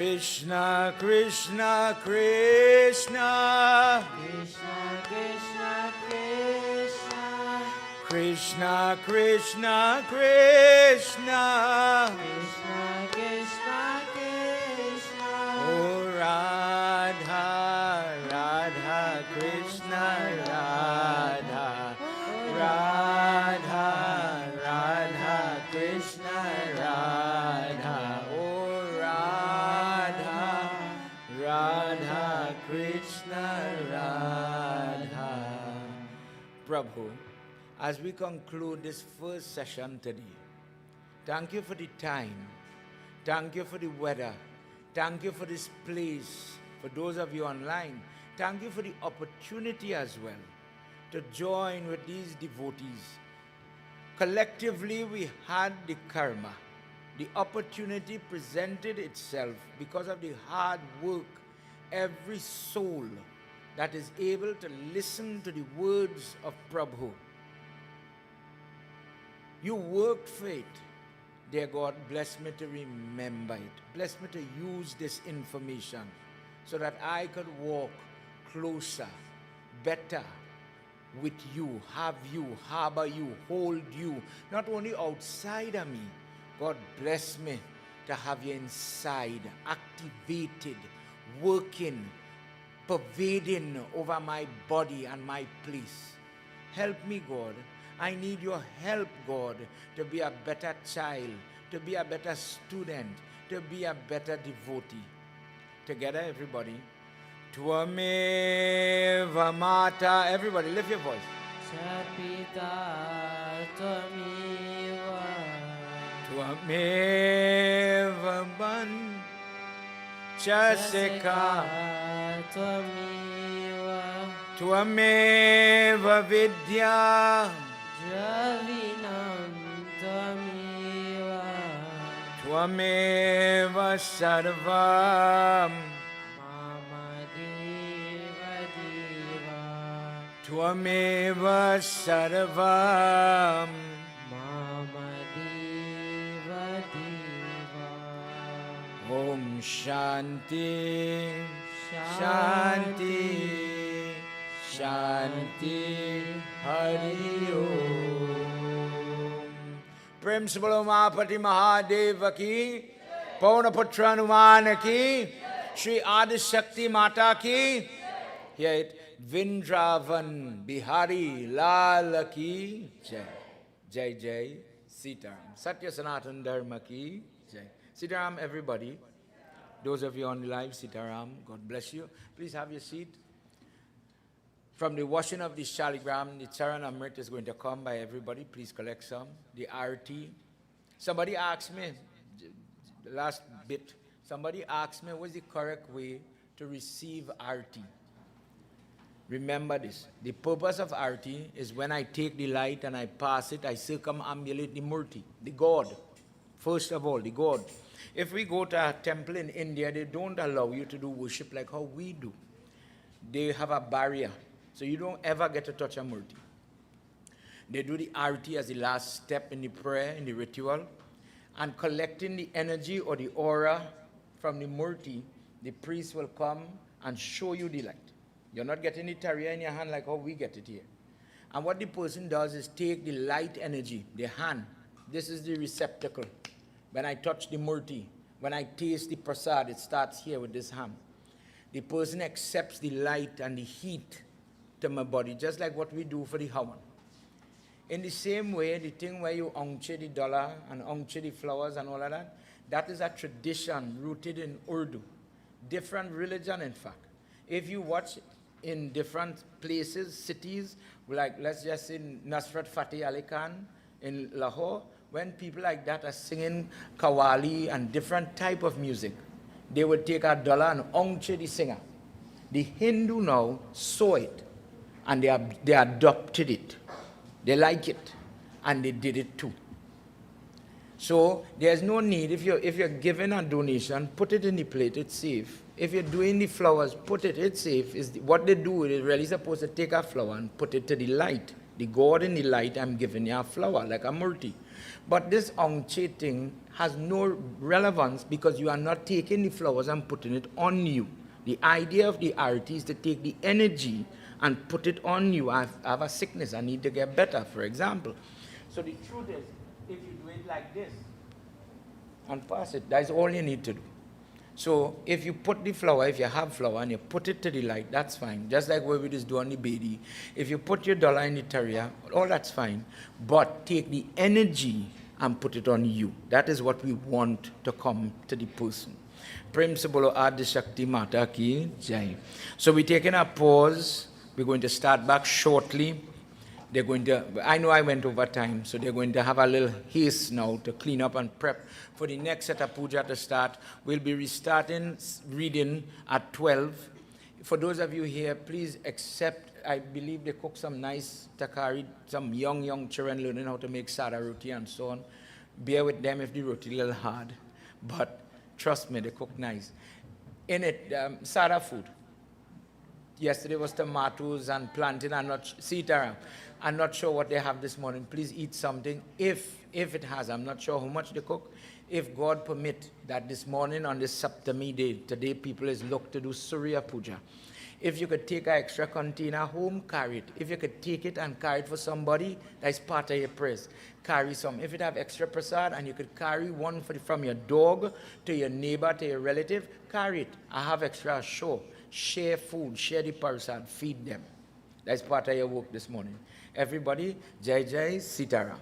Krishna, Krishna, Krishna. Krishna, Krishna, Krishna. Krishna, Krishna, Krishna. Krishna, Krishna, Krishna. Oh Radha, Radha, Krishna, Radha. Radha, Radha, Krishna, Radha. Oh Radha, Radha, Krishna, Radha. Prabhu, as we conclude this first session today, thank you for the time. Thank you for the weather. Thank you for this place. For those of you online, thank you for the opportunity as well to join with these devotees. Collectively, we had the karma. The opportunity presented itself because of the hard work. Every soul that is able to listen to the words of Prabhu. You worked for it. Dear God, bless me to remember it. Bless me to use this information so that I could walk closer, better with you, have you, harbor you, hold you, not only outside of me. God bless me to have you inside, activated, working, pervading over my body and my place. Help me, God. I need your help, God, to be a better child, to be a better student, to be a better devotee. Together, everybody. Tvameva Mata. Everybody, lift your voice. Chapita Tvameva. Tvameva Ban Chasika. Tvameva. Tvameva Vidya. Dravinam Tvameva. Tvameva Sarvam. Mama Deva Deva. Tvameva Sarvam. Mama Deva Deva. Om Shanti, Shanti, Shanti, Hari Om. Prem se bolo Mahapati Mahadeva ki, Paunaputra Hanuman ki, Shri Adi Shakti Mata ki. Hear it. Vrindavan Bihari Lal ki Jai. Jai Jai Sitaram. Satya Sanatan Dharma ki Jai. Sitaram, everybody. Those of you on the live, Sitaram, God bless you. Please have your seat. From the washing of the Shaligram, the Charan Amrit is going to come by everybody. Please collect some. The Arati. Somebody asked me, the last bit, somebody asked me what's the correct way to receive Arati. Remember this. The purpose of Arati is when I take the light and I pass it, I circumambulate the Murti, the God. First of all, the God. If we go to a temple in India, they don't allow you to do worship like how we do. They have a barrier. So you don't ever get to touch a Murti. They do the Arati as the last step in the prayer, in the ritual. And collecting the energy or the aura from the Murti, the priest will come and show you the light. You're not getting the tariya in your hand like how we get it here. And what the person does is take the light energy, the hand. This is the receptacle. When I touch the Murti, when I taste the prasad, it starts here with this hand. The person accepts the light and the heat to my body, just like what we do for the Havan. In the same way, the thing where you unche the dollar and unche the flowers and all of that, that is a tradition rooted in Urdu. Different religion, in fact. If you watch in different places, cities, like let's just say Nusrat Fateh Ali Khan in Lahore, when people like that are singing Qawwali and different type of music, they would take a dollar and unche the singer. The Hindu now saw it and they adopted it. They like it and they did it too. So there's no need, if you're giving a donation, put it in the plate, it's safe. If you're doing the flowers, put it, it's safe. What they do is really supposed to take a flower and put it to the light. The God in the light, I'm giving you a flower, like a murti. But this Angche thing has no relevance because you are not taking the flowers and putting it on you. The idea of the arti is to take the energy and put it on you. I have a sickness, I need to get better, for example. So the truth is, if you do it like this and pass it, that's all you need to do. So if you put the flower, if you have flower and you put it to the light, that's fine. Just like what we just do on the Bedi. If you put your dollar in the Tarriya, all that's fine. But take the energy and put it on you. That is what we want to come to the person. Prem se bolo Adi Shakti Mata ki jai. So we're taking a pause. We're going to start back shortly. They're going to, I know I went over time, so they're going to have a little haste now to clean up and prep for the next set of puja to start. We'll be restarting reading at 12. For those of you here, please accept, I believe they cook some nice takari, some young children learning how to make sada roti and so on. Bear with them if the roti is a little hard, but trust me, they cook nice. In it, sada food. Yesterday was tomatoes and plantain. I'm not sure what they have this morning. Please eat something. If it has, I'm not sure how much they cook. If God permit that this morning on this Saptami day, today people is looked to do Surya Puja. If you could take an extra container home, carry it. If you could take it and carry it for somebody, that's part of your prayers. Carry some. If you have extra prasad and you could carry one from your dog to your neighbor, to your relative, carry it. I have extra, sure. Share food, share the prasad, feed them. That's part of your work this morning. Everybody, Jai Jai Sitaram.